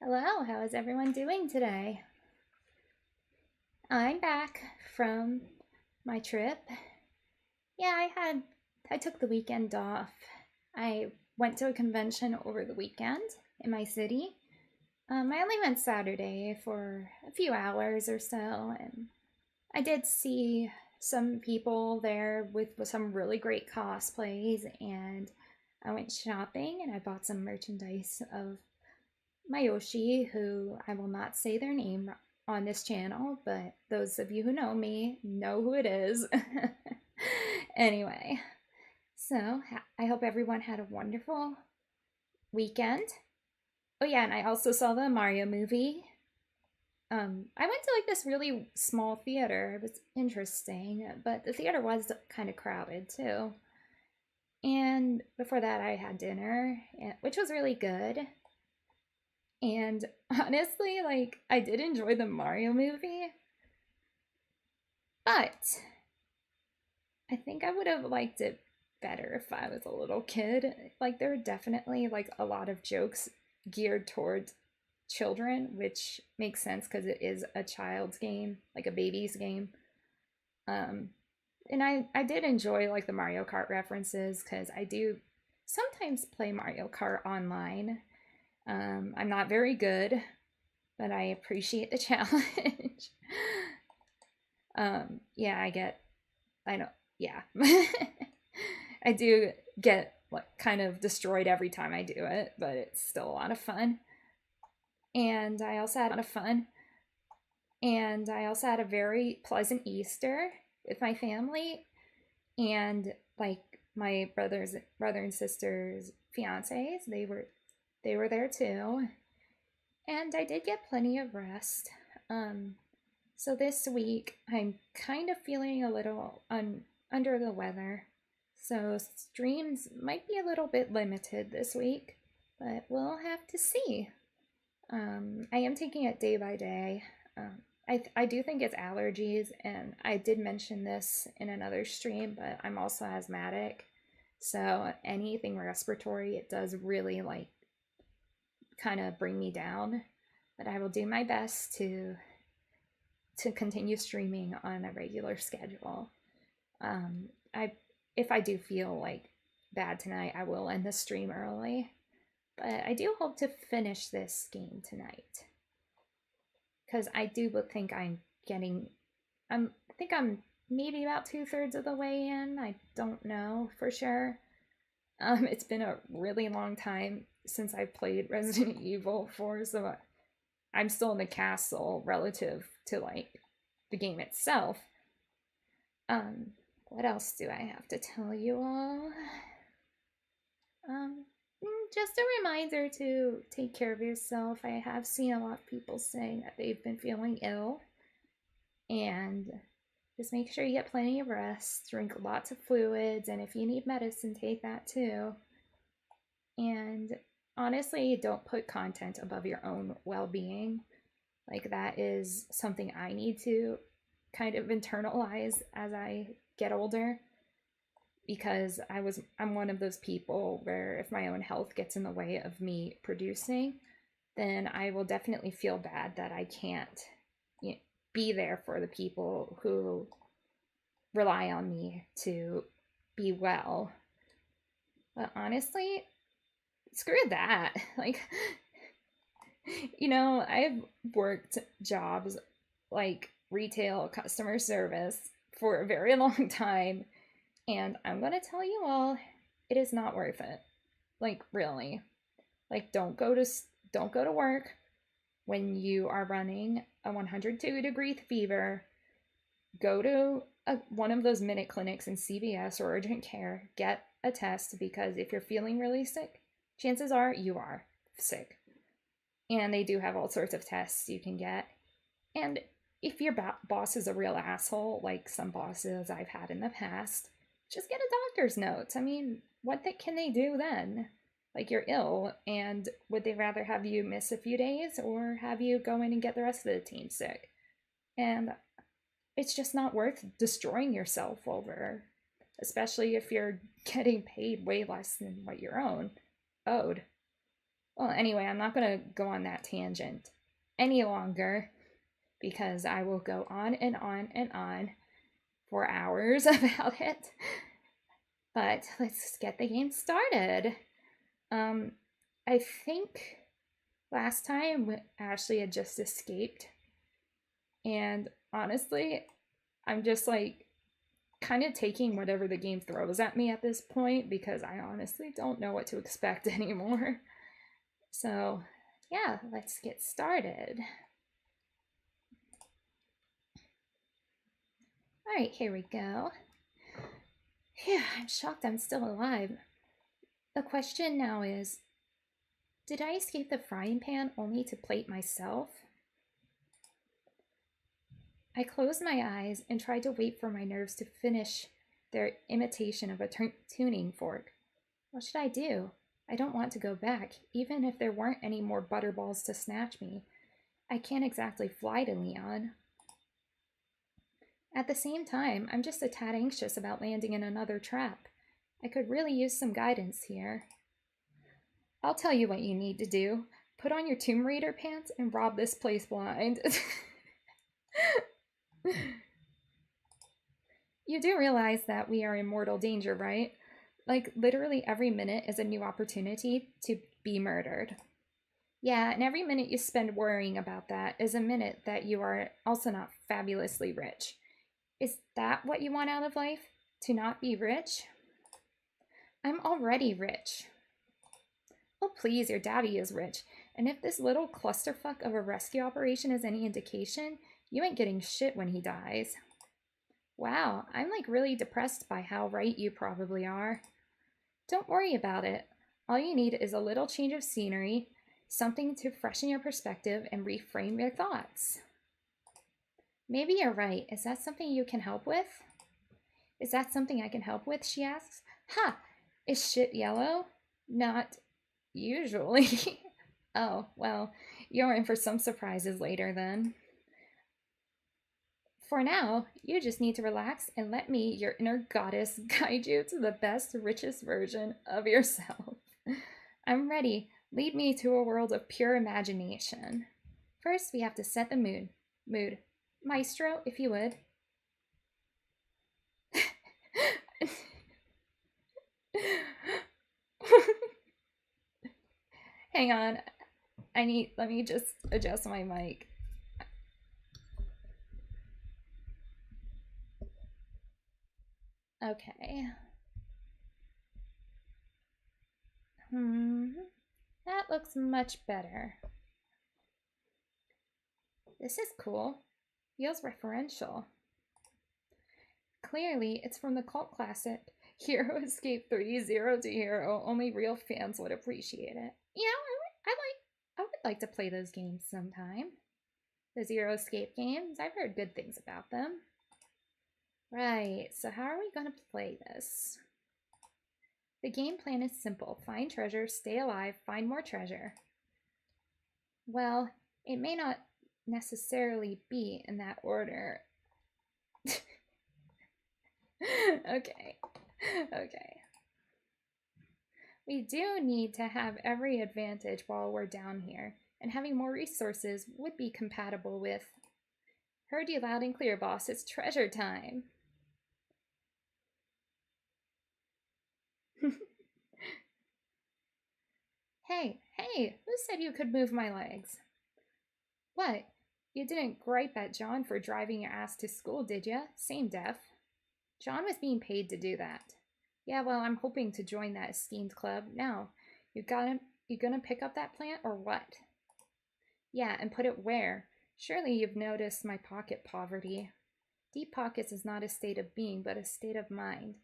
Hello, how is everyone doing today? I'm back from my trip. Yeah, I took the weekend off. I went to a convention over the weekend in my city. I only went Saturday for a few hours or so, and I did see some people there with some really great cosplays, and I went shopping and I bought some merchandise of Mayoshi, who I will not say their name on this channel, but those of you who know me know who it is. Anyway, so I hope everyone had a wonderful weekend. Oh yeah, and I also saw the Mario movie. I went to like this really small theater. It was interesting, but the theater was kind of crowded too. And before that, I had dinner, which was really good. And honestly, like, I did enjoy the Mario movie, but I think I would have liked it better if I was a little kid. Like, there are definitely, like, a lot of jokes geared towards children, which makes sense because it is a child's game, like a baby's game. Um, and I did enjoy, like, the Mario Kart references because I do sometimes play Mario Kart online. I'm not very good, but I appreciate the challenge. Yeah, I know, yeah. I do get like kind of destroyed every time I do it, but it's still a lot of fun. And I also had a lot of fun. And I also had a very pleasant Easter with my family and like my brother and sisters fiancés. They were there too. And I did get plenty of rest. Um, so this week, I'm kind of feeling a little under the weather. So streams might be a little bit limited this week, but we'll have to see. I am taking it day by day. I do think it's allergies, and I did mention this in another stream, but I'm also asthmatic. So anything respiratory, it does really like kind of bring me down. But I will do my best to continue streaming on a regular schedule. I if I do feel like bad tonight, I will end the stream early. But I do hope to finish this game tonight because I do think I think I'm maybe about 2/3 of the way in. I don't know for sure. It's been a really long time since I played Resident Evil 4, so I'm still in the castle relative to like the game itself. Um, what else do I have to tell you all? Um, just a reminder to take care of yourself. I have seen a lot of people saying that they've been feeling ill, and just make sure you get plenty of rest, drink lots of fluids, and if you need medicine, take that too. And honestly, don't put content above your own well being. Like, that is something I need to kind of internalize as I get older because I'm one of those people where if my own health gets in the way of me producing, then I will definitely feel bad that I can't be there for the people who rely on me to be well. But honestly, screw that. Like, I've worked jobs like retail customer service for a very long time, and I'm gonna tell you all, it is not worth it. Like, really. Like, don't go to work when you are running a 102-degree fever. Go to one of those minute clinics in CVS or urgent care. Get a test because if you're feeling really sick, chances are you are sick. And they do have all sorts of tests you can get. And if your boss is a real asshole, like some bosses I've had in the past, just get a doctor's note. I mean, can they do then? Like, you're ill, and would they rather have you miss a few days or have you go in and get the rest of the team sick? And it's just not worth destroying yourself over, especially if you're getting paid way less than what you're owed. Well, anyway, I'm not going to go on that tangent any longer because I will go on and on and on for hours about it. But let's get the game started. I think last time Ashley had just escaped. And honestly, I'm just like kind of taking whatever the game throws at me at this point because I honestly don't know what to expect anymore. So, yeah, let's get started. All right, here we go. Phew, I'm shocked I'm still alive. The question now is, did I escape the frying pan only to plate myself? I closed my eyes and tried to wait for my nerves to finish their imitation of a tuning fork. What should I do? I don't want to go back, even if there weren't any more butterballs to snatch me. I can't exactly fly to Leon. At the same time, I'm just a tad anxious about landing in another trap. I could really use some guidance here. I'll tell you what you need to do. Put on your Tomb Raider pants and rob this place blind. You do realize that we are in mortal danger, right? Like, literally every minute is a new opportunity to be murdered. Yeah, and every minute you spend worrying about that is a minute that you are also not fabulously rich. Is that what you want out of life? To not be rich? I'm already rich. Oh, please, your daddy is rich. And if this little clusterfuck of a rescue operation is any indication, you ain't getting shit when he dies. Wow, I'm like really depressed by how right you probably are. Don't worry about it. All you need is a little change of scenery, something to freshen your perspective and reframe your thoughts. Maybe you're right. Is that something you can help with? Is that something I can help with? She asks. Ha! Is shit yellow? Not usually. Oh, well, you're in for some surprises later then. For now, you just need to relax and let me, your inner goddess, guide you to the best, richest version of yourself. I'm ready. Lead me to a world of pure imagination. First, we have to set the mood. Maestro, if you would. Hang on. Let me just adjust my mic. Okay. That looks much better. This is cool. Feels referential. Clearly, it's from the cult classic Hero Escape 3, Zero to Hero. Only real fans would appreciate it. You know, I would like to play those games sometime. The Zero Escape games, I've heard good things about them. Right, so how are we going to play this? The game plan is simple. Find treasure, stay alive, find more treasure. Well, it may not necessarily be in that order. Okay. We do need to have every advantage while we're down here, and having more resources would be compatible with. Heard you loud and clear, boss. It's treasure time. Hey, who said you could move my legs? What? You didn't gripe at John for driving your ass to school, did ya? Same def. John was being paid to do that. Yeah, well, I'm hoping to join that esteemed club. Now, you gonna pick up that plant or what? Yeah, and put it where? Surely you've noticed my pocket poverty. Deep pockets is not a state of being, but a state of mind.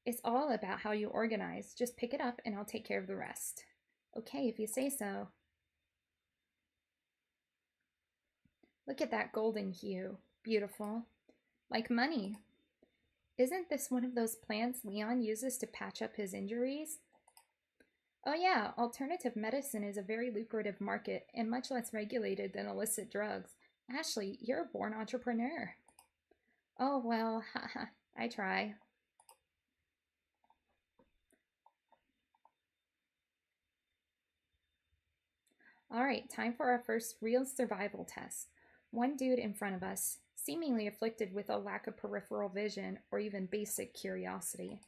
It's all about how you organize. Just pick it up and I'll take care of the rest. Okay, if you say so. Look at that golden hue. Beautiful. Like money. Isn't this one of those plants Leon uses to patch up his injuries? Oh yeah, alternative medicine is a very lucrative market and much less regulated than illicit drugs. Ashley, you're a born entrepreneur. Oh well, haha, I try. Alright, time for our first real survival test. One dude in front of us, seemingly afflicted with a lack of peripheral vision or even basic curiosity.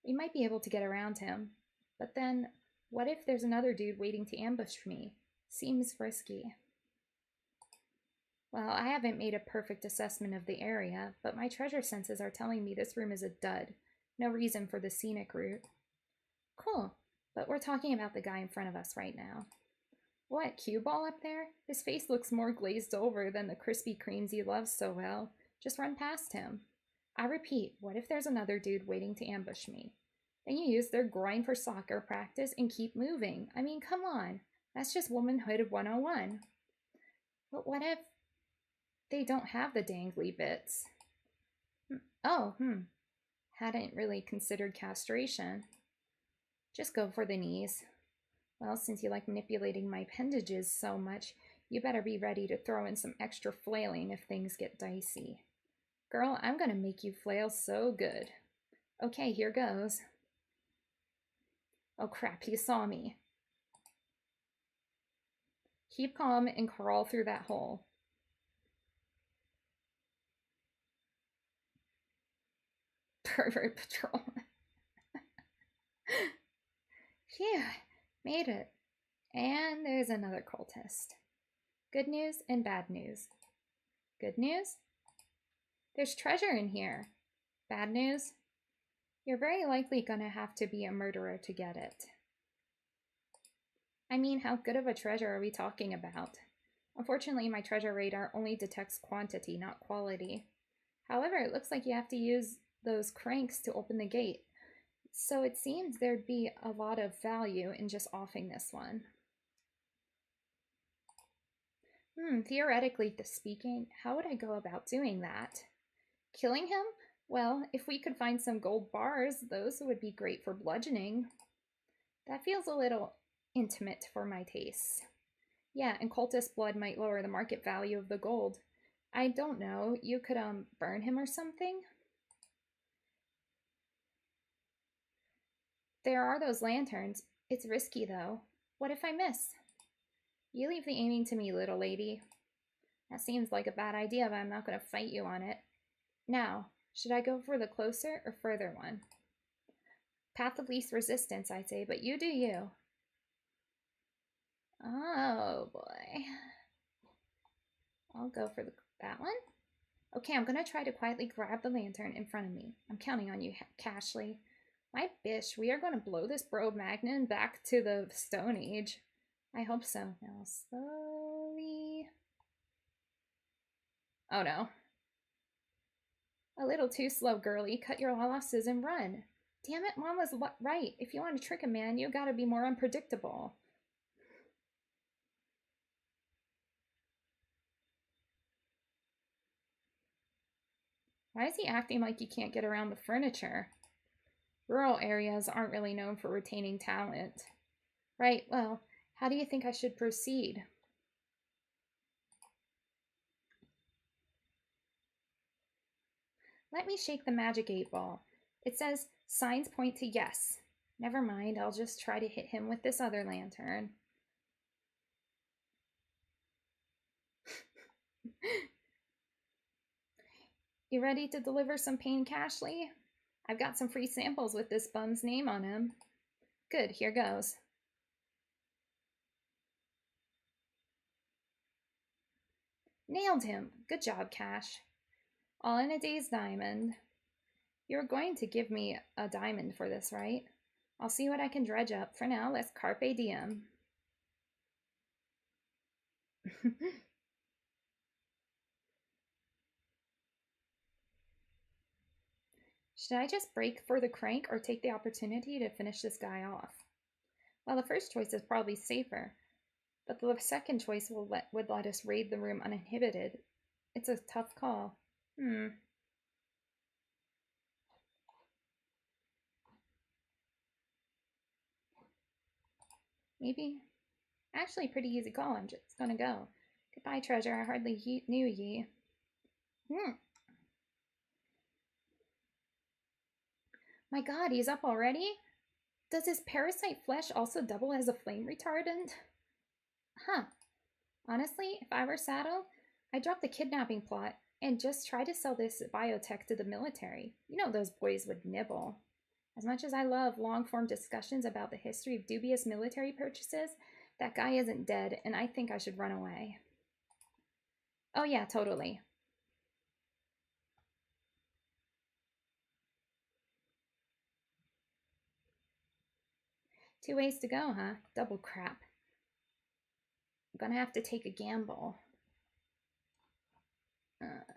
We might be able to get around him, but then what if there's another dude waiting to ambush me? Seems risky. Well, I haven't made a perfect assessment of the area, but my treasure senses are telling me this room is a dud. No reason for the scenic route. Cool, but we're talking about the guy in front of us right now. What, cue ball up there? His face looks more glazed over than the Krispy Kremes he loves so well. Just run past him. I repeat, what if there's another dude waiting to ambush me? Then you use their groin for soccer practice and keep moving. I mean, come on. That's just womanhood 101. But what if they don't have the dangly bits? Oh, hadn't really considered castration. Just go for the knees. Well, since you like manipulating my appendages so much, you better be ready to throw in some extra flailing if things get dicey. Girl, I'm gonna make you flail so good. Okay, here goes. Oh crap, he saw me. Keep calm and crawl through that hole. Pervert patrol. Phew, made it. And there's another cultist. Good news and bad news. Good news? There's treasure in here. Bad news? You're very likely gonna have to be a murderer to get it. I mean, how good of a treasure are we talking about? Unfortunately, my treasure radar only detects quantity, not quality. However, it looks like you have to use those cranks to open the gate. So it seems there'd be a lot of value in just offing this one. Theoretically speaking, how would I go about doing that? Killing him? Well, if we could find some gold bars, those would be great for bludgeoning. That feels a little intimate for my tastes. Yeah, and cultist blood might lower the market value of the gold. I don't know, you could burn him or something? There are those lanterns. It's risky though. What if I miss? You leave the aiming to me, little lady. That seems like a bad idea, but I'm not going to fight you on it. Now, should I go for the closer or further one? Path of least resistance, I'd say, but you do you. Oh, boy. I'll go for that one. Okay, I'm going to try to quietly grab the lantern in front of me. I'm counting on you, Cashley. My bish, we are going to blow this Bro-Magnon back to the Stone Age. I hope so. Now, slowly. Oh, no. A little too slow, girlie. Cut your losses and run. Damn it, Mom was right. If you want to trick a man, you gotta be more unpredictable. Why is he acting like he can't get around the furniture? Rural areas aren't really known for retaining talent. Right, well, how do you think I should proceed? Let me shake the magic 8-ball. It says, signs point to yes. Never mind, I'll just try to hit him with this other lantern. You ready to deliver some pain, Cashley? I've got some free samples with this bum's name on him. Good, here goes. Nailed him. Good job, Cash. All in a day's diamond. You're going to give me a diamond for this, right? I'll see what I can dredge up. For now, let's carpe diem. Should I just break for the crank or take the opportunity to finish this guy off? Well, the first choice is probably safer, but the second choice would let us raid the room uninhibited. It's a tough call. Maybe. Actually, pretty easy call. I'm just gonna go. Goodbye, treasure. I hardly knew ye. My god, he's up already? Does his parasite flesh also double as a flame retardant? Huh. Honestly, if I were Sato, I'd drop the kidnapping plot and just try to sell this biotech to the military. You know those boys would nibble. As much as I love long form discussions about the history of dubious military purchases, that guy isn't dead, and I think I should run away. Oh, yeah, totally. 2 ways to go, huh? Double crap. I'm gonna have to take a gamble. Uh,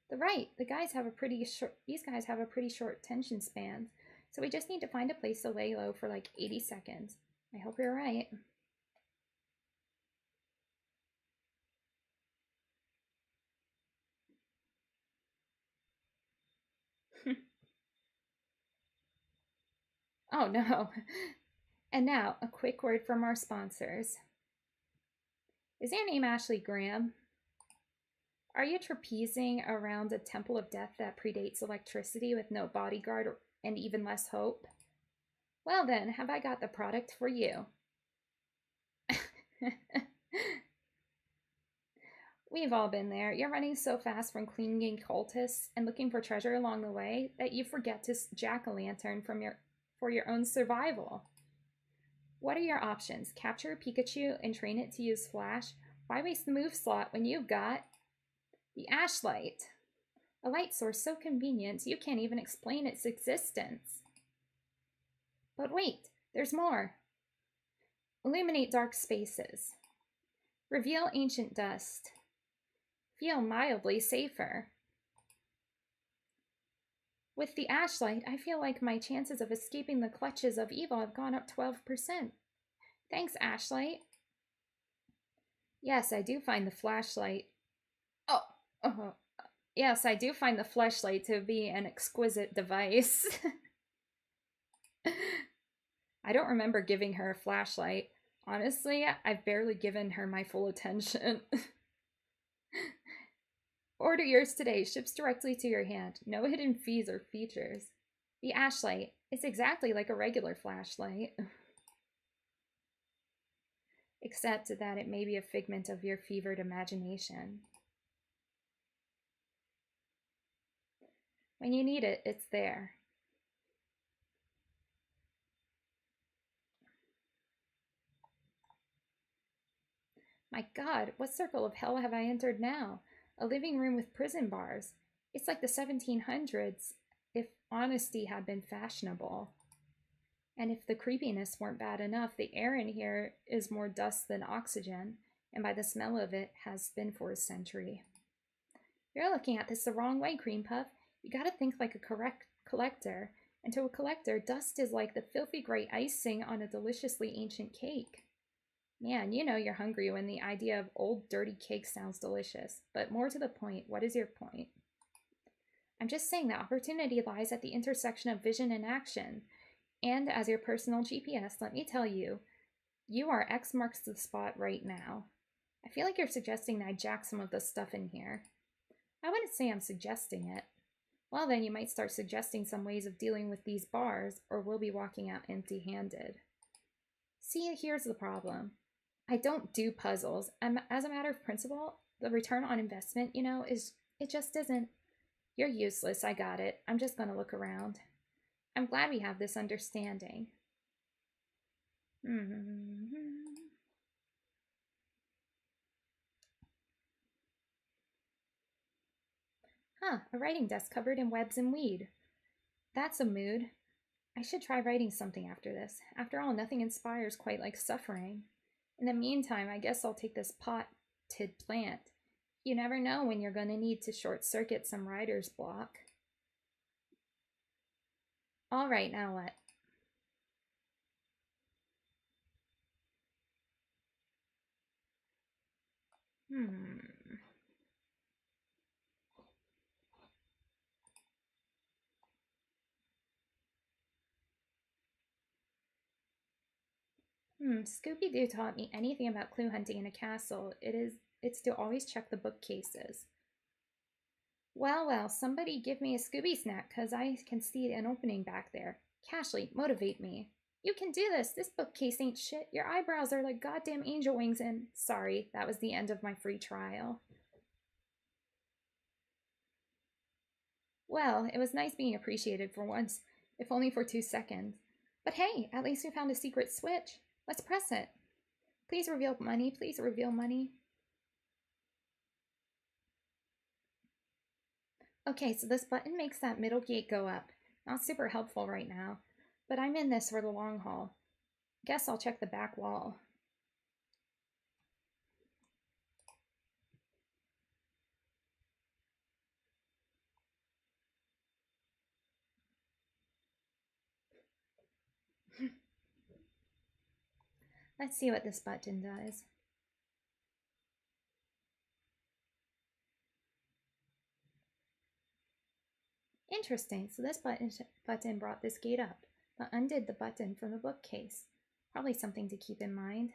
the guys have a pretty short. These guys have a pretty short attention span, so we just need to find a place to lay low for like 80 seconds. I hope you're right. Oh no. And now, a quick word from our sponsors. Is your name Ashley Graham? Are you trapezing around a temple of death that predates electricity with no bodyguard and even less hope? Well, then, have I got the product for you? We've all been there. You're running so fast from clinging cultists and looking for treasure along the way that you forget to jack-o'-lantern for your own survival. What are your options? Capture a Pikachu and train it to use Flash? Why waste the move slot when you've got the Ashlight? A light source so convenient you can't even explain its existence. But wait, there's more. Illuminate dark spaces. Reveal ancient dust. Feel mildly safer. With the Ashlight, I feel like my chances of escaping the clutches of evil have gone up 12%. Thanks, Ashlight. Yes, I do find the flashlight. Oh, yes, I do find the flashlight to be an exquisite device. I don't remember giving her a flashlight. Honestly, I've barely given her my full attention. Order yours today. Ships directly to your hand. No hidden fees or features. The Ashlight. It's exactly like a regular flashlight. Except that it may be a figment of your fevered imagination. When you need it, it's there. My God, what circle of hell have I entered now? A living room with prison bars. It's like the 1700s if honesty had been fashionable. And if the creepiness weren't bad enough, the air in here is more dust than oxygen, and by the smell of it, has been for a century. You're looking at this the wrong way, Cream Puff. You gotta think like a correct collector. And to a collector, dust is like the filthy gray icing on a deliciously ancient cake. Man, you know you're hungry when the idea of old dirty cake sounds delicious. But more to the point, what is your point? I'm just saying that opportunity lies at the intersection of vision and action. And as your personal GPS, let me tell you, you are X marks the spot right now. I feel like you're suggesting that I jack some of the stuff in here. I wouldn't say I'm suggesting it. Well, then you might start suggesting some ways of dealing with these bars, or we'll be walking out empty-handed. See, here's the problem. I don't do puzzles. As a matter of principle, the return on investment, it just isn't. You're useless, I got it. I'm just gonna look around. I'm glad we have this understanding. Huh, a writing desk covered in webs and weed. That's a mood. I should try writing something after this. After all, nothing inspires quite like suffering. In the meantime, I guess I'll take this potted plant. You never know when you're going to need to short circuit some writer's block. All right, now what? Scooby-Doo taught me anything about clue hunting in a castle. It's to always check the bookcases. Well, somebody give me a Scooby snack, cause I can see an opening back there. Cashley, motivate me. You can do this. This bookcase ain't shit. Your eyebrows are like goddamn angel wings and... Sorry, that was the end of my free trial. Well, it was nice being appreciated for once, if only for 2 seconds. But hey, at least we found a secret switch. Let's press it. Please reveal money. Please reveal money. Okay, so this button makes that middle gate go up. Not super helpful right now, but I'm in this for the long haul. Guess I'll check the back wall. Let's see what this button does. Interesting, so this button brought this gate up, but undid the button from the bookcase. Probably something to keep in mind.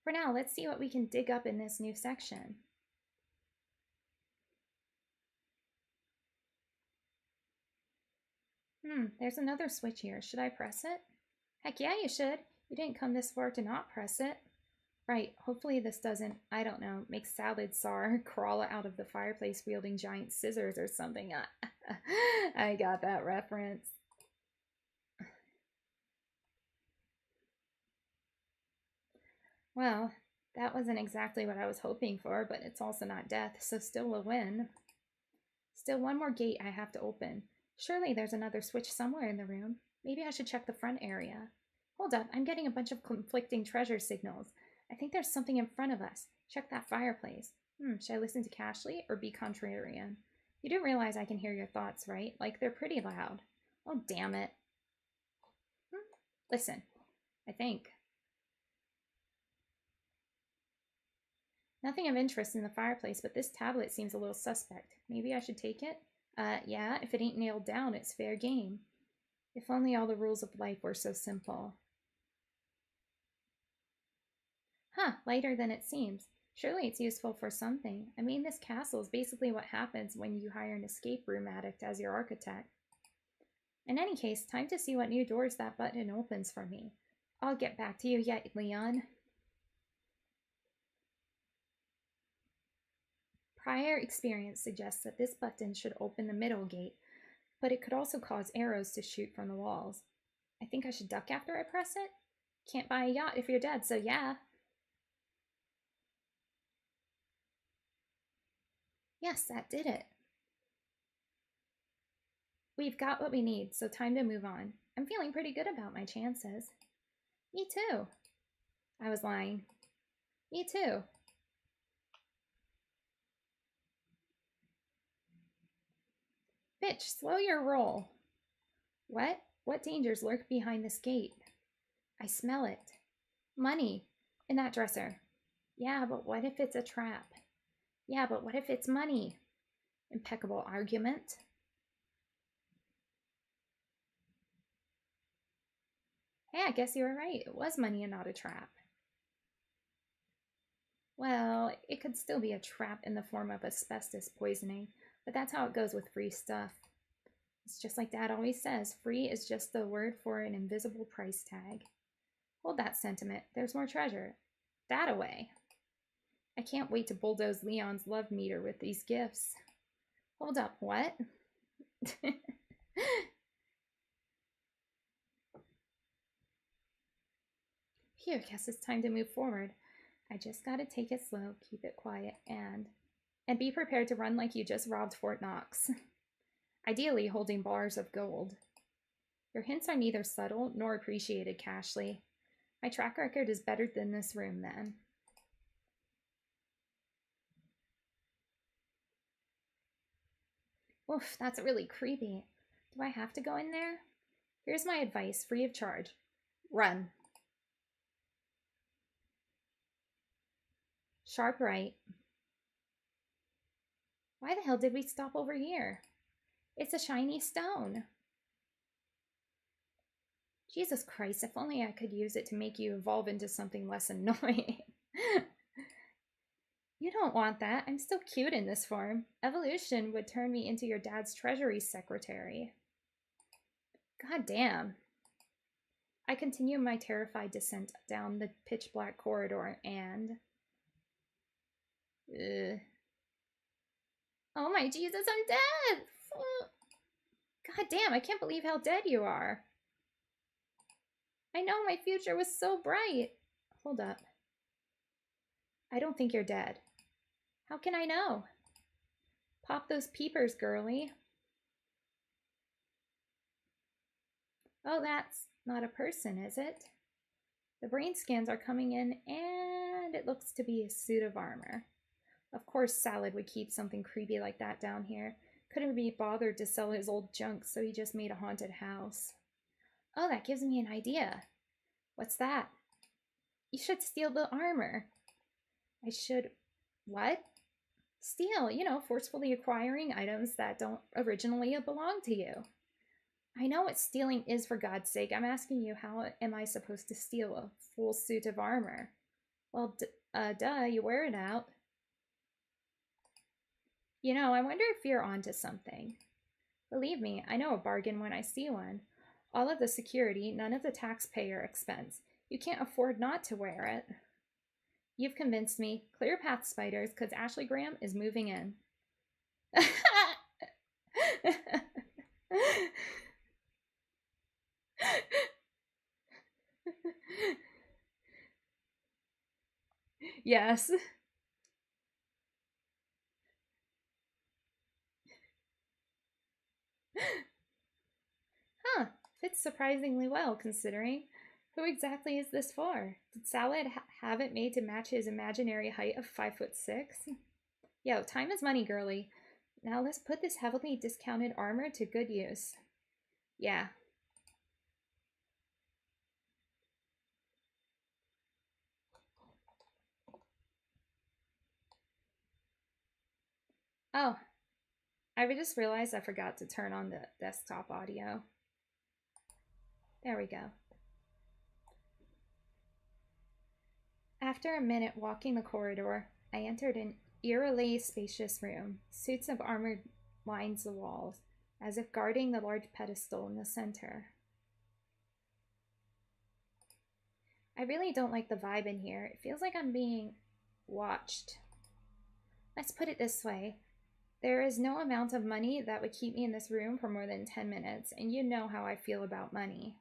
For now, let's see what we can dig up in this new section. There's another switch here. Should I press it? Heck yeah, you should. You didn't come this far to not press it. Right, hopefully this doesn't, I don't know, make Salad Sar crawl out of the fireplace wielding giant scissors or something. I got that reference. Well, that wasn't exactly what I was hoping for, but it's also not death, so still a win. Still one more gate I have to open. Surely there's another switch somewhere in the room. Maybe I should check the front area. Hold up, I'm getting a bunch of conflicting treasure signals. I think there's something in front of us. Check that fireplace. Should I listen to Cashley or be contrarian? You do realize I can hear your thoughts, right? Like, they're pretty loud. Oh, damn it. Listen, I think. Nothing of interest in the fireplace, but this tablet seems a little suspect. Maybe I should take it? Yeah, if it ain't nailed down, it's fair game. If only all the rules of life were so simple. Huh, lighter than it seems. Surely it's useful for something. I mean, this castle is basically what happens when you hire an escape room addict as your architect. In any case, time to see what new doors that button opens for me. I'll get back to you yet, Leon. Prior experience suggests that this button should open the middle gate, but it could also cause arrows to shoot from the walls. I think I should duck after I press it? Can't buy a yacht if you're dead, so yeah. Yes, that did it. We've got what we need, so time to move on. I'm feeling pretty good about my chances. Me too. I was lying. Me too. Bitch, slow your roll. What? What dangers lurk behind this gate? I smell it. Money. In that dresser. Yeah, but what if it's a trap? Yeah, but what if it's money? Impeccable argument. Hey, I guess you were right. It was money and not a trap. Well, it could still be a trap in the form of asbestos poisoning, but that's how it goes with free stuff. It's just like Dad always says, free is just the word for an invisible price tag. Hold that sentiment. There's more treasure. That away. I can't wait to bulldoze Leon's love meter with these gifts. Hold up, what? Phew, guess it's time to move forward. I just gotta take it slow, keep it quiet, and be prepared to run like you just robbed Fort Knox. Ideally holding bars of gold. Your hints are neither subtle nor appreciated, Cashley. My track record is better than this room, then. Oof, that's really creepy. Do I have to go in there? Here's my advice, free of charge. Run. Sharp right. Why the hell did we stop over here? It's a shiny stone. Jesus Christ, if only I could use it to make you evolve into something less annoying. You don't want that. I'm still cute in this form. Evolution would turn me into your dad's treasury secretary. God damn. I continue my terrified descent down the pitch black corridor and... Oh my Jesus, I'm dead! God damn, I can't believe how dead you are. I know, my future was so bright. Hold up. I don't think you're dead. How can I know? Pop those peepers, girly. Oh, that's not a person, is it? The brain scans are coming in, and it looks to be a suit of armor. Of course Salad would keep something creepy like that down here. Couldn't be bothered to sell his old junk, so he just made a haunted house. Oh, that gives me an idea. What's that? You should steal the armor. I should... What? Steal, you know, forcefully acquiring items that don't originally belong to you. I know what stealing is, for God's sake. I'm asking you, how am I supposed to steal a full suit of armor? Well, duh, you wear it out. You know, I wonder if you're onto something. Believe me, I know a bargain when I see one. All of the security, none of the taxpayer expense. You can't afford not to wear it. You've convinced me. Clear path, spiders, because Ashley Graham is moving in. Yes. Huh, fits surprisingly well, considering. Who exactly is this for? Did Salad have it made to match his imaginary height of 5'6"? Yo, time is money, girly. Now let's put this heavily discounted armor to good use. Yeah. Oh, I just realized I forgot to turn on the desktop audio. There we go. After a minute walking the corridor, I entered an eerily spacious room. Suits of armor lined the walls, as if guarding the large pedestal in the center. I really don't like the vibe in here. It feels like I'm being watched. Let's put it this way. There is no amount of money that would keep me in this room for more than 10 minutes, and you know how I feel about money.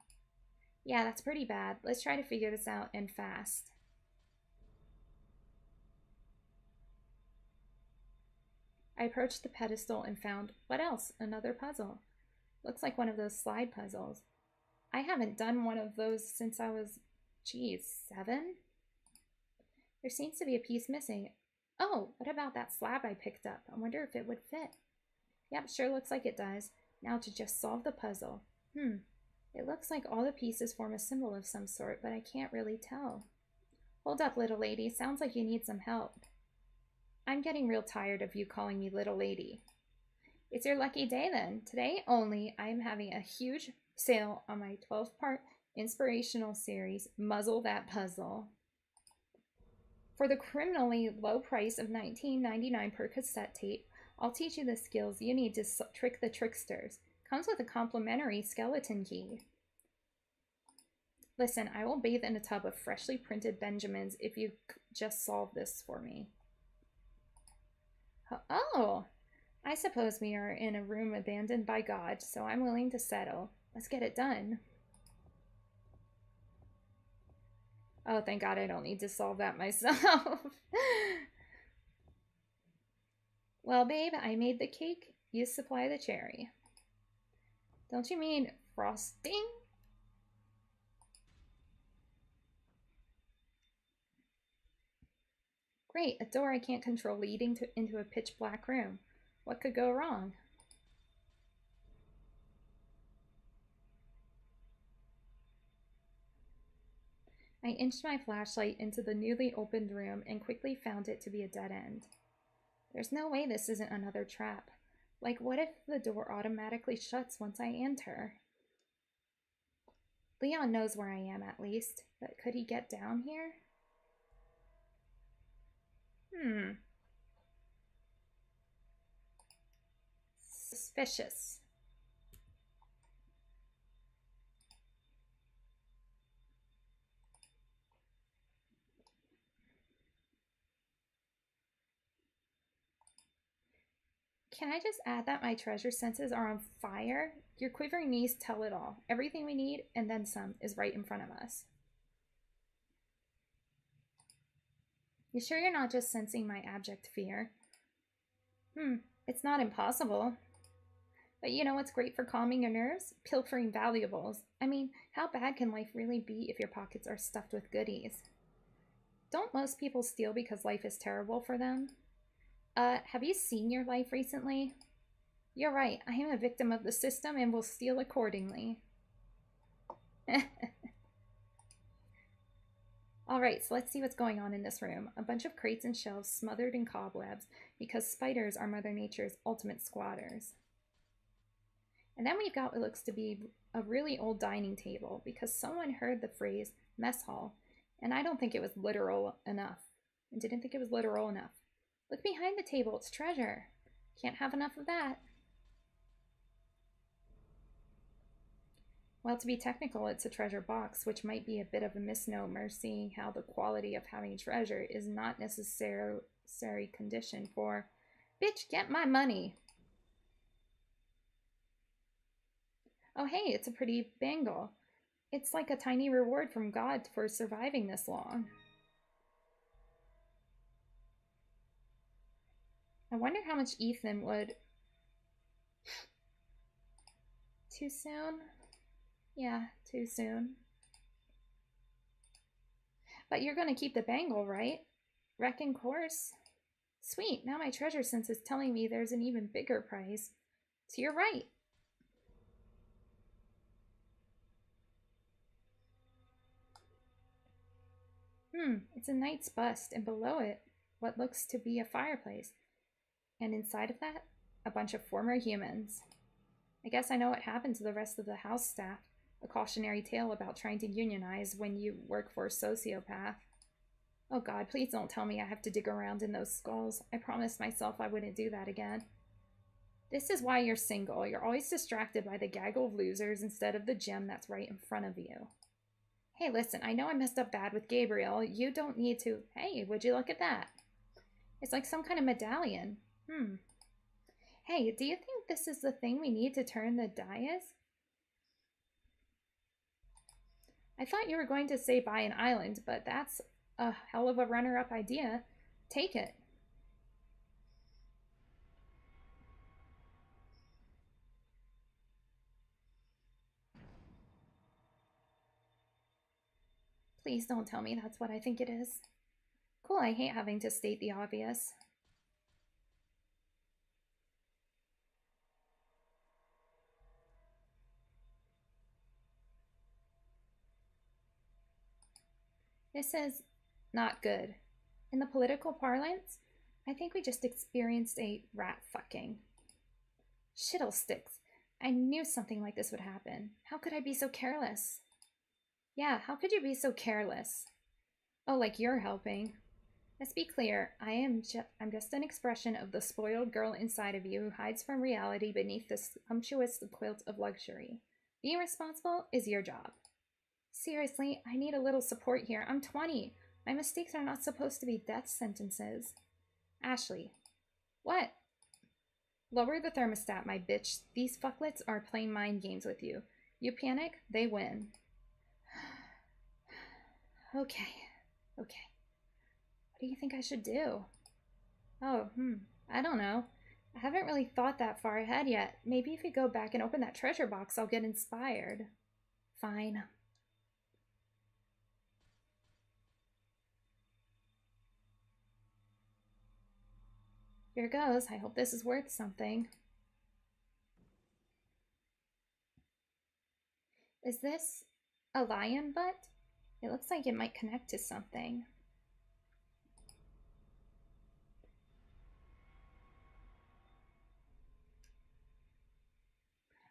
Yeah, that's pretty bad. Let's try to figure this out, and fast. I approached the pedestal and found, what else? Another puzzle. Looks like one of those slide puzzles. I haven't done one of those since I was, geez, 7? There seems to be a piece missing. Oh, what about that slab I picked up? I wonder if it would fit. Yep, sure looks like it does. Now to just solve the puzzle. It looks like all the pieces form a symbol of some sort, but I can't really tell. Hold up, little lady. Sounds like you need some help. I'm getting real tired of you calling me little lady. It's your lucky day then. Today only, I am having a huge sale on my 12-part inspirational series, Muzzle That Puzzle. For the criminally low price of $19.99 per cassette tape, I'll teach you the skills you need to trick the tricksters. Comes with a complimentary skeleton key. Listen, I will bathe in a tub of freshly printed Benjamins if you just solve this for me. Oh, I suppose we are in a room abandoned by God, so I'm willing to settle. Let's get it done. Oh, thank God I don't need to solve that myself. Well, babe, I made the cake. You supply the cherry. Don't you mean frosting? Great, a door I can't control leading into a pitch black room. What could go wrong? I inched my flashlight into the newly opened room and quickly found it to be a dead end. There's no way this isn't another trap. Like, what if the door automatically shuts once I enter? Leon knows where I am, at least, but could he get down here? Suspicious. Can I just add that my treasure senses are on fire? Your quivering knees tell it all. Everything we need, and then some, is right in front of us. You sure you're not just sensing my abject fear? It's not impossible. But you know what's great for calming your nerves? Pilfering valuables. I mean, how bad can life really be if your pockets are stuffed with goodies? Don't most people steal because life is terrible for them? Have you seen your life recently? You're right, I am a victim of the system and will steal accordingly. Alright, so let's see what's going on in this room. A bunch of crates and shelves smothered in cobwebs because spiders are Mother Nature's ultimate squatters. And then we've got what looks to be a really old dining table because someone heard the phrase mess hall, and I don't think it was literal enough. I didn't think it was literal enough. Look behind the table, it's treasure. Can't have enough of that. Well, to be technical, it's a treasure box, which might be a bit of a misnomer, seeing how the quality of having treasure is not necessary condition for, bitch, get my money. Oh, hey, it's a pretty bangle. It's like a tiny reward from God for surviving this long. I wonder how much Ethan would... Too soon? Yeah, too soon. But you're gonna keep the bangle, right? Reckon course. Sweet, now my treasure sense is telling me there's an even bigger prize. To your right. It's a knight's bust, and below it, what looks to be a fireplace. And inside of that, a bunch of former humans. I guess I know what happened to the rest of the house staff. A cautionary tale about trying to unionize when you work for a sociopath. Oh god, please don't tell me I have to dig around in those skulls. I promised myself I wouldn't do that again. This is why you're single. You're always distracted by the gaggle of losers instead of the gem that's right in front of you. Hey, listen, I know I messed up bad with Gabriel. You don't need to... Hey, would you look at that? It's like some kind of medallion. Hey, do you think this is the thing we need to turn the dais? I thought you were going to say buy an island, but that's a hell of a runner-up idea. Take it. Please don't tell me that's what I think it is. Cool, I hate having to state the obvious. This is not good. In the political parlance, I think we just experienced a rat fucking. Shiddlesticks. I knew something like this would happen. How could I be so careless? Yeah, how could you be so careless? Oh, like you're helping. Let's be clear, I'm just an expression of the spoiled girl inside of you who hides from reality beneath the sumptuous quilt of luxury. Being responsible is your job. Seriously, I need a little support here. I'm 20. My mistakes are not supposed to be death sentences. Ashley. What? Lower the thermostat, my bitch. These fucklets are playing mind games with you. You panic, they win. Okay. What do you think I should do? Oh, I don't know. I haven't really thought that far ahead yet. Maybe if you go back and open that treasure box, I'll get inspired. Fine. Here goes. I hope this is worth something. Is this a lion butt? It looks like it might connect to something.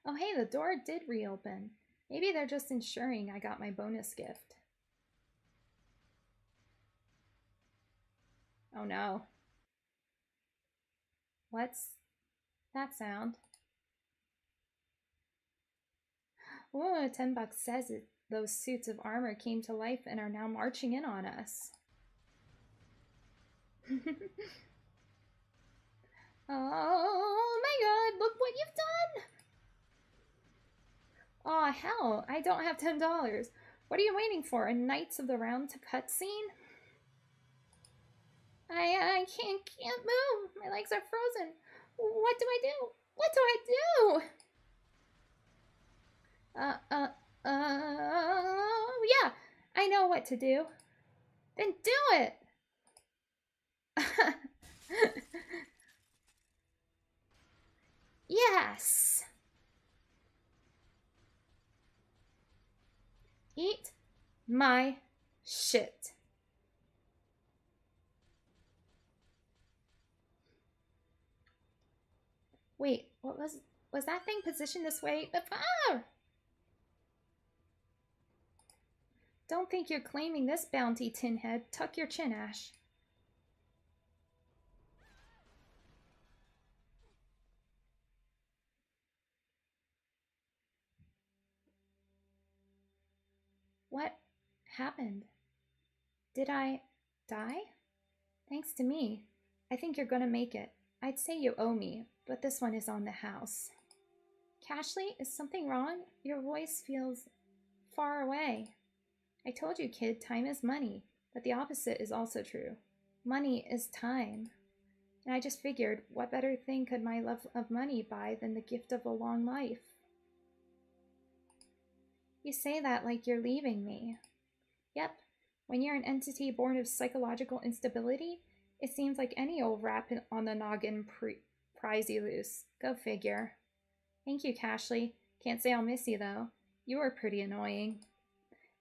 Oh hey, the door did reopen. Maybe they're just ensuring I got my bonus gift. Oh no. What's that sound? Oh, $10 says it. Those suits of armor came to life and are now marching in on us. Oh my god, look what you've done! Aw, hell, I don't have $10. What are you waiting for? A Knights of the Round cutscene? I can't move. My legs are frozen. What do I do? What do I do? Uh, uh, yeah, I know what to do. Then do it! Yes! Eat my shit. Wait, what was that thing positioned this way before? Don't think you're claiming this bounty, Tinhead. Tuck your chin, Ash. What happened? Did I die? Thanks to me. I think you're gonna make it. I'd say you owe me, but this one is on the house. Cashley, is something wrong? Your voice feels far away. I told you, kid, time is money, but the opposite is also true. Money is time. And I just figured, what better thing could my love of money buy than the gift of a long life? You say that like you're leaving me. Yep, when you're an entity born of psychological instability, it seems like any old rap on the noggin pries you loose. Go figure. Thank you, Cashley. Can't say I'll miss you, though. You were pretty annoying.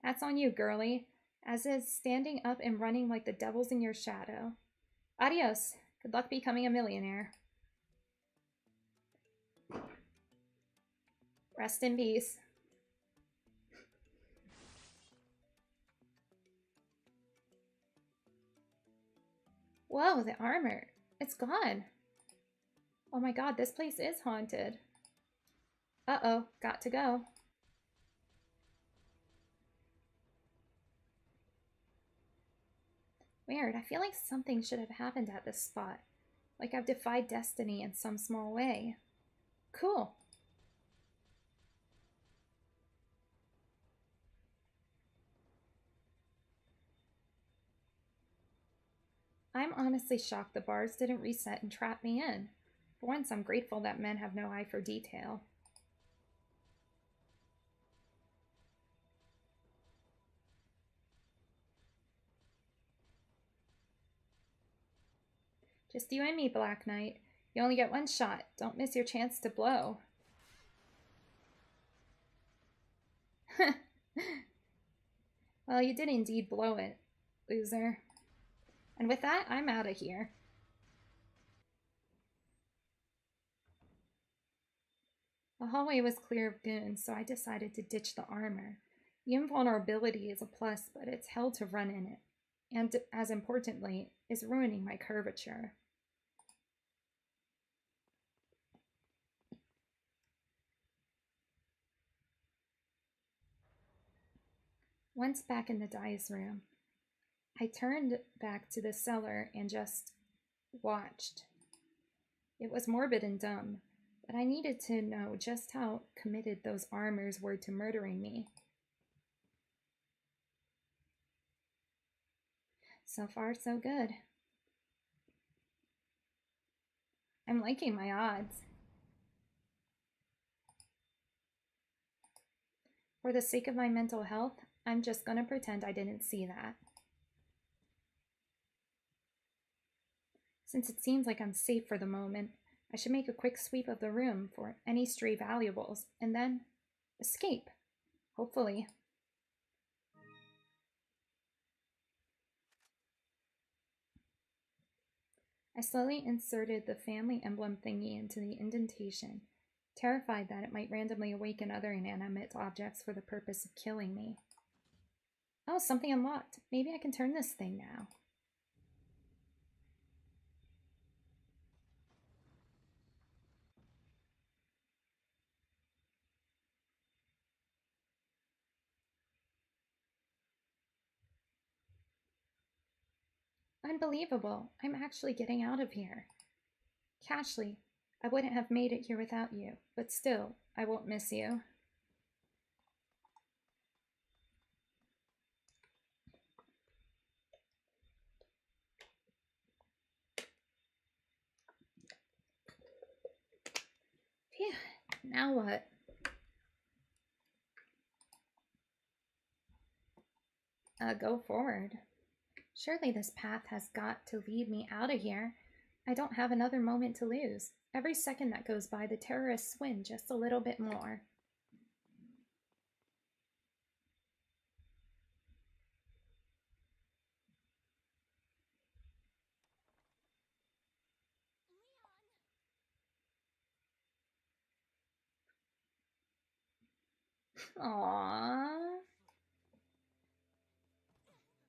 That's on you, girlie, as is standing up and running like the devil's in your shadow. Adios. Good luck becoming a millionaire. Rest in peace. Whoa, the armor. It's gone. Oh my god, this place is haunted. Uh-oh, got to go. Weird, I feel like something should have happened at this spot. Like I've defied destiny in some small way. Cool. I'm honestly shocked the bars didn't reset and trap me in. For once, I'm grateful that men have no eye for detail. Just you and me, Black Knight. You only get one shot. Don't miss your chance to blow. Well, you did indeed blow it, loser. And with that, I'm out of here. The hallway was clear of goons, so I decided to ditch the armor. The invulnerability is a plus, but it's hell to run in it. And, as importantly, is ruining my curvature. Once back in the dice room, I turned back to the cellar and just watched. It was morbid and dumb, but I needed to know just how committed those armors were to murdering me. So far, so good. I'm liking my odds. For the sake of my mental health, I'm just gonna pretend I didn't see that. Since it seems like I'm safe for the moment, I should make a quick sweep of the room for any stray valuables and then escape. Hopefully. I slowly inserted the family emblem thingy into the indentation, terrified that it might randomly awaken other inanimate objects for the purpose of killing me. Oh, something unlocked. Maybe I can turn this thing now. Unbelievable. I'm actually getting out of here. Cashley, I wouldn't have made it here without you, but still, I won't miss you. Phew, now what? Go forward. Surely this path has got to lead me out of here. I don't have another moment to lose. Every second that goes by, the terrorists swim just a little bit more. Aww.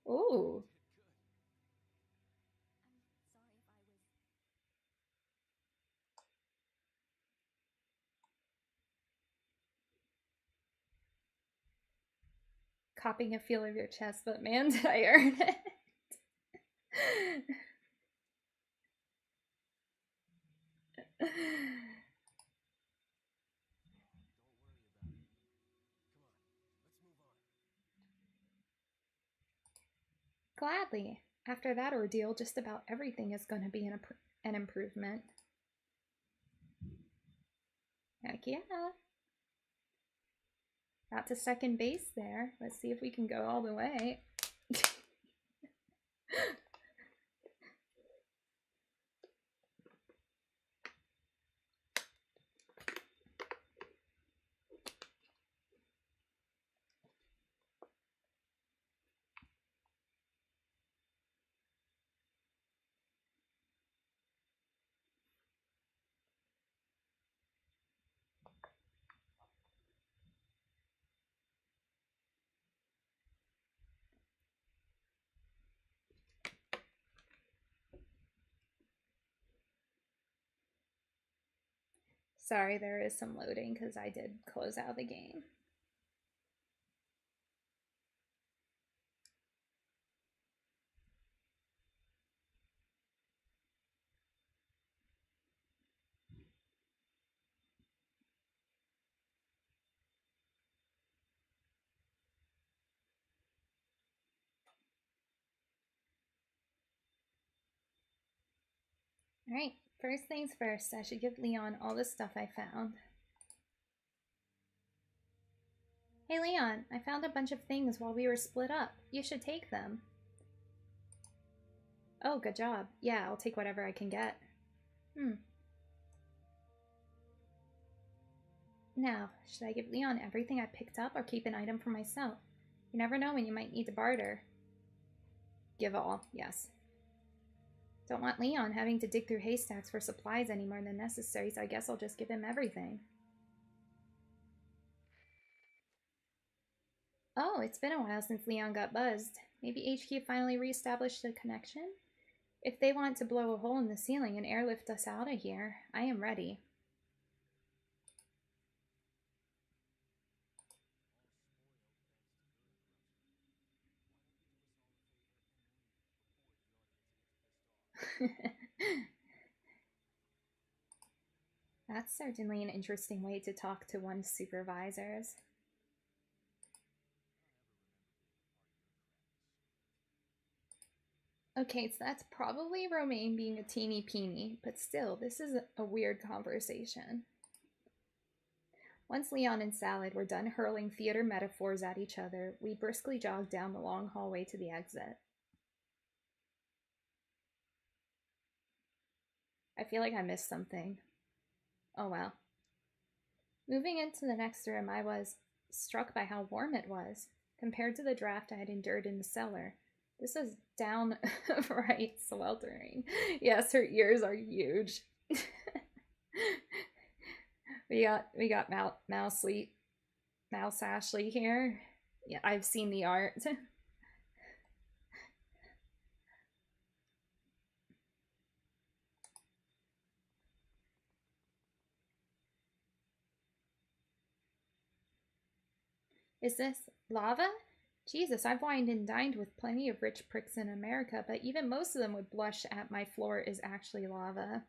Ooh. Copying a feel of your chest, but man, did I earn it. Gladly. After that ordeal, just about everything is going to be an improvement. Heck yeah. Got to second base there. Let's see if we can go all the way. Sorry, there is some loading because I did close out the game. Alright, first things first, I should give Leon all the stuff I found. Hey Leon, I found a bunch of things while we were split up. You should take them. Oh, good job. Yeah, I'll take whatever I can get. Now, should I give Leon everything I picked up or keep an item for myself? You never know when you might need to barter. Give all, yes. Don't want Leon having to dig through haystacks for supplies any more than necessary, so I guess I'll just give him everything. Oh, it's been a while since Leon got buzzed. Maybe HQ finally reestablished a connection? If they want to blow a hole in the ceiling and airlift us out of here, I am ready. That's certainly an interesting way to talk to one's supervisors. Okay, so that's probably Romaine being a teeny peeny, but still, this is a weird conversation. Once Leon and Salad were done hurling theater metaphors at each other, we briskly jogged down the long hallway to the exit. I feel like I missed something. Oh well. Moving into the next room, I was struck by how warm it was. Compared to the draft I had endured in the cellar, this is downright sweltering. Yes, her ears are huge. we got Mouse Ashley here. Yeah, I've seen the art. Is this lava? Jesus, I've wined and dined with plenty of rich pricks in America, but even most of them would blush at my floor is actually lava.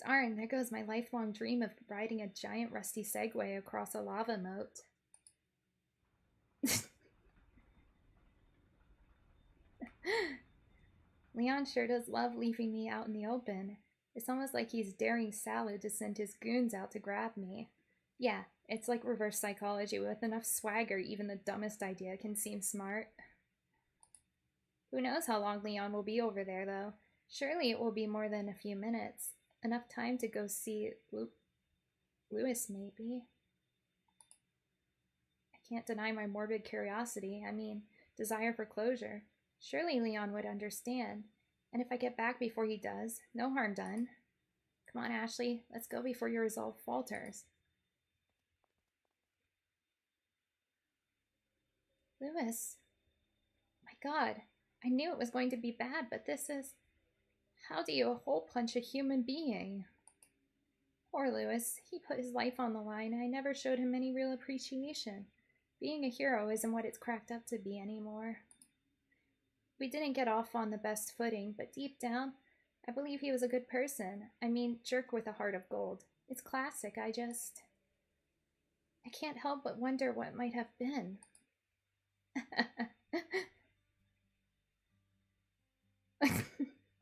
Darn, there goes my lifelong dream of riding a giant rusty Segway across a lava moat. Leon sure does love leaving me out in the open. It's almost like he's daring Salad to send his goons out to grab me. Yeah, it's like reverse psychology. With enough swagger, even the dumbest idea can seem smart. Who knows how long Leon will be over there, though? Surely it will be more than a few minutes. Enough time to go see Lewis, maybe. I can't deny my morbid curiosity. I mean, desire for closure. Surely Leon would understand. And if I get back before he does, no harm done. Come on, Ashley, let's go before your resolve falters. Lewis. My God, I knew it was going to be bad, but this is... How do you hole punch a human being? Poor Lewis. He put his life on the line, and I never showed him any real appreciation. Being a hero isn't what it's cracked up to be anymore. We didn't get off on the best footing, but deep down, I believe he was a good person. I mean, jerk with a heart of gold. It's classic, I can't help but wonder what might have been.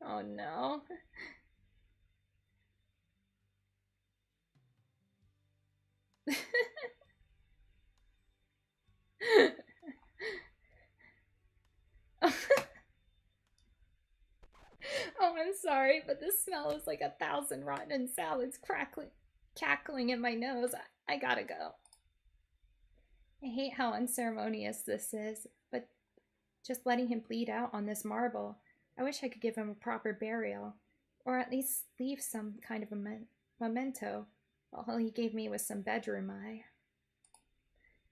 Oh no. Oh, I'm sorry, but the smell is like 1,000 rotten salads cackling in my nose. I gotta go. I hate how unceremonious this is, but just letting him bleed out on this marble. I wish I could give him a proper burial, or at least leave some kind of a memento. All he gave me was some bedroom eye.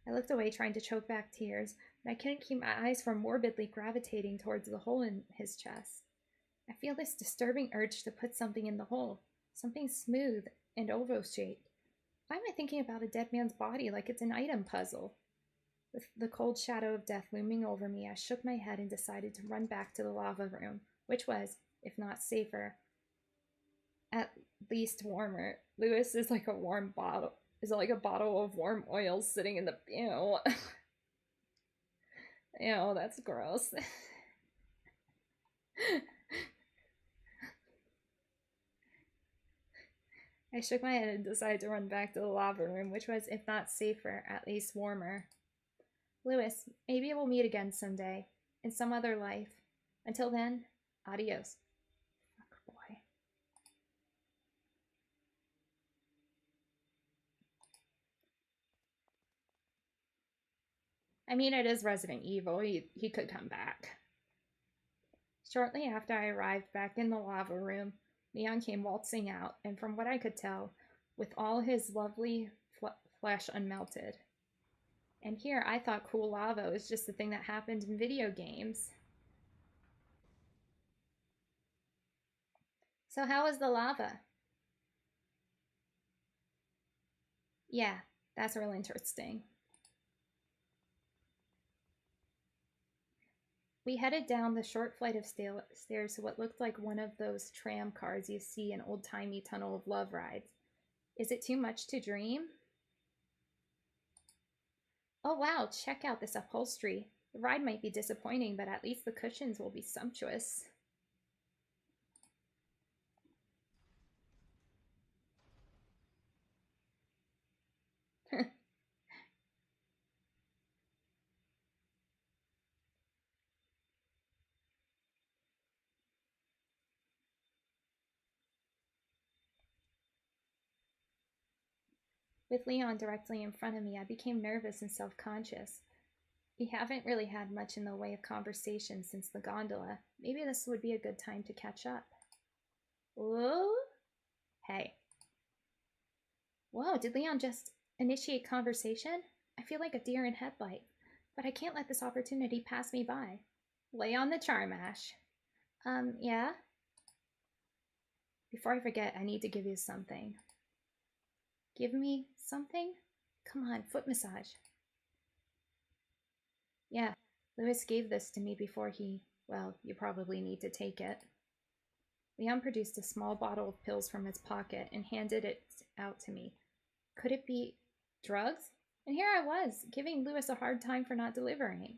I looked away, trying to choke back tears, but I couldn't keep my eyes from morbidly gravitating towards the hole in his chest. I feel this disturbing urge to put something in the hole, something smooth and oval-shaped. Why am I thinking about a dead man's body like it's an item puzzle? With the cold shadow of death looming over me, I shook my head and decided to run back to the lava room, which was, if not safer, at least warmer. Lewis is like a warm bottle. Is like a bottle of warm oil sitting in the... Ew. Ew, that's gross. I shook my head and decided to run back to the lava room, which was, if not safer, at least warmer. Lewis, maybe we'll meet again someday, in some other life. Until then, adios. Fuck boy. I mean, it is Resident Evil. He could come back. Shortly after I arrived back in the lava room, Leon came waltzing out, and from what I could tell, with all his lovely flesh unmelted. And here I thought cool lava was just the thing that happened in video games. So how was the lava? Yeah, that's real interesting. We headed down the short flight of stairs to what looked like one of those tram cars you see in old-timey Tunnel of Love rides. Is it too much to dream? Oh wow, check out this upholstery. The ride might be disappointing, but at least the cushions will be sumptuous. With Leon directly in front of me, I became nervous and self-conscious. We haven't really had much in the way of conversation since the gondola. Maybe this would be a good time to catch up. Whoa? Hey. Whoa, did Leon just initiate conversation? I feel like a deer in headlight, but I can't let this opportunity pass me by. Lay on the charm, Ash. Yeah? Before I forget, I need to give you something. Give me something? Come on, foot massage. Yeah, Lewis gave this to me before he... Well, you probably need to take it. Leon produced a small bottle of pills from his pocket and handed it out to me. Could it be drugs? And here I was, giving Lewis a hard time for not delivering.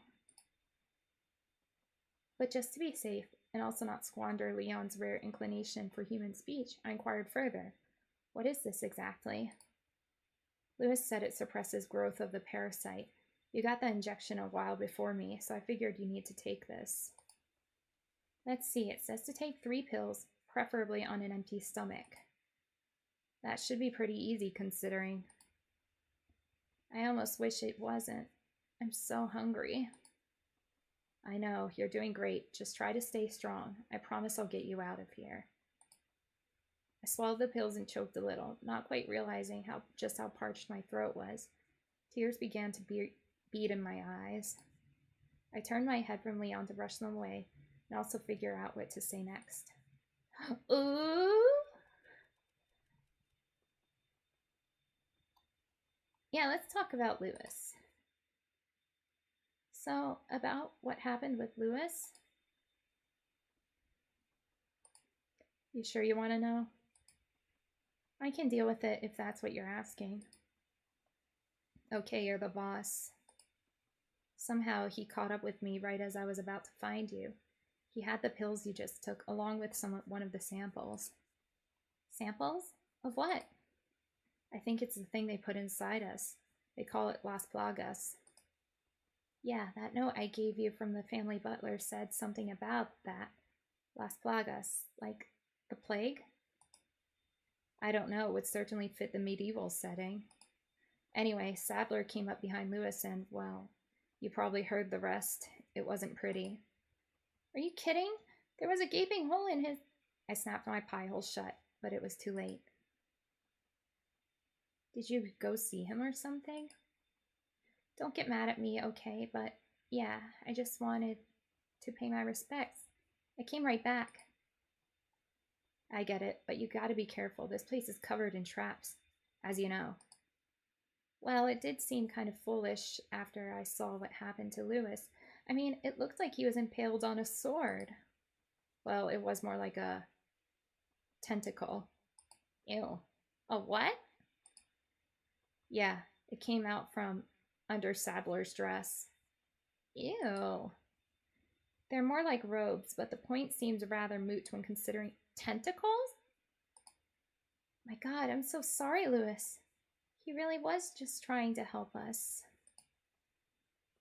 But just to be safe, and also not squander Leon's rare inclination for human speech, I inquired further. What is this exactly? Lewis said it suppresses growth of the parasite. You got that injection a while before me, so I figured you need to take this. Let's see, it says to take 3 pills, preferably on an empty stomach. That should be pretty easy considering. I almost wish it wasn't. I'm so hungry. I know, you're doing great. Just try to stay strong. I promise I'll get you out of here. I swallowed the pills and choked a little, not quite realizing just how parched my throat was. Tears began to bead in my eyes. I turned my head from Leon to brush them away and also figure out what to say next. Ooh! Yeah, let's talk about Lewis. So, about what happened with Lewis? You sure you want to know? I can deal with it if that's what you're asking. Okay, you're the boss. Somehow he caught up with me right as I was about to find you. He had the pills you just took along with one of the samples. Samples? Of what? I think it's the thing they put inside us. They call it Las Plagas. Yeah, that note I gave you from the family butler said something about that. Las Plagas, like the plague? I don't know, it would certainly fit the medieval setting. Anyway, Sadler came up behind Lewis and, well, you probably heard the rest. It wasn't pretty. Are you kidding? There was a gaping hole in his... I snapped my pie hole shut, but it was too late. Did you go see him or something? Don't get mad at me, okay, but yeah, I just wanted to pay my respects. I came right back. I get it, but you gotta be careful. This place is covered in traps, as you know. Well, it did seem kind of foolish after I saw what happened to Lewis. I mean, it looked like he was impaled on a sword. Well, it was more like a tentacle. Ew. A what? Yeah, it came out from under Sadler's dress. Ew. They're more like robes, but the point seems rather moot when considering tentacles? My God, I'm so sorry, Lewis. He really was just trying to help us.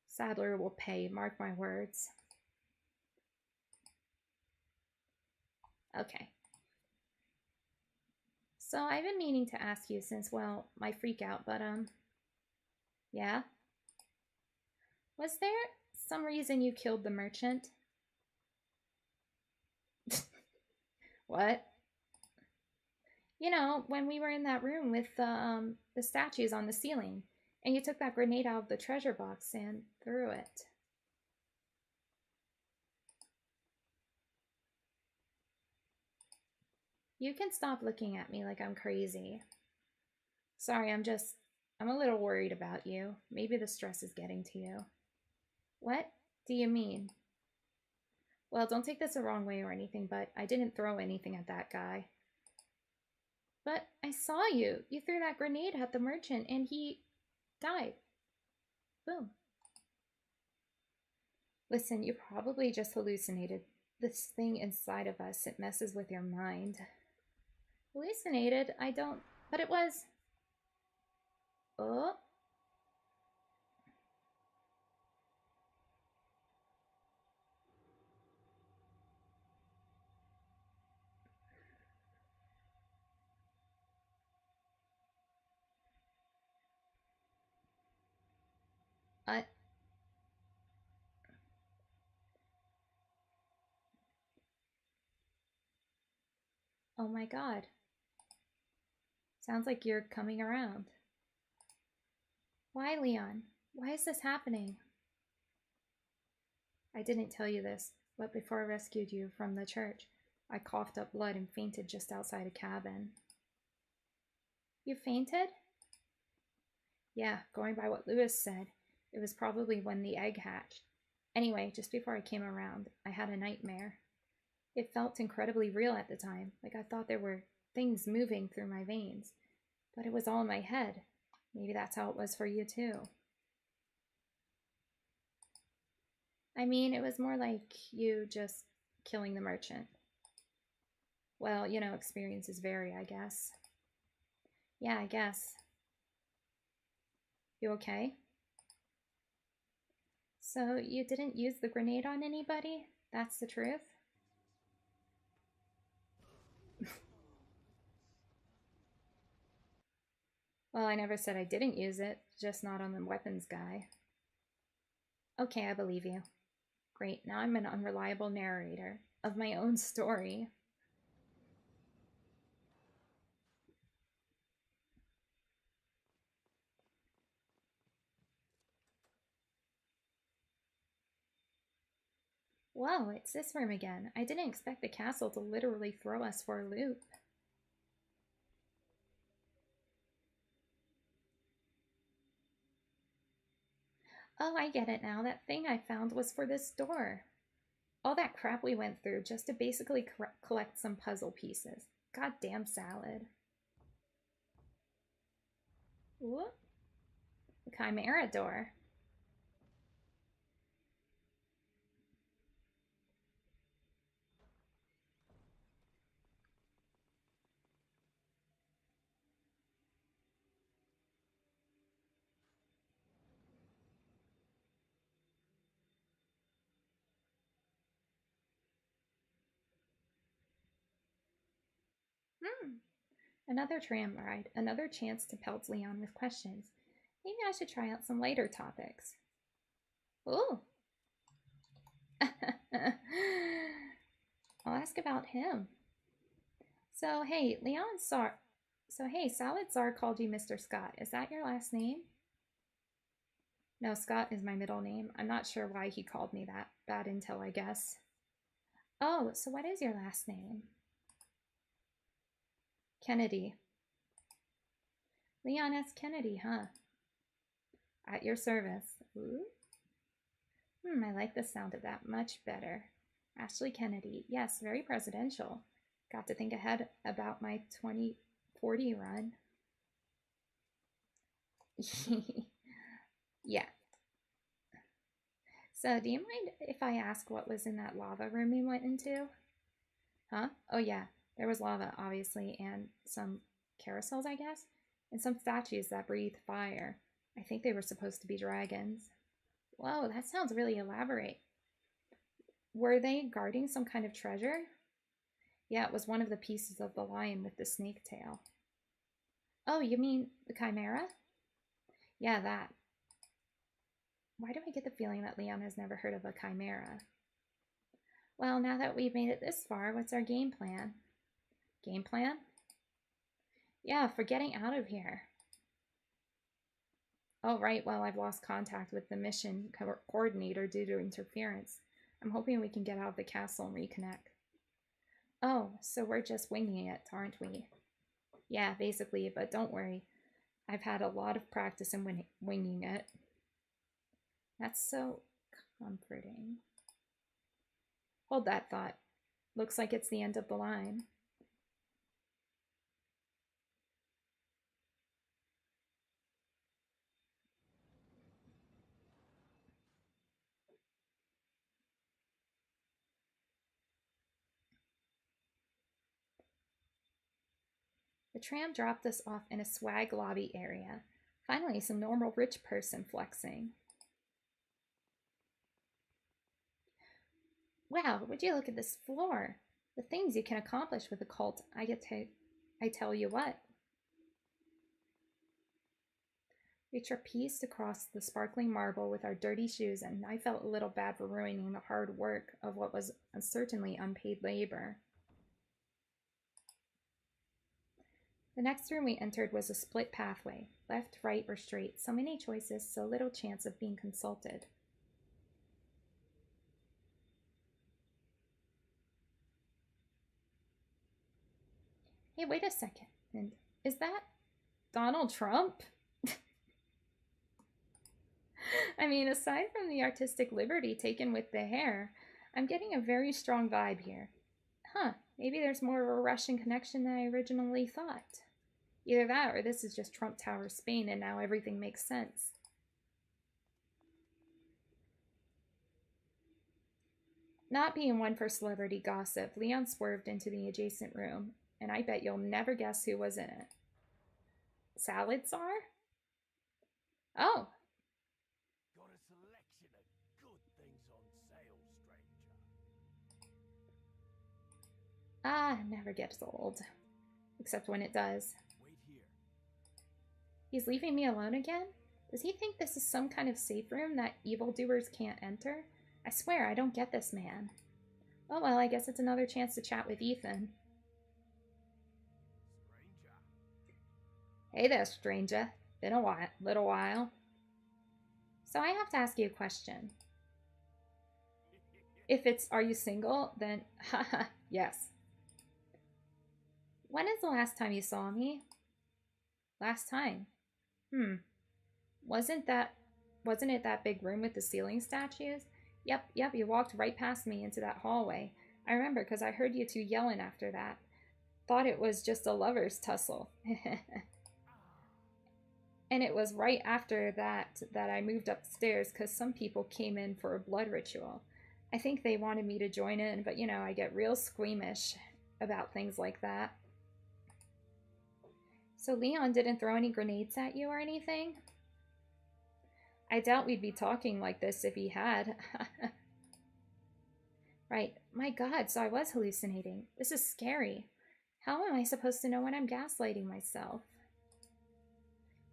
Sadler will pay, mark my words. Okay. So I've been meaning to ask you since, well, my freak out, but, yeah? Was there some reason you killed the merchant? What? You know, when we were in that room with the statues on the ceiling, and you took that grenade out of the treasure box and threw it. You can stop looking at me like I'm crazy. Sorry, I'm a little worried about you. Maybe the stress is getting to you. What do you mean? Well, don't take this the wrong way or anything, but I didn't throw anything at that guy. But I saw you. You threw that grenade at the merchant and he died. Boom. Listen, you probably just hallucinated. This thing inside of us, it messes with your mind. Hallucinated? I don't... But it was... Oh. Oh my God. Sounds like you're coming around. Why, Leon? Why is this happening? I didn't tell you this, but before I rescued you from the church, I coughed up blood and fainted just outside a cabin. You fainted? Yeah, going by what Lewis said, it was probably when the egg hatched. Anyway, just before I came around, I had a nightmare. It felt incredibly real at the time, like I thought there were things moving through my veins. But it was all in my head. Maybe that's how it was for you too. I mean, it was more like you just killing the merchant. Well, experiences vary, I guess. Yeah, I guess. You okay? So you didn't use the grenade on anybody? That's the truth? Well, I never said I didn't use it, just not on the weapons guy. Okay, I believe you. Great, now I'm an unreliable narrator of my own story. Whoa, it's this room again. I didn't expect the castle to literally throw us for a loop. Oh, I get it now. That thing I found was for this door. All that crap we went through just to basically collect some puzzle pieces. Goddamn salad. Whoop. The Chimera door. Hmm. Another tram ride. Another chance to pelt Leon with questions. Maybe I should try out some lighter topics. Ooh. I'll ask about him. So, hey, Leon Sar. So, hey, Salad Czar called you Mr. Scott. Is that your last name? No, Scott is my middle name. I'm not sure why he called me that. Bad intel, I guess. Oh, so what is your last name? Kennedy. Leon S. Kennedy, huh? At your service. Ooh. I like the sound of that much better. Ashley Kennedy. Yes, very presidential. Got to think ahead about my 2040 run. Yeah. So, do you mind if I ask what was in that lava room we went into? Huh? Oh, yeah. There was lava, obviously, and some carousels, I guess, and some statues that breathed fire. I think they were supposed to be dragons. Whoa, that sounds really elaborate. Were they guarding some kind of treasure? Yeah, it was one of the pieces of the lion with the snake tail. Oh, you mean the chimera? Yeah, that. Why do I get the feeling that Leon has never heard of a chimera? Well, now that we've made it this far, what's our game plan? Game plan? Yeah, for getting out of here. Oh, right, well, I've lost contact with the mission coordinator due to interference. I'm hoping we can get out of the castle and reconnect. Oh, so we're just winging it, aren't we? Yeah, basically, but don't worry. I've had a lot of practice in winging it. That's so comforting. Hold that thought. Looks like it's the end of the line. The tram dropped us off in a swag lobby area. Finally, some normal rich person flexing. Wow, would you look at this floor? The things you can accomplish with a cult, I tell you what. We trapezed across the sparkling marble with our dirty shoes, and I felt a little bad for ruining the hard work of what was certainly unpaid labor. The next room we entered was a split pathway, left, right, or straight. So many choices, so little chance of being consulted. Hey, wait a second. And is that Donald Trump? I mean, aside from the artistic liberty taken with the hair, I'm getting a very strong vibe here. Huh, maybe there's more of a Russian connection than I originally thought. Either that or this is just Trump Tower Spain and now everything makes sense. Not being one for celebrity gossip, Leon swerved into the adjacent room, and I bet you'll never guess who was in it. Salad Czar? Oh. Got a selection of good things on sale, stranger. Ah, never gets old. Except when it does. Wait here. He's leaving me alone again? Does he think this is some kind of safe room that evildoers can't enter? I swear, I don't get this man. Oh well, I guess it's another chance to chat with Ethan. Stranger. Hey there, stranger. Been a little while. So I have to ask you a question. If it's, are you single? Then, haha, yes. When is the last time you saw me? Last time? Wasn't it that big room with the ceiling statues? Yep, you walked right past me into that hallway. I remember because I heard you two yelling after that. Thought it was just a lover's tussle. And it was right after that I moved upstairs because some people came in for a blood ritual. I think they wanted me to join in, but you know, I get real squeamish about things like that. So Leon didn't throw any grenades at you or anything? I doubt we'd be talking like this if he had. Right. My god, so I was hallucinating. This is scary. How am I supposed to know when I'm gaslighting myself?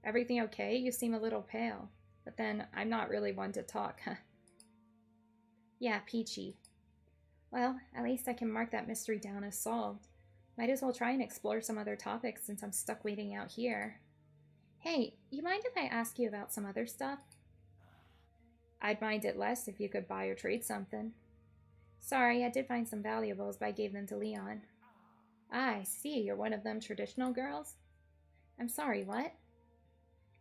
Everything okay? You seem a little pale. But then, I'm not really one to talk. Yeah, peachy. Well, at least I can mark that mystery down as solved. Might as well try and explore some other topics since I'm stuck waiting out here. Hey, you mind if I ask you about some other stuff? I'd mind it less if you could buy or trade something. Sorry, I did find some valuables, but I gave them to Leon. Ah, I see, you're one of them traditional girls? I'm sorry, what?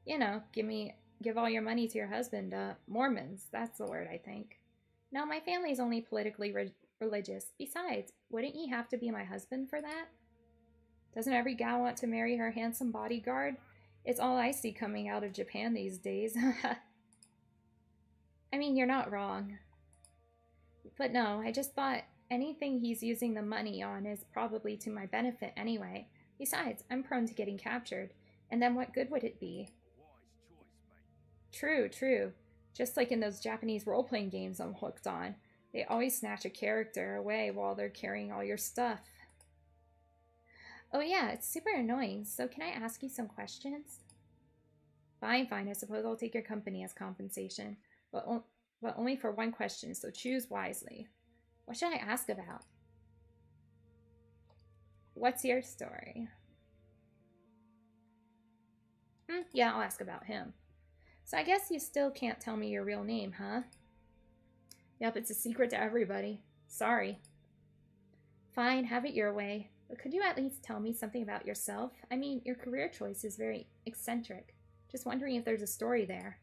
You know, give all your money to your husband, Mormons, that's the word, I think. No, my family's only politically religious. Besides, wouldn't he have to be my husband for that? Doesn't every gal want to marry her handsome bodyguard? It's all I see coming out of Japan these days. I mean, you're not wrong. But no, I just thought anything he's using the money on is probably to my benefit anyway. Besides, I'm prone to getting captured. And then what good would it be? Wise choice, mate. True. Just like in those Japanese role-playing games I'm hooked on. They always snatch a character away while they're carrying all your stuff. Oh yeah, it's super annoying. So can I ask you some questions? Fine. I suppose I'll take your company as compensation. But only for one question, so choose wisely. What should I ask about? What's your story? Yeah, I'll ask about him. So I guess you still can't tell me your real name, huh? Yep, it's a secret to everybody. Sorry. Fine, have it your way. But could you at least tell me something about yourself? I mean, your career choice is very eccentric. Just wondering if there's a story there.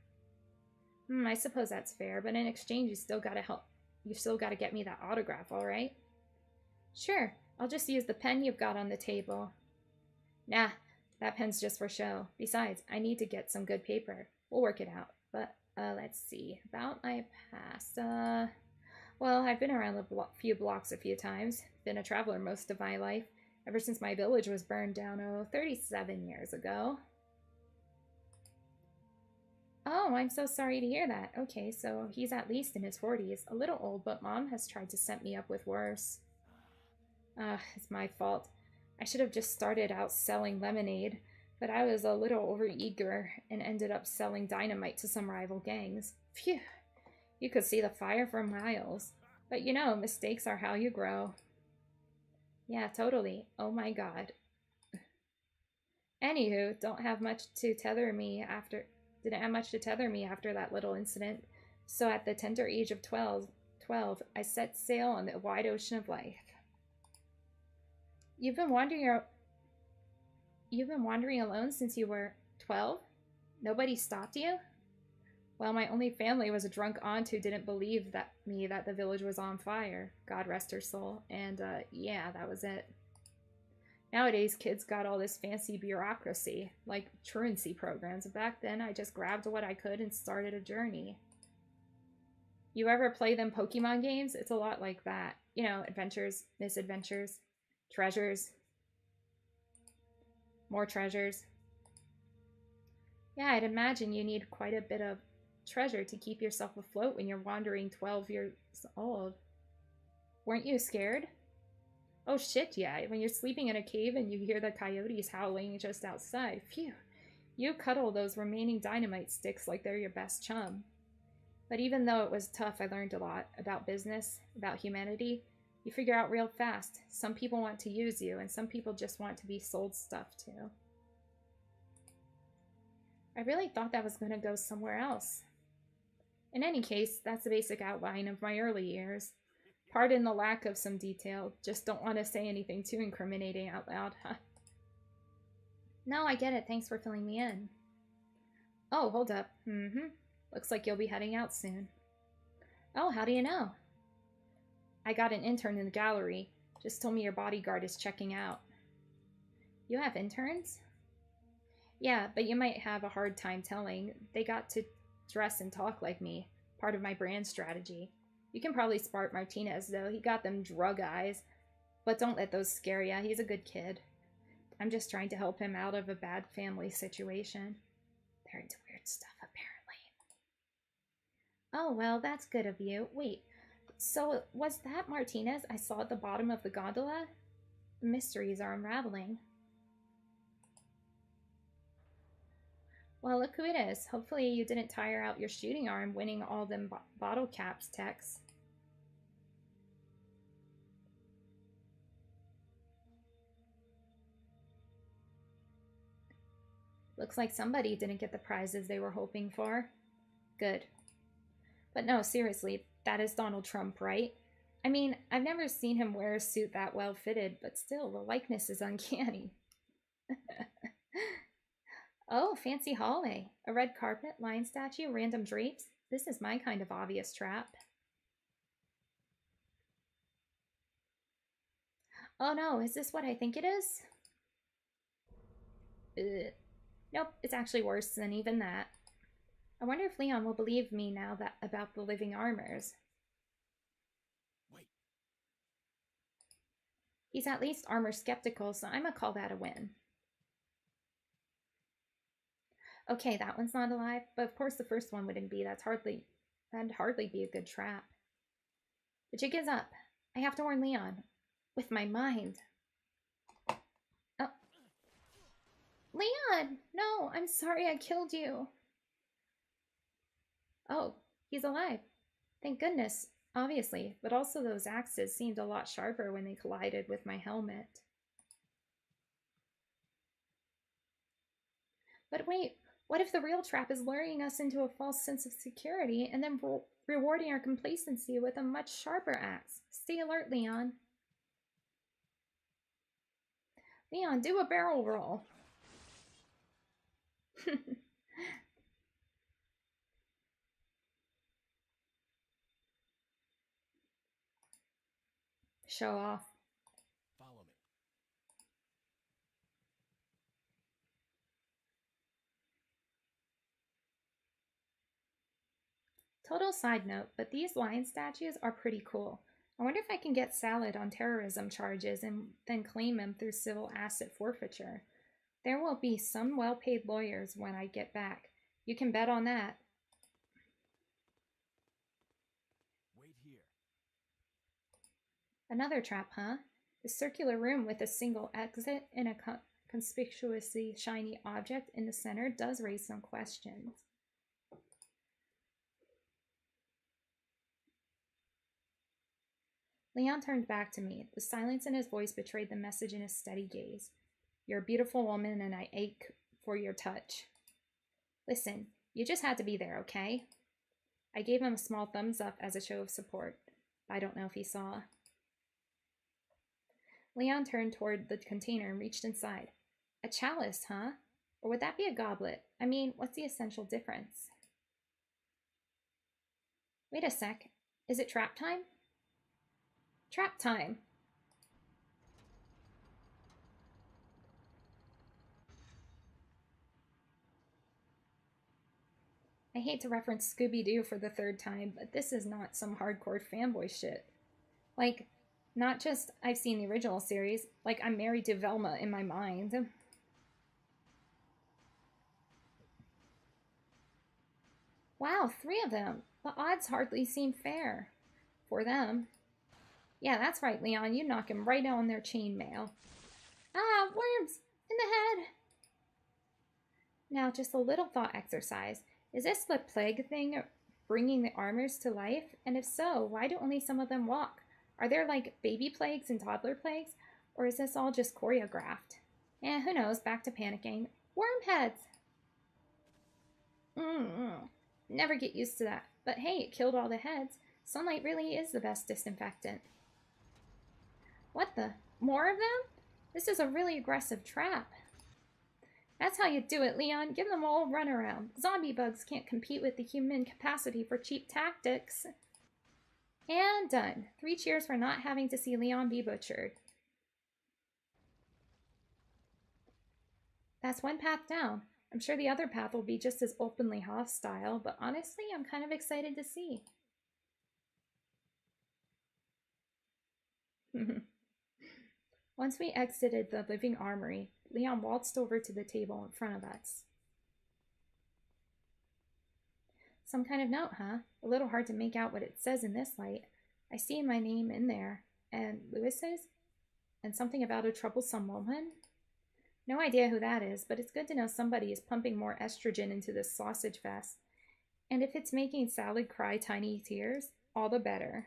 I suppose that's fair, but in exchange you still gotta get me that autograph, alright? Sure, I'll just use the pen you've got on the table. Nah, that pen's just for show. Besides, I need to get some good paper. We'll work it out. But, let's see. About my past, well, I've been around the few blocks a few times. Been a traveler most of my life. Ever since my village was burned down, 37 years ago. Oh, I'm so sorry to hear that. Okay, so he's at least in his 40s. A little old, but Mom has tried to set me up with worse. It's my fault. I should have just started out selling lemonade, but I was a little overeager and ended up selling dynamite to some rival gangs. Phew! You could see the fire for miles. But you know, mistakes are how you grow. Yeah, totally. Oh my god. Anywho, didn't have much to tether me after that little incident. So at the tender age of 12, I set sail on the wide ocean of life. You've been wandering alone since you were 12? Nobody stopped you? Well, my only family was a drunk aunt who didn't believe that the village was on fire. God rest her soul. And yeah, that was it. Nowadays, kids got all this fancy bureaucracy, like truancy programs. Back then, I just grabbed what I could and started a journey. You ever play them Pokemon games? It's a lot like that. You know, adventures, misadventures, treasures, more treasures. Yeah, I'd imagine you need quite a bit of treasure to keep yourself afloat when you're wandering 12 years old. Weren't you scared? Oh shit, yeah. When you're sleeping in a cave and you hear the coyotes howling just outside. Phew. You cuddle those remaining dynamite sticks like they're your best chum. But even though it was tough, I learned a lot about business, about humanity. You figure out real fast. Some people want to use you, and some people just want to be sold stuff to. I really thought that was going to go somewhere else. In any case, that's the basic outline of my early years. Pardon the lack of some detail, just don't want to say anything too incriminating out loud, huh? No, I get it, thanks for filling me in. Oh, hold up. Looks like you'll be heading out soon. Oh, how do you know? I got an intern in the gallery. Just told me your bodyguard is checking out. You have interns? Yeah, but you might have a hard time telling. They got to dress and talk like me. Part of my brand strategy. You can probably spot Martinez, though. He got them drug eyes. But don't let those scare ya. He's a good kid. I'm just trying to help him out of a bad family situation. They're into weird stuff, apparently. Oh, well, that's good of you. Wait, so was that Martinez I saw at the bottom of the gondola? The mysteries are unraveling. Well, look who it is. Hopefully you didn't tire out your shooting arm winning all them bottle caps techs. Looks like somebody didn't get the prizes they were hoping for. Good. But no, seriously, that is Donald Trump, right? I mean, I've never seen him wear a suit that well fitted, but still, the likeness is uncanny. Oh, fancy hallway. A red carpet, lion statue, random drapes. This is my kind of obvious trap. Oh no, is this what I think it is? Ugh. Nope, it's actually worse than even that. I wonder if Leon will believe me now that about the living armors. Wait. He's at least armor skeptical, so I'ma call that a win. Okay, that one's not alive, but of course the first one wouldn't be. That'd hardly be a good trap. The jig is up. I have to warn Leon. With my mind. Oh. Leon! No, I'm sorry I killed you. Oh, he's alive. Thank goodness, obviously, but also those axes seemed a lot sharper when they collided with my helmet. But wait, what if the real trap is luring us into a false sense of security and then rewarding our complacency with a much sharper axe? Stay alert, Leon. Leon, do a barrel roll. Show off. Follow me. Total side note, but these lion statues are pretty cool. I wonder if I can get Salad on terrorism charges and then claim him through civil asset forfeiture. There will be some well-paid lawyers when I get back. You can bet on that. Wait here. Another trap, huh? The circular room with a single exit and a conspicuously shiny object in the center does raise some questions. Leon turned back to me. The silence in his voice betrayed the message in his steady gaze. You're a beautiful woman and I ache for your touch. Listen, you just had to be there, okay? I gave him a small thumbs up as a show of support. I don't know if he saw. Leon turned toward the container and reached inside. A chalice, huh? Or would that be a goblet? I mean, what's the essential difference? Wait a sec. Is it trap time? Trap time. I hate to reference Scooby Doo for the third time, but this is not some hardcore fanboy shit. Like, not just I've seen the original series, like I'm married to Velma in my mind. Wow, 3 of them. The odds hardly seem fair. For them. Yeah, that's right, Leon. You knock him right on their chainmail. Ah, worms! In the head! Now, just a little thought exercise. Is this the plague thing bringing the armors to life? And if so, why do only some of them walk? Are there like baby plagues and toddler plagues? Or is this all just choreographed? Who knows? Back to panicking. Worm heads! Never get used to that. But hey, it killed all the heads. Sunlight really is the best disinfectant. What the? More of them? This is a really aggressive trap. That's how you do it, Leon. Give them all a runaround. Zombie bugs can't compete with the human capacity for cheap tactics. And done. 3 cheers for not having to see Leon be butchered. That's one path down. I'm sure the other path will be just as openly hostile, but honestly, I'm kind of excited to see. Once we exited the living armory, Leon waltzed over to the table in front of us. Some kind of note, huh? A little hard to make out what it says in this light. I see my name in there. And Lewis's? And something about a troublesome woman? No idea who that is, but it's good to know somebody is pumping more estrogen into this sausage fest. And if it's making Salad cry tiny tears, all the better.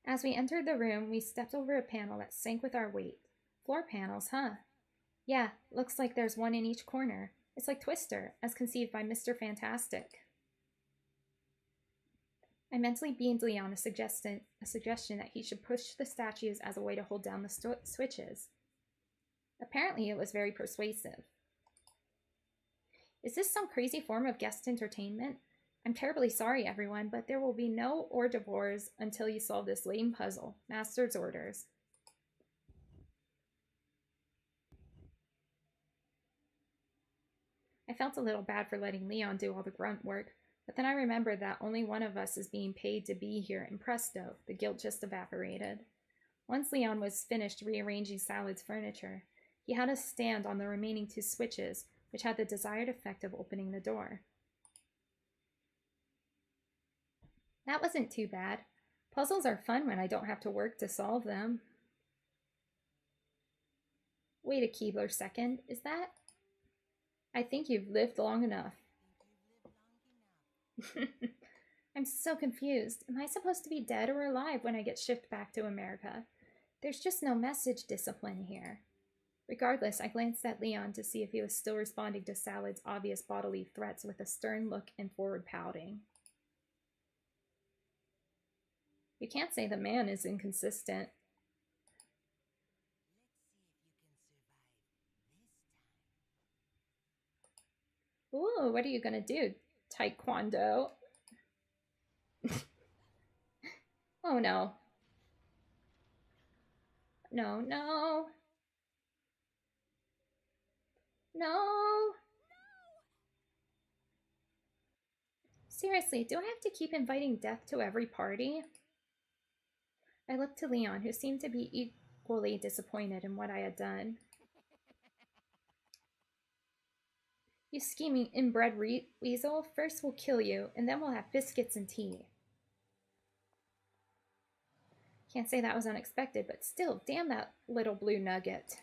As we entered the room, we stepped over a panel that sank with our weight. Floor panels, huh? Yeah, looks like there's one in each corner. It's like Twister, as conceived by Mr. Fantastic. I mentally beamed Leon a suggestion that he should push the statues as a way to hold down the switches. Apparently, it was very persuasive. Is this some crazy form of guest entertainment? I'm terribly sorry, everyone, but there will be no hors d'oeuvres until you solve this lame puzzle. Master's orders. I felt a little bad for letting Leon do all the grunt work, but then I remembered that only one of us is being paid to be here, and presto, the guilt just evaporated. Once Leon was finished rearranging Salad's furniture, he had us stand on the remaining 2 switches, which had the desired effect of opening the door. That wasn't too bad. Puzzles are fun when I don't have to work to solve them. Wait a Keebler second, is that? I think you've lived long enough. I'm so confused. Am I supposed to be dead or alive when I get shipped back to America? There's just no message discipline here. Regardless, I glanced at Leon to see if he was still responding to Salad's obvious bodily threats with a stern look and forward pouting. You can't say the man is inconsistent. Ooh, what are you gonna do? Taekwondo? Oh no. No, no. No. Seriously, do I have to keep inviting death to every party? I looked to Leon, who seemed to be equally disappointed in what I had done. You scheming inbred weasel, first we'll kill you, and then we'll have biscuits and tea. Can't say that was unexpected, but still, damn that little blue nugget.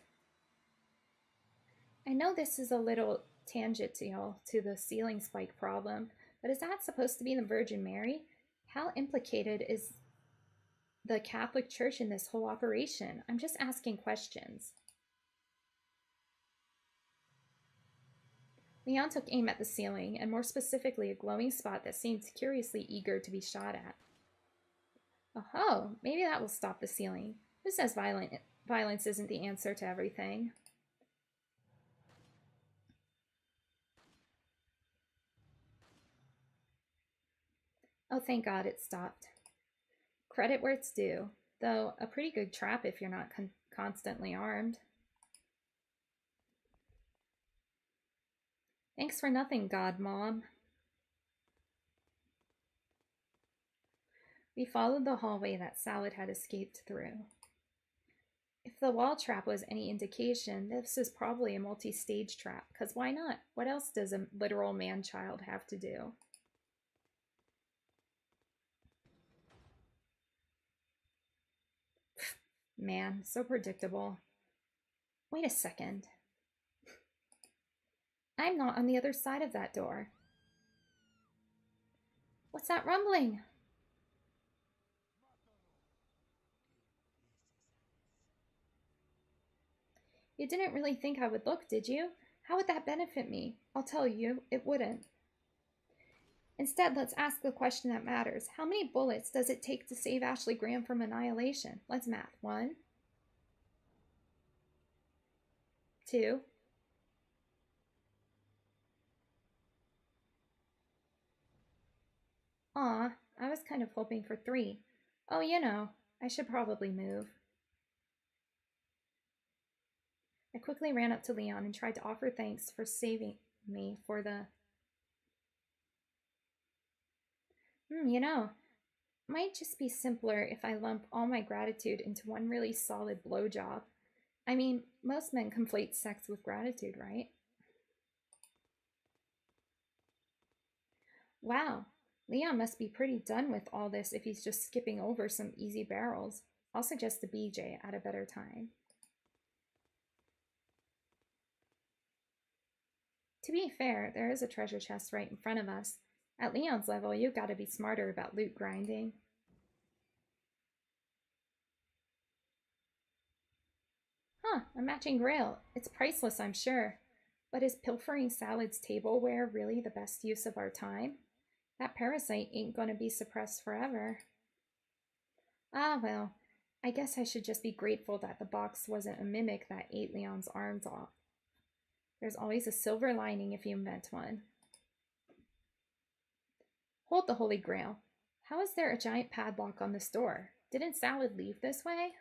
I know this is a little tangential to the ceiling spike problem, but is that supposed to be the Virgin Mary? How implicated is the Catholic Church in this whole operation? I'm just asking questions. Leon took aim at the ceiling, and more specifically a glowing spot that seemed curiously eager to be shot at. Oh, maybe that will stop the ceiling. Who says violence isn't the answer to everything? Oh, thank God it stopped. Credit where it's due, though a pretty good trap if you're not constantly armed. Thanks for nothing, God Mom. We followed the hallway that Salad had escaped through. If the wall trap was any indication, this is probably a multi-stage trap, because why not? What else does a literal man-child have to do? Man, so predictable. Wait a second. I'm not on the other side of that door. What's that rumbling? You didn't really think I would look, did you? How would that benefit me? I'll tell you, it wouldn't. Instead, let's ask the question that matters. How many bullets does it take to save Ashley Graham from annihilation? Let's math. 1, 2. Aw, I was kind of hoping for 3. Oh, I should probably move. I quickly ran up to Leon and tried to offer thanks for saving me for the... might just be simpler if I lump all my gratitude into one really solid blowjob. I mean, most men conflate sex with gratitude, right? Wow, Leon must be pretty done with all this if he's just skipping over some easy barrels. I'll suggest the BJ at a better time. To be fair, there is a treasure chest right in front of us. At Leon's level, you've got to be smarter about loot grinding. Huh, a matching grail. It's priceless, I'm sure. But is pilfering Salad's tableware really the best use of our time? That parasite ain't gonna be suppressed forever. Ah, well, I guess I should just be grateful that the box wasn't a mimic that ate Leon's arms off. There's always a silver lining if you invent one. Hold the Holy Grail. How is there a giant padlock on this door? Didn't Salad leave this way?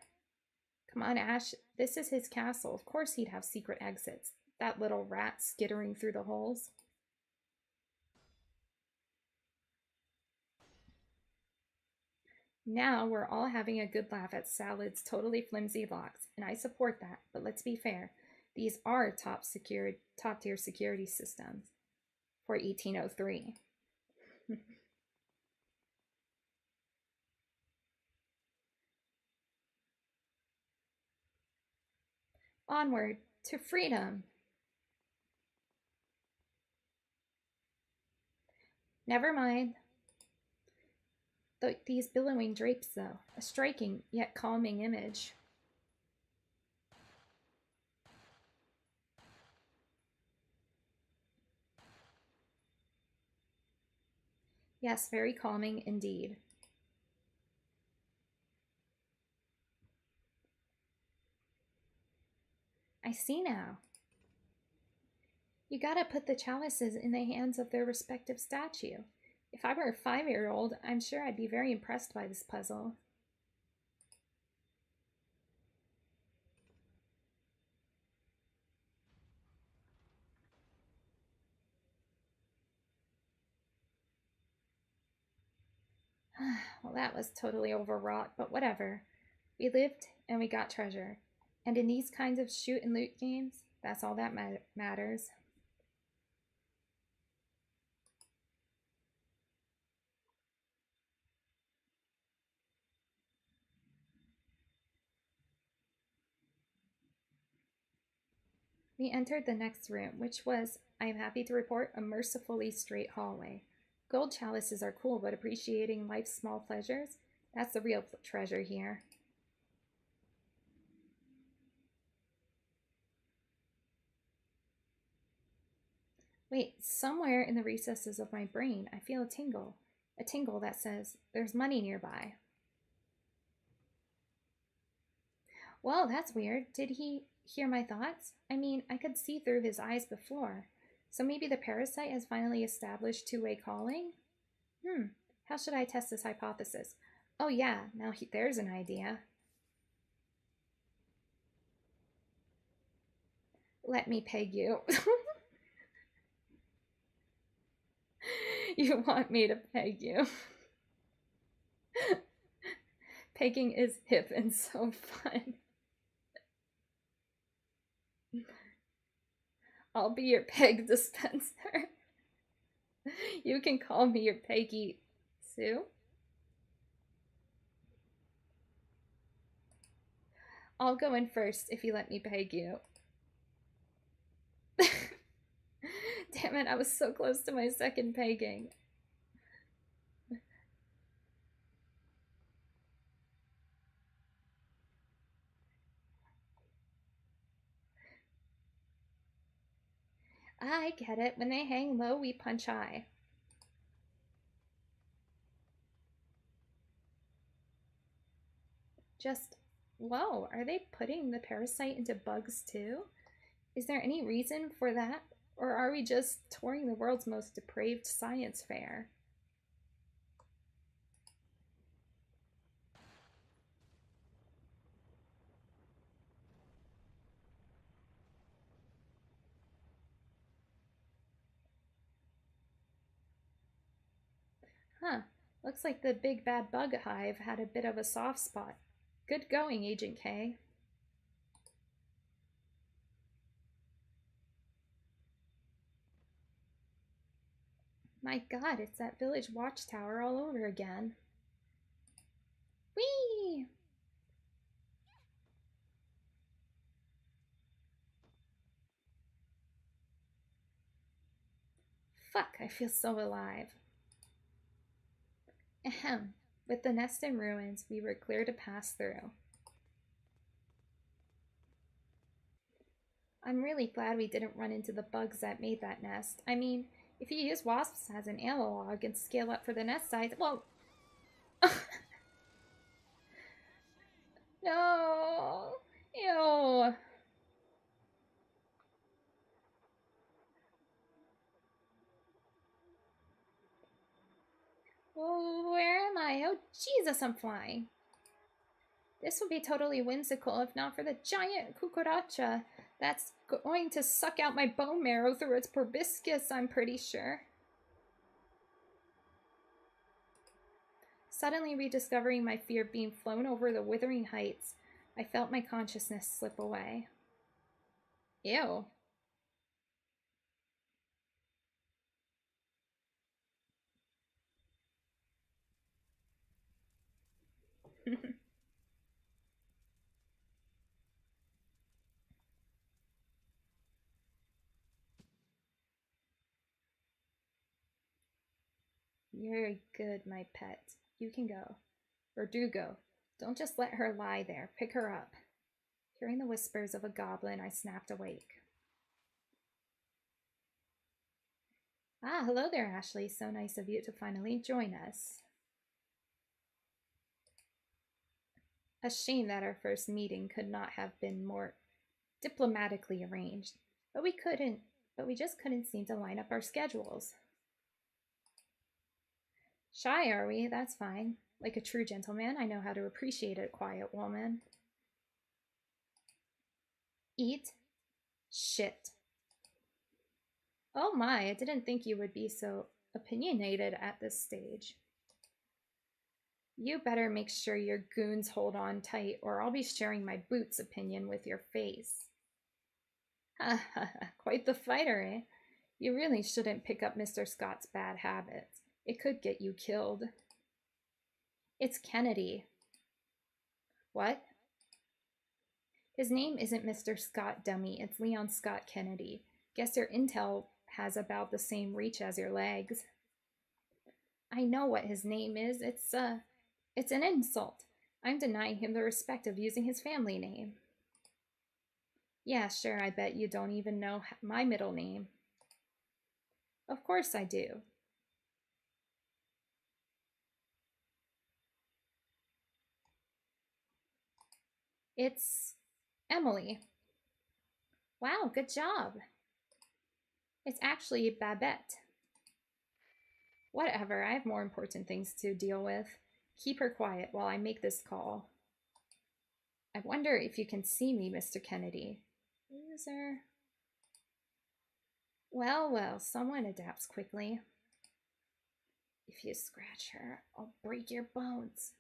Come on, Ash. This is his castle. Of course he'd have secret exits. That little rat skittering through the holes. Now we're all having a good laugh at Salad's totally flimsy locks, and I support that, but let's be fair. These are top tier security systems for 1803. Onward to freedom. Never mind. These billowing drapes, though, a striking yet calming image. Yes, very calming indeed. I see now. You gotta put the chalices in the hands of their respective statue. If I were a 5-year-old, I'm sure I'd be very impressed by this puzzle. Well, that was totally overwrought, but whatever. We lived and we got treasure. And in these kinds of shoot and loot games, that's all that matters. We entered the next room, which was, I am happy to report, a mercifully straight hallway. Gold chalices are cool, but appreciating life's small pleasures, that's the real treasure here. Wait, somewhere in the recesses of my brain, I feel a tingle that says, there's money nearby. Well, that's weird. Did he hear my thoughts? I mean, I could see through his eyes before. So maybe the parasite has finally established two-way calling? Hmm. How should I test this hypothesis? Oh, yeah, now there's an idea. Let me peg you. You want me to peg you? Pegging is hip and so fun. I'll be your peg dispenser. You can call me your Peggy Sue. I'll go in first if you let me peg you. Damn it, I was so close to my second pegging. I get it. When they hang low, we punch high. Just, whoa, are they putting the parasite into bugs too? Is there any reason for that? Or are we just touring the world's most depraved science fair? Huh, looks like the big bad bug hive had a bit of a soft spot. Good going, Agent K. My god, it's that village watchtower all over again. Whee! Fuck, I feel so alive. Ahem. With the nest in ruins, we were clear to pass through. I'm really glad we didn't run into the bugs that made that nest. I mean, if you use wasps as an analog and scale up for the nest size, well... No! Ew! Oh, where am I? Oh, Jesus, I'm flying. This would be totally whimsical if not for the giant cucaracha that's going to suck out my bone marrow through its proboscis, I'm pretty sure. Suddenly rediscovering my fear of being flown over the withering heights, I felt my consciousness slip away. Ew. You're good, my pet. You can go. Or do go. Don't just let her lie there. Pick her up. Hearing the whispers of a goblin, I snapped awake. Ah, hello there, Ashley. So nice of you to finally join us. A shame that our first meeting could not have been more diplomatically arranged. But we just couldn't seem to line up our schedules. Shy, are we? That's fine. Like a true gentleman, I know how to appreciate a quiet woman. Eat? Shit. Oh my, I didn't think you would be so opinionated at this stage. You better make sure your goons hold on tight, or I'll be sharing my boots opinion with your face. Ha ha ha, quite the fighter, eh? You really shouldn't pick up Mr. Scott's bad habits. It could get you killed. It's Kennedy. What? His name isn't Mr. Scott, dummy. It's Leon Scott Kennedy. Guess your intel has about the same reach as your legs. I know what his name is. It's an insult. I'm denying him the respect of using his family name. Yeah, sure, I bet you don't even know my middle name. Of course I do. It's Emily. Wow, good job. It's actually Babette. Whatever, I have more important things to deal with. Keep her quiet while I make this call. I wonder if you can see me, Mr. Kennedy. Loser. Well, well, someone adapts quickly. If you scratch her, I'll break your bones.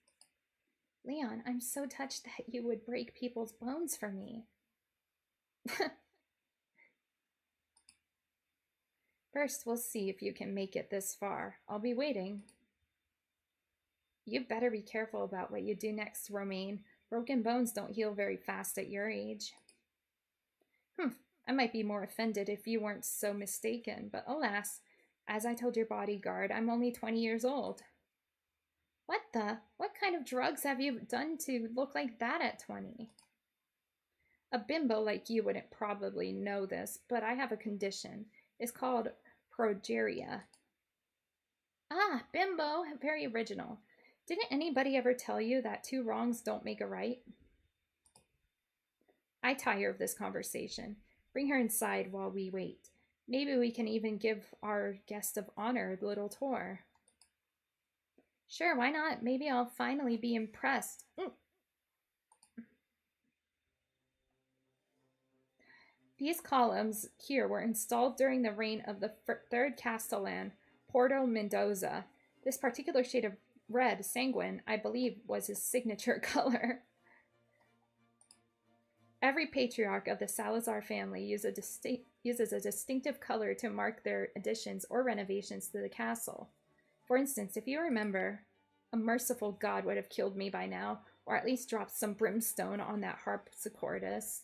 Leon, I'm so touched that you would break people's bones for me. First, we'll see if you can make it this far. I'll be waiting. You better be careful about what you do next, Romaine. Broken bones don't heal very fast at your age. I might be more offended if you weren't so mistaken, but alas, as I told your bodyguard, I'm only 20 years old. What the? What kind of drugs have you done to look like that at 20? A bimbo like you wouldn't probably know this, but I have a condition. It's called progeria. Ah, bimbo! Very original. Didn't anybody ever tell you that two wrongs don't make a right? I tire of this conversation. Bring her inside while we wait. Maybe we can even give our guest of honor a little tour. Sure, why not? Maybe I'll finally be impressed. These columns here were installed during the reign of the third Castellan, Porto Mendoza. This particular shade of red, sanguine, I believe was his signature color. Every patriarch of the Salazar family uses a distinctive color to mark their additions or renovations to the castle. For instance, if you remember, a merciful god would have killed me by now, or at least dropped some brimstone on that harpsichordist.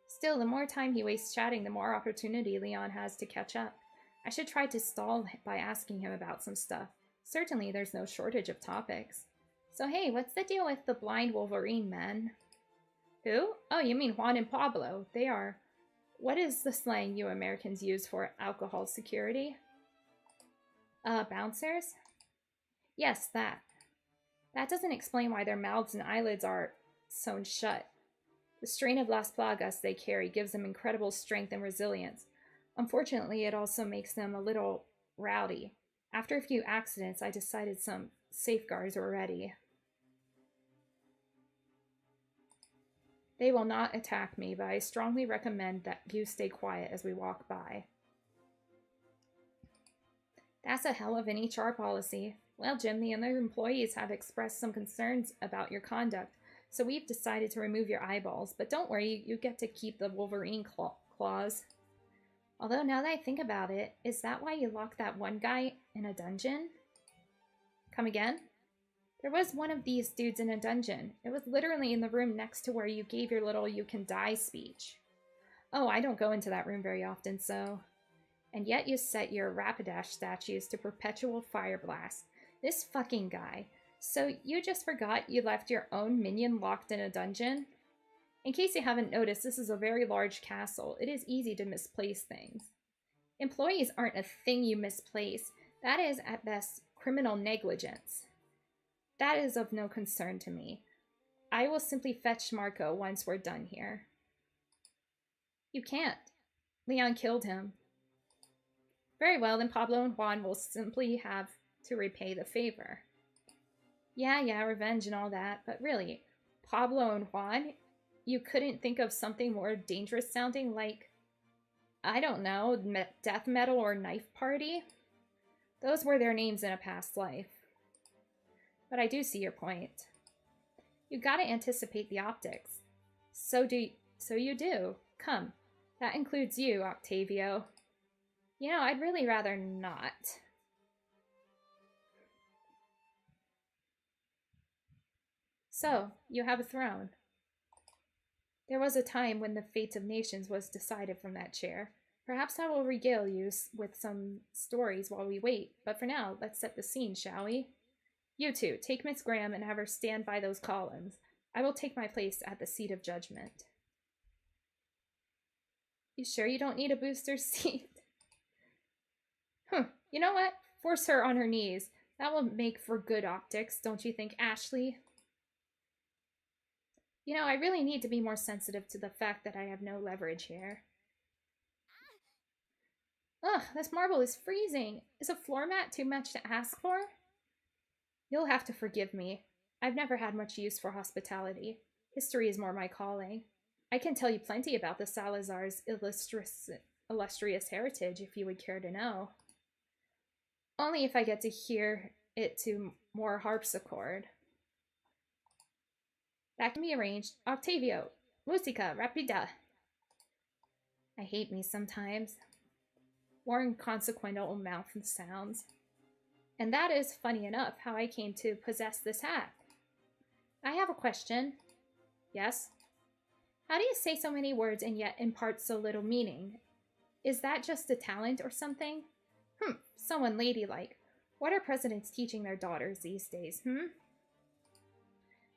Still, the more time he wastes chatting, the more opportunity Leon has to catch up. I should try to stall by asking him about some stuff. Certainly, there's no shortage of topics. So hey, what's the deal with the blind Wolverine men? Who? Oh, you mean Juan and Pablo. They are... What is the slang you Americans use for alcohol security? Bouncers? Yes, that. That doesn't explain why their mouths and eyelids are sewn shut. The strain of Las Plagas they carry gives them incredible strength and resilience. Unfortunately, it also makes them a little rowdy. After a few accidents, I decided some safeguards were ready. They will not attack me, but I strongly recommend that you stay quiet as we walk by. That's a hell of an HR policy. Well, Jim, the other employees have expressed some concerns about your conduct, so we've decided to remove your eyeballs. But don't worry, you get to keep the Wolverine claws. Although, now that I think about it, is that why you locked that one guy in a dungeon? Come again? There was one of these dudes in a dungeon. It was literally in the room next to where you gave your little "you can die" speech. Oh, I don't go into that room very often, so... And yet you set your Rapidash statues to perpetual fire blast. This fucking guy. So you just forgot you left your own minion locked in a dungeon? In case you haven't noticed, this is a very large castle. It is easy to misplace things. Employees aren't a thing you misplace. That is, at best, criminal negligence. That is of no concern to me. I will simply fetch Marco once we're done here. You can't. Leon killed him. Very well, then Pablo and Juan will simply have to repay the favor. Yeah, revenge and all that, but really, Pablo and Juan? You couldn't think of something more dangerous sounding like, I don't know, death metal or knife party? Those were their names in a past life. But I do see your point. You gotta anticipate the optics. So you do. Come. That includes you, Octavio. You know, I'd really rather not. So, you have a throne. There was a time when the fate of nations was decided from that chair. Perhaps I will regale you with some stories while we wait, but for now, let's set the scene, shall we? You two, take Miss Graham and have her stand by those columns. I will take my place at the seat of judgment. You sure you don't need a booster seat? You know what? Force her on her knees. That will make for good optics, don't you think, Ashley? You know, I really need to be more sensitive to the fact that I have no leverage here. Ugh, this marble is freezing. Is a floor mat too much to ask for? You'll have to forgive me. I've never had much use for hospitality. History is more my calling. I can tell you plenty about the Salazar's illustrious heritage if you would care to know. Only if I get to hear it to more harpsichord. That can be arranged. Octavio, musica rapida. I hate me sometimes. More inconsequential mouth sounds. And that is, funny enough, how I came to possess this hat. I have a question. Yes? How do you say so many words and yet impart so little meaning? Is that just a talent or something? Someone ladylike. What are presidents teaching their daughters these days,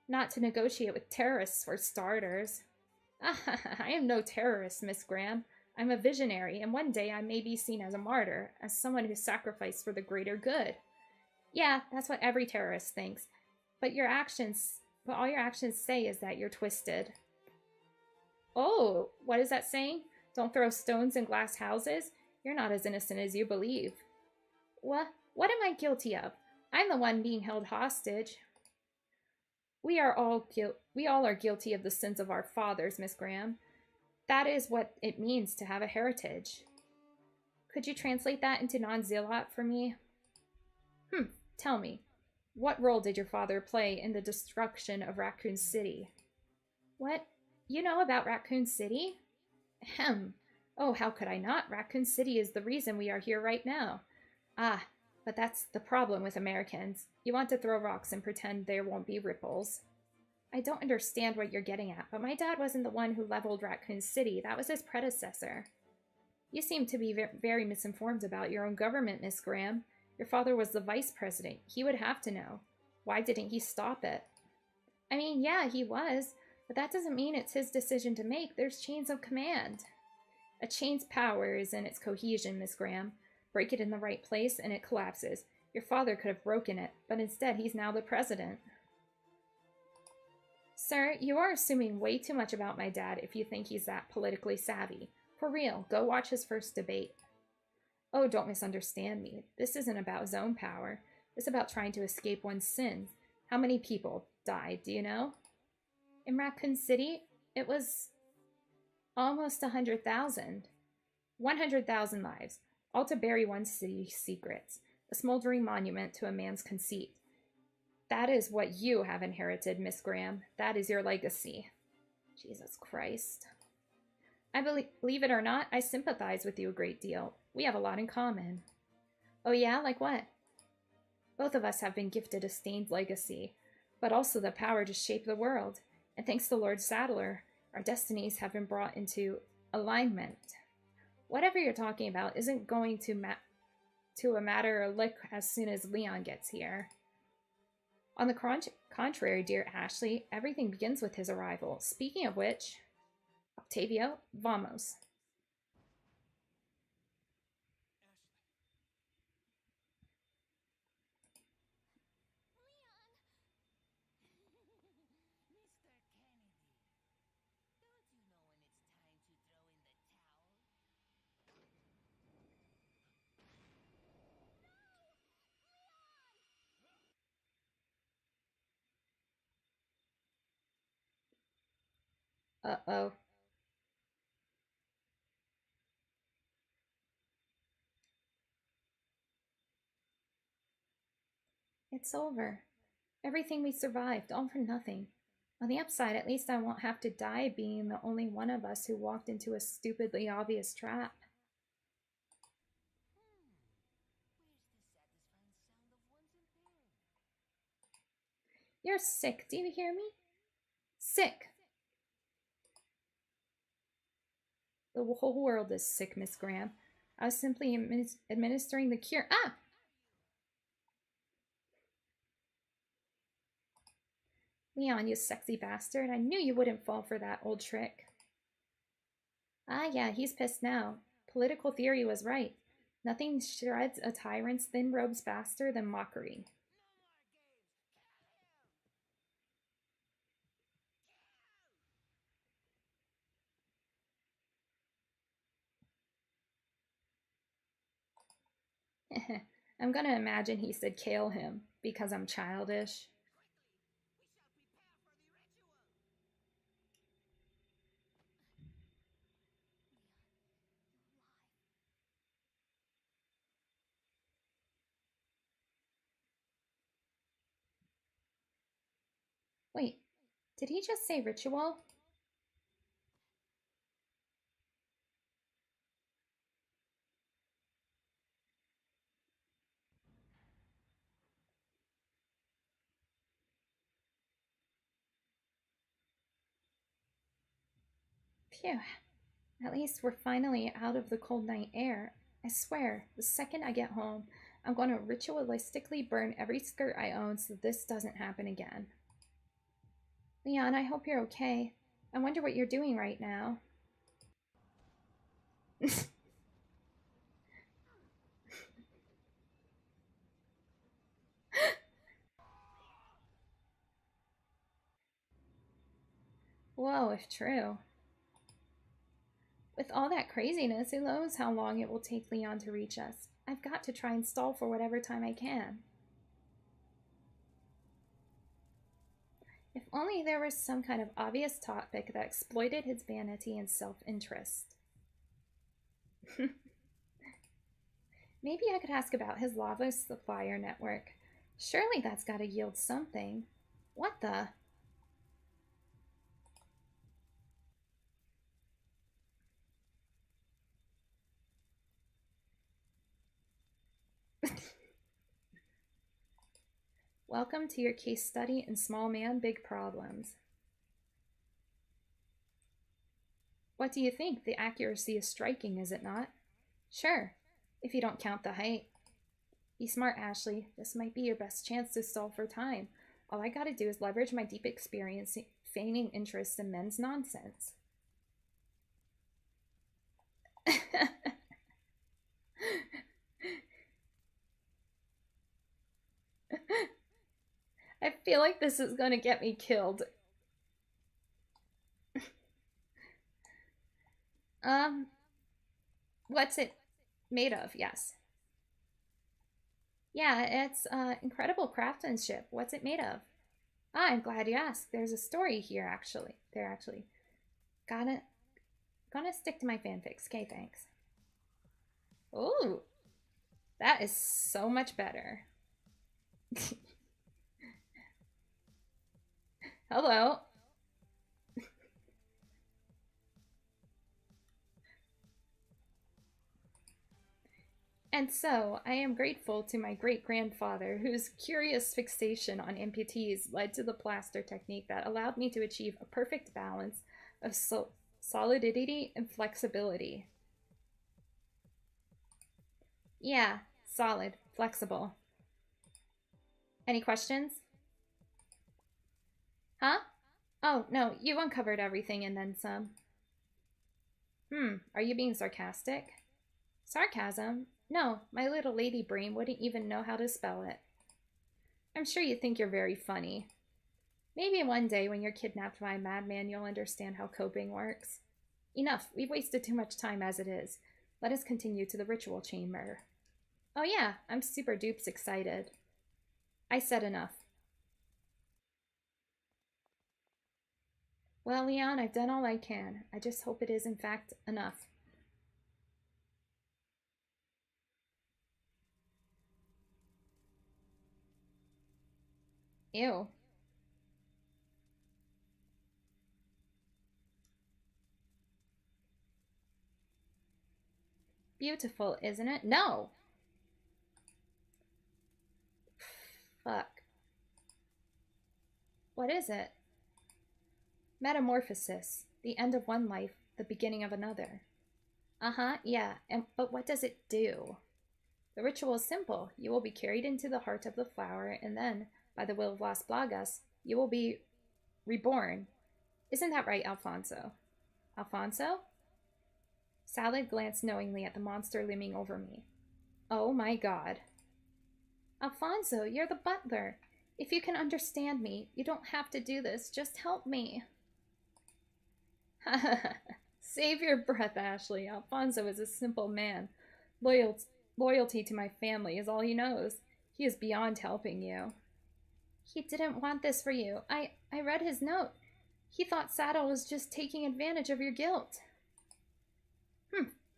Not to negotiate with terrorists, for starters. I am no terrorist, Miss Graham. I'm a visionary, and one day I may be seen as a martyr, as someone who sacrificed for the greater good. Yeah, that's what every terrorist thinks. But all your actions say is that you're twisted. Oh, what is that saying? Don't throw stones in glass houses? You're not as innocent as you believe. What am I guilty of? I'm the one being held hostage. We all are guilty of the sins of our fathers, Miss Graham. That is what it means to have a heritage. Could you translate that into non-zealot for me? Tell me, what role did your father play in the destruction of Raccoon City? What? You know about Raccoon City? Ahem. Oh, how could I not? Raccoon City is the reason we are here right now. Ah, but that's the problem with Americans. You want to throw rocks and pretend there won't be ripples. I don't understand what you're getting at, but my dad wasn't the one who leveled Raccoon City. That was his predecessor. You seem to be very misinformed about your own government, Miss Graham. Your father was the vice president. He would have to know. Why didn't he stop it? I mean, yeah, he was, but that doesn't mean it's his decision to make. There's chains of command. A chain's power is in its cohesion, Miss Graham. Break it in the right place and it collapses. Your father could have broken it, but instead he's now the president. Sir, you are assuming way too much about my dad if you think he's that politically savvy. For real, go watch his first debate. Oh, don't misunderstand me. This isn't about his own power. It's about trying to escape one's sins. How many people died, do you know? In Raccoon City, it was almost 100,000. 100,000 lives, all to bury one's city's secrets. A smoldering monument to a man's conceit. That is what you have inherited, Miss Graham. That is your legacy. Jesus Christ. Believe it or not, I sympathize with you a great deal. We have a lot in common. Oh yeah? Like what? Both of us have been gifted a stained legacy, but also the power to shape the world. And thanks to Lord Saddler, our destinies have been brought into alignment. Whatever you're talking about isn't going to a matter of lick as soon as Leon gets here. On the contrary, dear Ashley, everything begins with his arrival. Speaking of which, Octavio, vamos. Leon! Mr. Kennedy, don't you know when it's time to throw in the towel? Uh-oh. It's over. Everything we survived, all for nothing. On the upside, at least I won't have to die being the only one of us who walked into a stupidly obvious trap. Where's the satisfying sound of one's impairment? You're sick, do you hear me? Sick! The whole world is sick, Miss Graham. I was simply administering the cure. Ah! Leon, you sexy bastard. I knew you wouldn't fall for that old trick. Ah, yeah, he's pissed now. Political theory was right. Nothing shreds a tyrant's thin robes faster than mockery. No more games! I'm gonna imagine he said kill him because I'm childish. Wait, did he just say ritual? Phew. At least we're finally out of the cold night air. I swear, the second I get home, I'm going to ritualistically burn every skirt I own so this doesn't happen again. Leon, I hope you're okay. I wonder what you're doing right now. Whoa, if true. With all that craziness, who knows how long it will take Leon to reach us? I've got to try and stall for whatever time I can. If only there was some kind of obvious topic that exploited his vanity and self interest. Maybe I could ask about his lava supplier network. Surely that's got to yield something. What the? Welcome to your case study in Small Man, Big Problems. What do you think? The accuracy is striking, is it not? Sure, if you don't count the height. Be smart, Ashley. This might be your best chance to stall for time. All I gotta do is leverage my deep experience feigning interest in men's nonsense. I feel like this is gonna get me killed. um, what's it made of? Yes. Yeah, it's incredible craftsmanship. What's it made of? Ah, I'm glad you asked. There's a story here, actually. There, actually. Gotta, gonna stick to my fanfics. Okay, thanks. Ooh, that is so much better. Hello. And so, I am grateful to my great grandfather, whose curious fixation on amputees led to the plaster technique that allowed me to achieve a perfect balance of solidity and flexibility. Yeah, solid, flexible. Any questions? Huh? Oh, no, you uncovered everything and then some. Are you being sarcastic? Sarcasm? No, my little lady brain wouldn't even know how to spell it. I'm sure you think you're very funny. Maybe one day when you're kidnapped by a madman, you'll understand how coping works. Enough, we've wasted too much time as it is. Let us continue to the ritual chamber. Oh yeah, I'm super dupes excited. I said enough. Well, Leon, I've done all I can. I just hope it is, in fact, enough. Ew. Beautiful, isn't it? No! Fuck. What is it? Metamorphosis. The end of one life, the beginning of another. Uh-huh, yeah, but what does it do? The ritual is simple. You will be carried into the heart of the flower, and then, by the will of Las Plagas, you will be reborn. Isn't that right, Alfonso? Alfonso? Salad glanced knowingly at the monster looming over me. Oh my god. Alfonso, you're the butler. If you can understand me, you don't have to do this. Just help me. Save your breath, Ashley. Alfonso is a simple man, loyal loyalty to my family is all he knows. He is beyond helping you. He didn't want this for you. I read his note. He thought Saddle was just taking advantage of your guilt.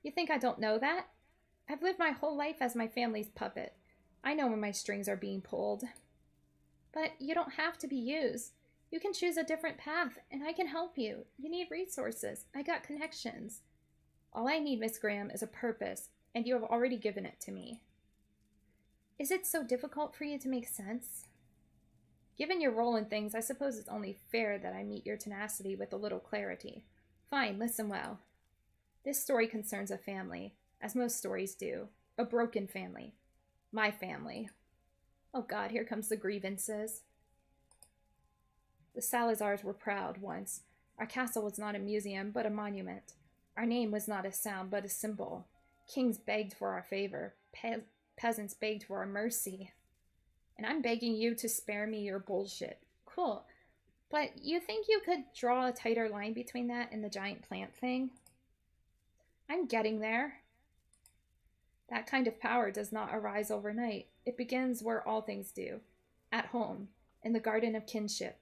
You think I don't know that? I've lived my whole life as my family's puppet. I know when my strings are being pulled. But you don't have to be used. You can choose a different path, and I can help you. You need resources. I got connections. All I need, Miss Graham, is a purpose, and you have already given it to me. Is it so difficult for you to make sense? Given your role in things, I suppose it's only fair that I meet your tenacity with a little clarity. Fine, listen well. This story concerns a family, as most stories do. A broken family. My family. Oh God, here comes the grievances. The Salazars were proud once. Our castle was not a museum, but a monument. Our name was not a sound, but a symbol. Kings begged for our favor. Peasants begged for our mercy. And I'm begging you to spare me your bullshit. Cool. But you think you could draw a tighter line between that and the giant plant thing? I'm getting there. That kind of power does not arise overnight. It begins where all things do. At home, in the garden of kinship.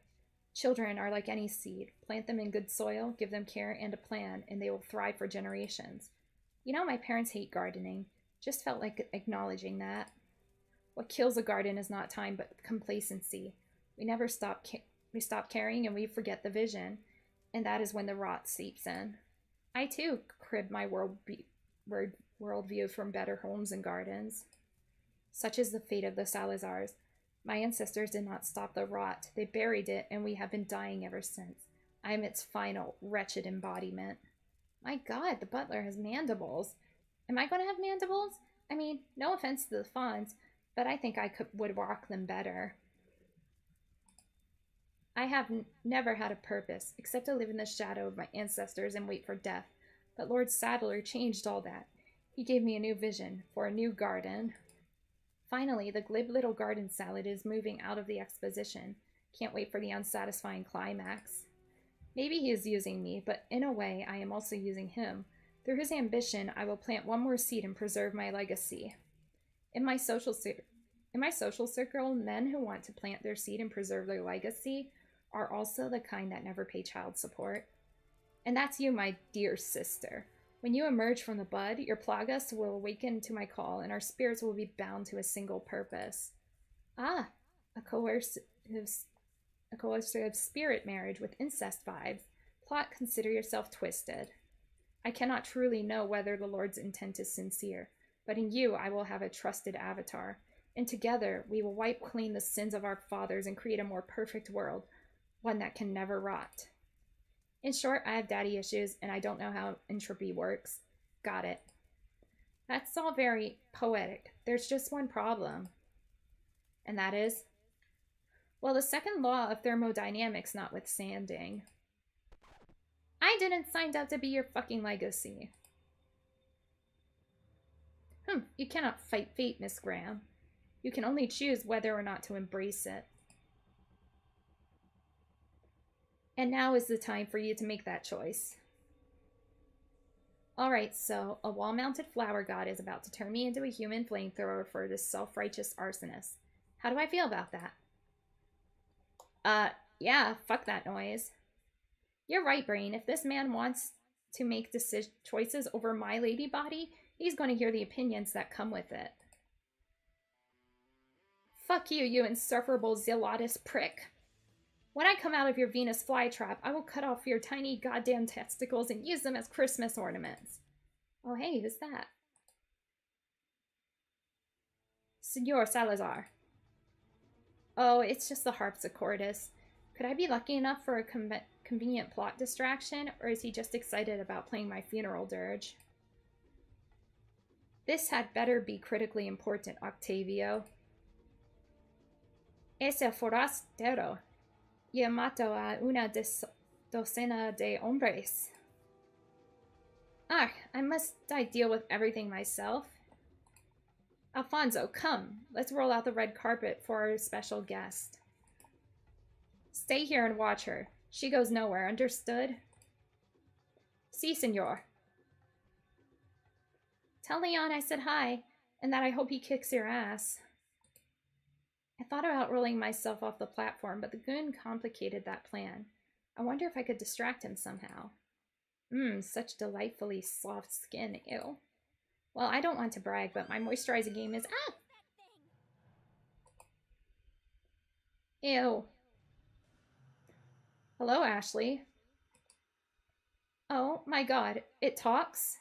Children are like any seed. Plant them in good soil, give them care and a plan, and they will thrive for generations. You know, my parents hate gardening. Just felt like acknowledging that. What kills a garden is not time, but complacency. We never stop caring and we forget the vision. And that is when the rot seeps in. I too crib my worldview from better homes and gardens. Such is the fate of the Salazars. My ancestors did not stop the rot. They buried it, and we have been dying ever since. I am its final, wretched embodiment. My God, the butler has mandibles. Am I going to have mandibles? I mean, no offense to the fawns, but I think I would rock them better. I have never had a purpose, except to live in the shadow of my ancestors and wait for death. But Lord Sadler changed all that. He gave me a new vision for a new garden. Finally, the glib little garden salad is moving out of the exposition. Can't wait for the unsatisfying climax. Maybe he is using me, but in a way, I am also using him. Through his ambition, I will plant one more seed and preserve my legacy. In my social circle, men who want to plant their seed and preserve their legacy are also the kind that never pay child support. And that's you, my dear sister. When you emerge from the bud, your plagas will awaken to my call, and our spirits will be bound to a single purpose. Ah, a coercive spirit marriage with incest vibes. Plot, consider yourself twisted. I cannot truly know whether the Lord's intent is sincere, but in you I will have a trusted avatar, and together we will wipe clean the sins of our fathers and create a more perfect world, one that can never rot. In short, I have daddy issues, and I don't know how entropy works. Got it. That's all very poetic. There's just one problem. And that is? Well, the second law of thermodynamics notwithstanding. I didn't sign up to be your fucking legacy. You cannot fight fate, Miss Graham. You can only choose whether or not to embrace it. And now is the time for you to make that choice. Alright, so a wall-mounted flower god is about to turn me into a human flamethrower for this self-righteous arsonist. How do I feel about that? Yeah, fuck that noise. You're right, Brain. If this man wants to make choices over my lady body, he's going to hear the opinions that come with it. Fuck you, you insufferable zealotous prick. When I come out of your Venus flytrap, I will cut off your tiny goddamn testicles and use them as Christmas ornaments. Oh, hey, who's that? Senor Salazar. Oh, it's just the harpsichordist. Could I be lucky enough for a convenient plot distraction, or is he just excited about playing my funeral dirge? This had better be critically important, Octavio. Ese forastero. Y mató a una docena de hombres. Ah, I must deal with everything myself. Alfonso, come. Let's roll out the red carpet for our special guest. Stay here and watch her. She goes nowhere, understood? Si, senor. Tell Leon I said hi, and that I hope he kicks your ass. I thought about rolling myself off the platform, but the goon complicated that plan. I wonder if I could distract him somehow. Such delightfully soft skin, ew. Well, I don't want to brag, but my moisturizing game is ew. Hello, Ashley. Oh my god, it talks?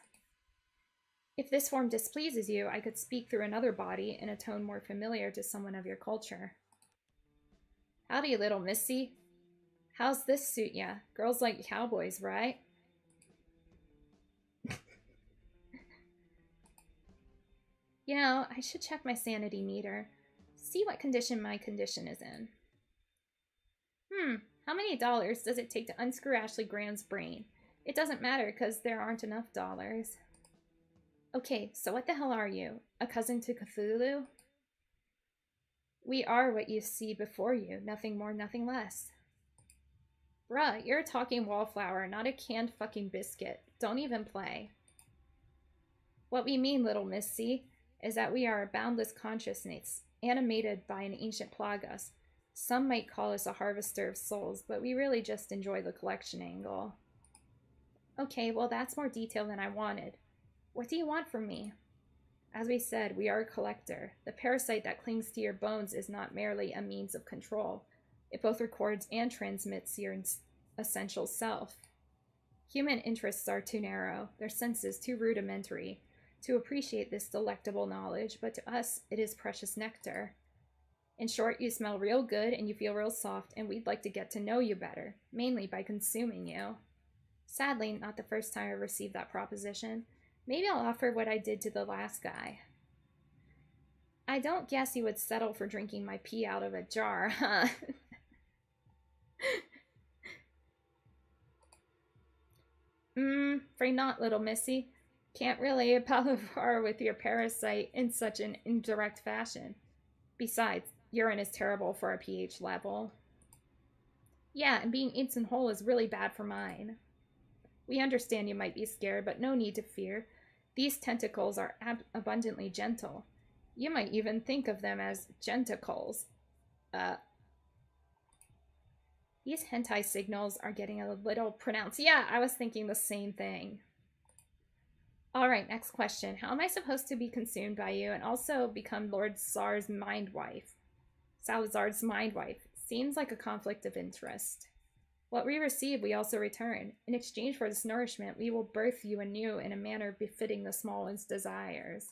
If this form displeases you, I could speak through another body in a tone more familiar to someone of your culture. Howdy, little missy. How's this suit ya? Girls like cowboys, right? You know, I should check my sanity meter. See what condition my condition is in. How many dollars does it take to unscrew Ashley Graham's brain? It doesn't matter because there aren't enough dollars. Okay, so what the hell are you? A cousin to Cthulhu? We are what you see before you, nothing more, nothing less. Bruh, you're a talking wallflower, not a canned fucking biscuit. Don't even play. What we mean, little missy, is that we are a boundless consciousness, animated by an ancient plagas. Some might call us a harvester of souls, but we really just enjoy the collection angle. Okay, well that's more detail than I wanted. What do you want from me? As we said, we are a collector. The parasite that clings to your bones is not merely a means of control. It both records and transmits your essential self. Human interests are too narrow, their senses too rudimentary to appreciate this delectable knowledge, but to us, it is precious nectar. In short, you smell real good and you feel real soft, and we'd like to get to know you better, mainly by consuming you. Sadly, not the first time I've received that proposition. Maybe I'll offer what I did to the last guy. I don't guess you would settle for drinking my pee out of a jar, huh? Afraid not, little missy. Can't really palaver with your parasite in such an indirect fashion. Besides, urine is terrible for our pH level. Yeah, and being eaten whole is really bad for mine. We understand you might be scared, but no need to fear. These tentacles are abundantly gentle. You might even think of them as genticles. These hentai signals are getting a little pronounced. Yeah, I was thinking the same thing. Alright, next question. How am I supposed to be consumed by you and also become Lord Salazar's mind wife? Seems like a conflict of interest. What we receive, we also return. In exchange for this nourishment, we will birth you anew in a manner befitting the small one's desires.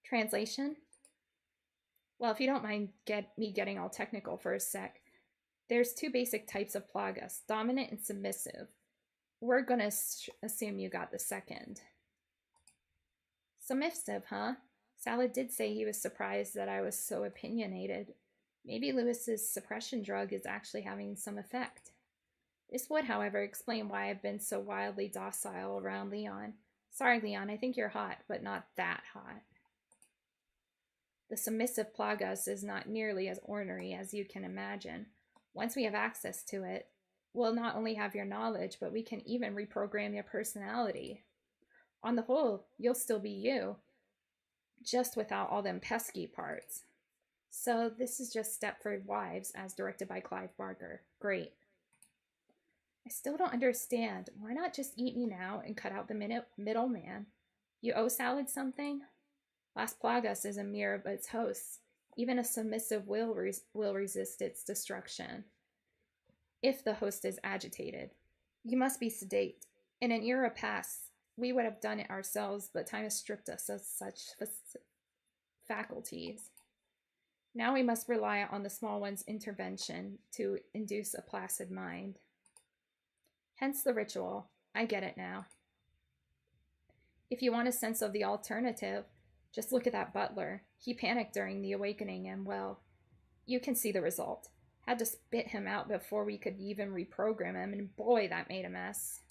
Translation? Well, if you don't mind me getting all technical for a sec, there's two basic types of plagas, dominant and submissive. We're gonna assume you got the second. Submissive, huh? Salad did say he was surprised that I was so opinionated. Maybe Lewis's suppression drug is actually having some effect. This would, however, explain why I've been so wildly docile around Leon. Sorry, Leon, I think you're hot, but not that hot. The submissive plagas is not nearly as ornery as you can imagine. Once we have access to it, we'll not only have your knowledge, but we can even reprogram your personality. On the whole, you'll still be you, just without all them pesky parts. So this is just Stepford Wives, as directed by Clive Barker. Great. I still don't understand. Why not just eat me now and cut out the middleman? You owe Salad something? Las Plagas is a mirror of its hosts. Even a submissive will resist its destruction, if the host is agitated. You must be sedate. In an era past, we would have done it ourselves, but time has stripped us of such faculties. Now we must rely on the small one's intervention to induce a placid mind. Hence the ritual. I get it now. If you want a sense of the alternative, just look at that butler. He panicked during the awakening and, well, you can see the result. Had to spit him out before we could even reprogram him, and boy, that made a mess.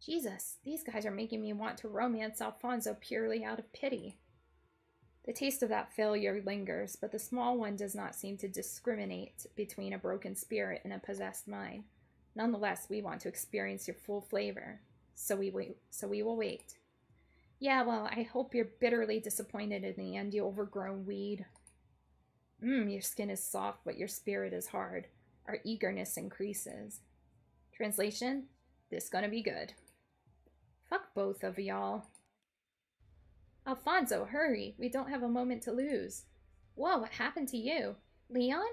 Jesus, these guys are making me want to romance Alfonso purely out of pity. The taste of that failure lingers, but the small one does not seem to discriminate between a broken spirit and a possessed mind. Nonetheless, we want to experience your full flavor, so we will wait. Yeah, well, I hope you're bitterly disappointed in the end, you overgrown weed. Your skin is soft, but your spirit is hard. Our eagerness increases. Translation: this gonna be good. Fuck both of y'all. Alfonso, hurry! We don't have a moment to lose. Whoa, what happened to you? Leon?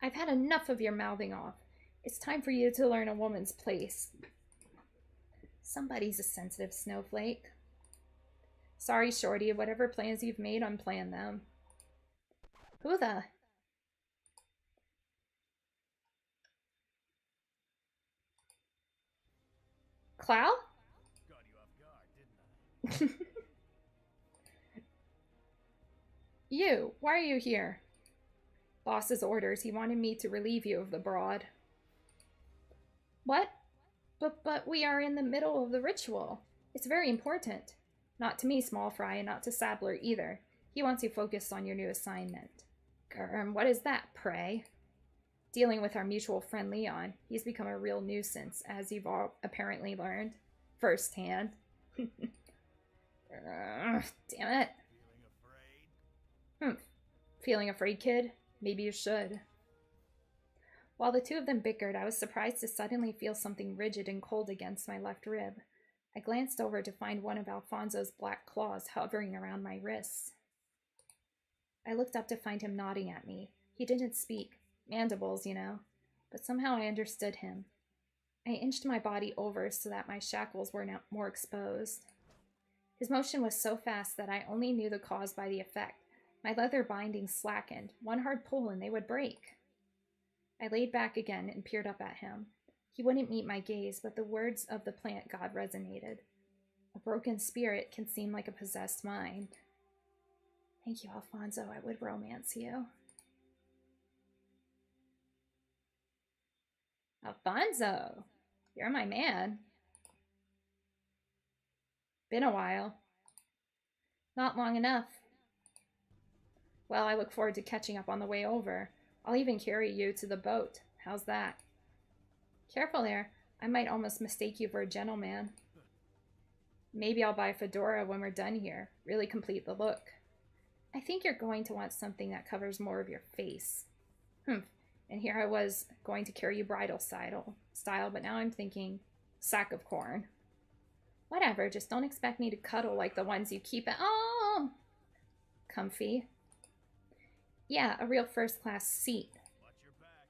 I've had enough of your mouthing off. It's time for you to learn a woman's place. Somebody's a sensitive snowflake. Sorry, Shorty, whatever plans you've made, unplan them. Who the? Clow? Got you off guard, didn't I? You, why are you here? Boss's orders, he wanted me to relieve you of the broad. What? But we are in the middle of the ritual. It's very important. Not to me, small fry, and not to Sabler either. He wants you focused on your new assignment. Gurm, what is that, pray? Dealing with our mutual friend Leon. He's become a real nuisance, as you've all apparently learned. Firsthand. Damn it. Feeling afraid? Feeling afraid, kid? Maybe you should. While the two of them bickered, I was surprised to suddenly feel something rigid and cold against my left rib. I glanced over to find one of Alfonso's black claws hovering around my wrists. I looked up to find him nodding at me. He didn't speak. Mandibles, you know. But somehow I understood him. I inched my body over so that my shackles were now more exposed. His motion was so fast that I only knew the cause by the effect. My leather bindings slackened. One hard pull and they would break. I laid back again and peered up at him. He wouldn't meet my gaze, but the words of the plant god resonated. A broken spirit can seem like a possessed mind. Thank you, Alfonso. I would romance you. Alfonso! You're my man. Been a while. Not long enough. Well, I look forward to catching up on the way over. I'll even carry you to the boat. How's that? Careful there. I might almost mistake you for a gentleman. Maybe I'll buy a fedora when we're done here. Really complete the look. I think you're going to want something that covers more of your face. And here I was going to carry you bridal style, but now I'm thinking sack of corn. Whatever, just don't expect me to cuddle like the ones you keep at. Oh! Comfy. Yeah, a real first-class seat. Watch your back.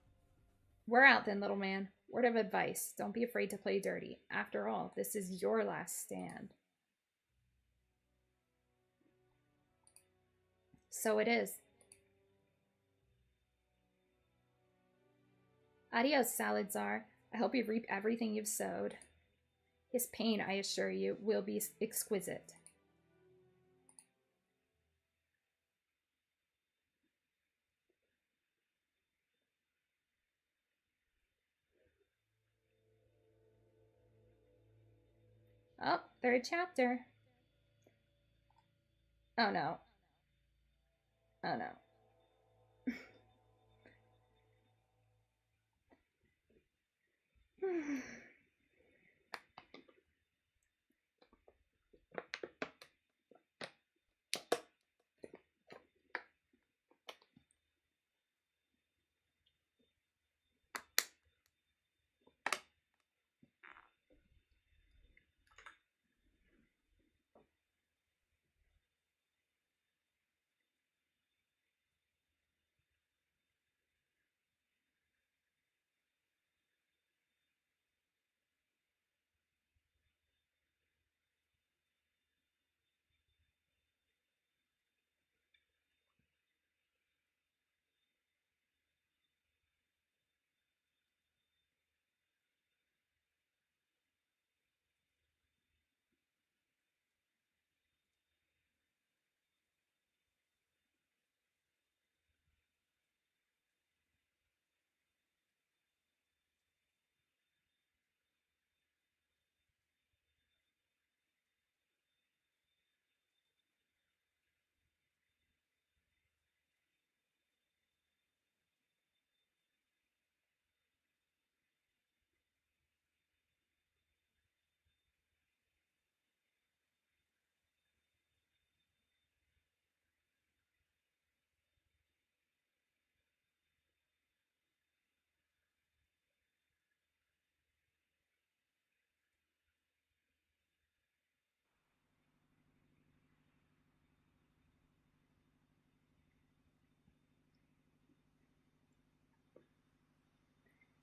We're out then, little man. Word of advice, don't be afraid to play dirty. After all, this is your last stand. So it is. Adios, Salad Czar. I hope you reap everything you've sowed. His pain, I assure you, will be exquisite. Oh, third chapter. Oh no. Oh no.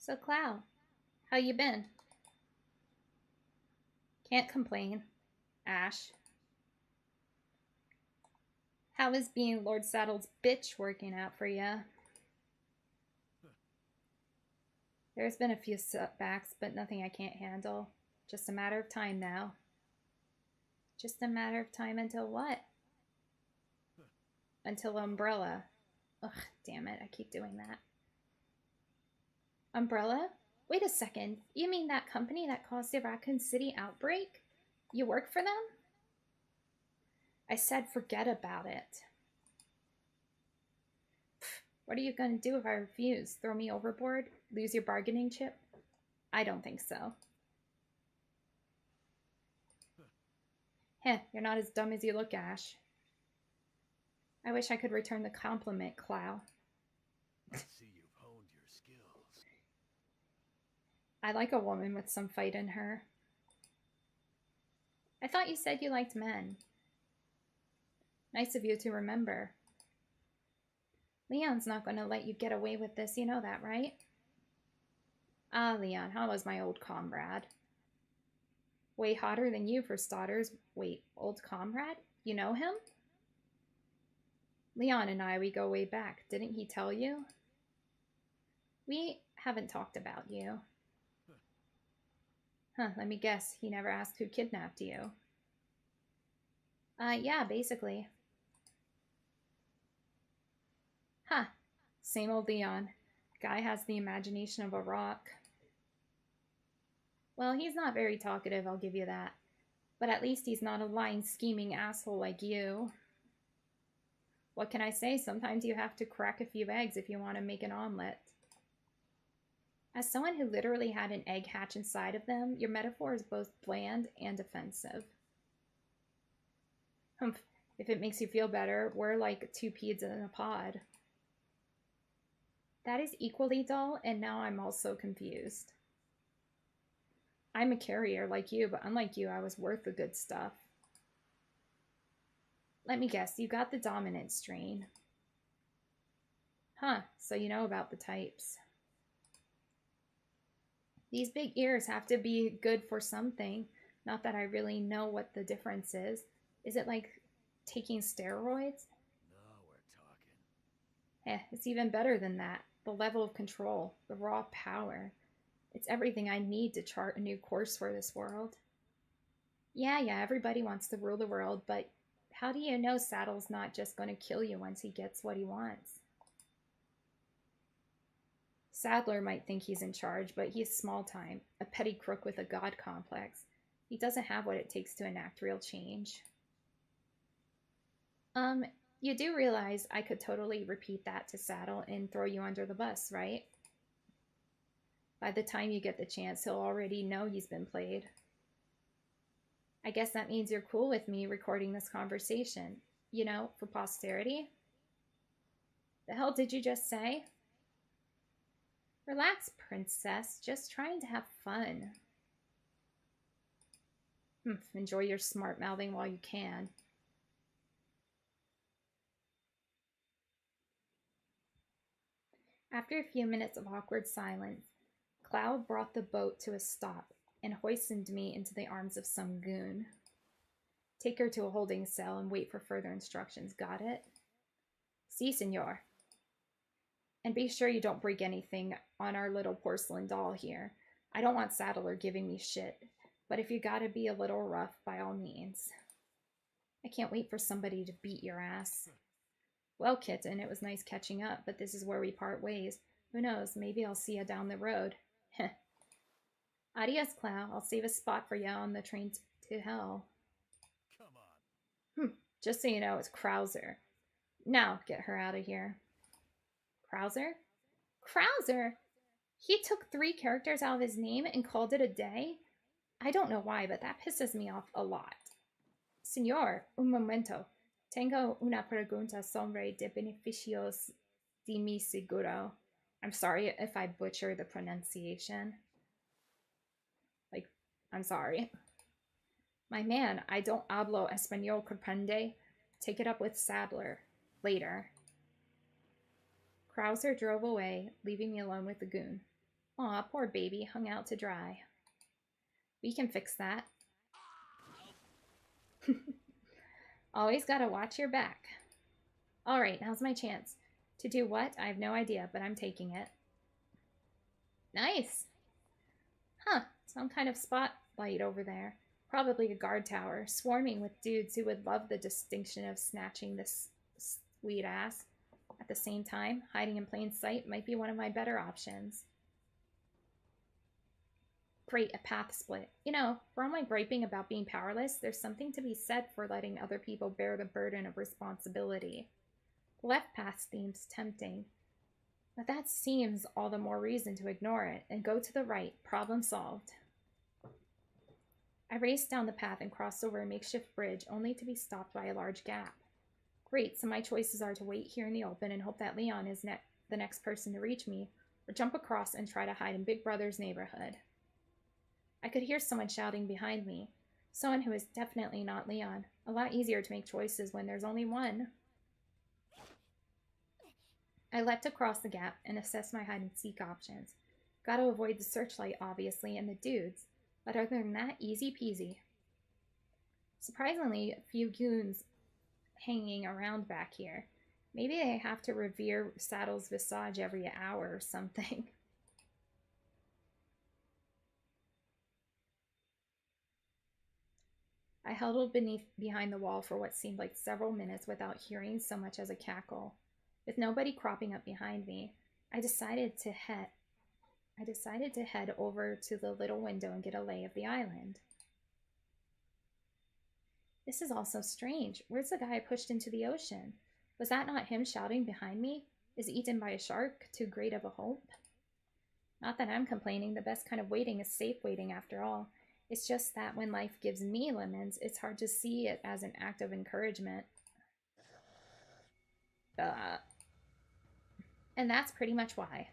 So, Clow, how you been? Can't complain. Ash. How is being Lord Saddle's bitch working out for you? There's been a few setbacks, but nothing I can't handle. Just a matter of time now. Just a matter of time until what? Until Umbrella. Ugh, damn it, I keep doing that. Umbrella? Wait a second. You mean that company that caused the Raccoon City outbreak? You work for them? I said forget about it. What are you going to do if I refuse? Throw me overboard? Lose your bargaining chip? I don't think so. Heh, you're not as dumb as you look, Ash. I wish I could return the compliment, Clow. I see you've honed your skills. I like a woman with some fight in her. I thought you said you liked men. Nice of you to remember. Leon's not going to let you get away with this, you know that, right? Ah, Leon, how was my old comrade? Way hotter than you for starters. Wait, old comrade? You know him? Leon and I, we go way back. Didn't he tell you? We haven't talked about you. Huh, let me guess. He never asked who kidnapped you. Yeah, basically. Huh, same old Leon. Guy has the imagination of a rock. Well, he's not very talkative, I'll give you that. But at least he's not a lying, scheming asshole like you. What can I say? Sometimes you have to crack a few eggs if you want to make an omelet. As someone who literally had an egg hatch inside of them, your metaphor is both bland and offensive. Humph, if it makes you feel better, we're like two peas in a pod. That is equally dull, and now I'm also confused. I'm a carrier like you, but unlike you, I was worth the good stuff. Let me guess, you got the dominant strain. Huh, so you know about the types. These big ears have to be good for something. Not that I really know what the difference is. Is it like taking steroids? Now we're talking. It's even better than that. The level of control, the raw power. It's everything I need to chart a new course for this world. Yeah, everybody wants to rule the world, but how do you know Saddle's not just going to kill you once he gets what he wants? Sadler might think he's in charge, but he's small time, a petty crook with a god complex. He doesn't have what it takes to enact real change. You do realize I could totally repeat that to Saddle and throw you under the bus, right? By the time you get the chance, he'll already know he's been played. I guess that means you're cool with me recording this conversation. You know, for posterity? The hell did you just say? Relax, princess. Just trying to have fun. Enjoy your smart mouthing while you can. After a few minutes of awkward silence, Cloud brought the boat to a stop and hoisted me into the arms of some goon. Take her to a holding cell and wait for further instructions. Got it? Si, senor. And be sure you don't break anything on our little porcelain doll here. I don't want Saddler giving me shit, but if you gotta be a little rough, by all means. I can't wait for somebody to beat your ass. Well, kitten, it was nice catching up, but this is where we part ways. Who knows, maybe I'll see you down the road. Heh. Adios, Clow. I'll save a spot for you on the train to hell. Come on. Just so you know, it's Krauser. Now, get her out of here. Krauser? Krauser? He took 3 characters out of his name and called it a day? I don't know why, but that pisses me off a lot. Señor, un momento. Tengo una pregunta sobre de beneficios de mi seguro. I'm sorry if I butcher the pronunciation. Like, I'm sorry. My man, I don't hablo español, comprende? Take it up with Sadler. Later. Krauser drove away, leaving me alone with the goon. Aw, poor baby, hung out to dry. We can fix that. Always gotta watch your back. Alright, now's my chance. To do what? I have no idea, but I'm taking it. Nice! Huh, some kind of spotlight over there. Probably a guard tower, swarming with dudes who would love the distinction of snatching this sweet ass. At the same time, hiding in plain sight might be one of my better options. Great, a path split. You know, for all my griping about being powerless, there's something to be said for letting other people bear the burden of responsibility. The left path seems tempting, but that seems all the more reason to ignore it and go to the right. Problem solved. I raced down the path and crossed over a makeshift bridge, only to be stopped by a large gap. Great, so my choices are to wait here in the open and hope that Leon is the next person to reach me, or jump across and try to hide in Big Brother's neighborhood. I could hear someone shouting behind me. Someone who is definitely not Leon. A lot easier to make choices when there's only one. I leapt across the gap and assessed my hide-and-seek options. Gotta avoid the searchlight, obviously, and the dudes. But other than that, easy peasy. Surprisingly, a few goons hanging around back here. Maybe they have to revere Saddle's visage every hour or something. I huddled behind the wall for what seemed like several minutes without hearing so much as a cackle. With nobody cropping up behind me, I decided to head over to the little window and get a lay of the island. This is all so strange. Where's the guy I pushed into the ocean? Was that not him shouting behind me? Is eaten by a shark too great of a hope? Not that I'm complaining. The best kind of waiting is safe waiting after all. It's just that when life gives me lemons, it's hard to see it as an act of encouragement. And that's pretty much why.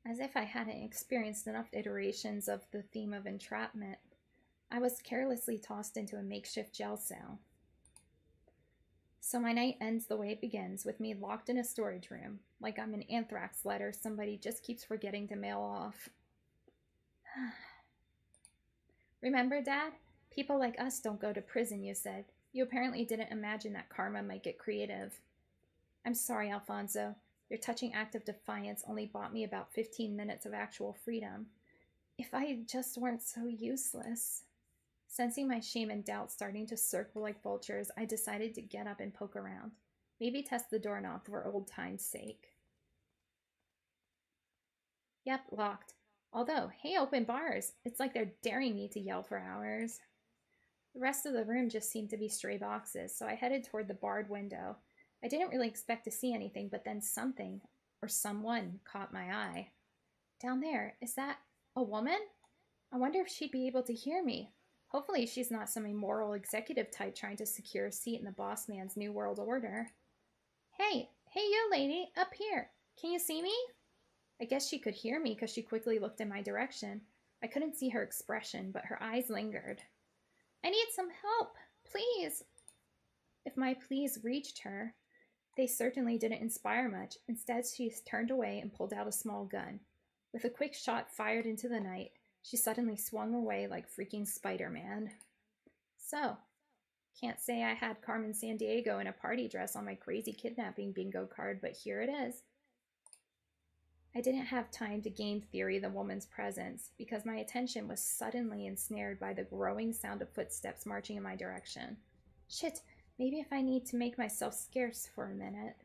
As if I hadn't experienced enough iterations of the theme of entrapment, I was carelessly tossed into a makeshift jail cell. So my night ends the way it begins, with me locked in a storage room, like I'm an anthrax letter somebody just keeps forgetting to mail off. Remember, Dad? People like us don't go to prison, you said. You apparently didn't imagine that karma might get creative. I'm sorry, Alfonso. Your touching act of defiance only bought me about 15 minutes of actual freedom. If I just weren't so useless. Sensing my shame and doubt starting to circle like vultures, I decided to get up and poke around. Maybe test the doorknob for old time's sake. Yep, locked. Although, hey, open bars. It's like they're daring me to yell for hours. The rest of the room just seemed to be stray boxes, so I headed toward the barred window. I didn't really expect to see anything, but then something, or someone, caught my eye. Down there, is that a woman? I wonder if she'd be able to hear me. Hopefully she's not some immoral executive type trying to secure a seat in the boss man's New World Order. Hey you lady, up here. Can you see me? I guess she could hear me because she quickly looked in my direction. I couldn't see her expression, but her eyes lingered. I need some help, please. If my pleas reached her, they certainly didn't inspire much. Instead, she turned away and pulled out a small gun. With a quick shot fired into the night, she suddenly swung away like freaking Spider-Man. So, can't say I had Carmen Sandiego in a party dress on my crazy kidnapping bingo card, but here it is. I didn't have time to game theory the woman's presence because my attention was suddenly ensnared by the growing sound of footsteps marching in my direction. Shit, maybe if I need to make myself scarce for a minute.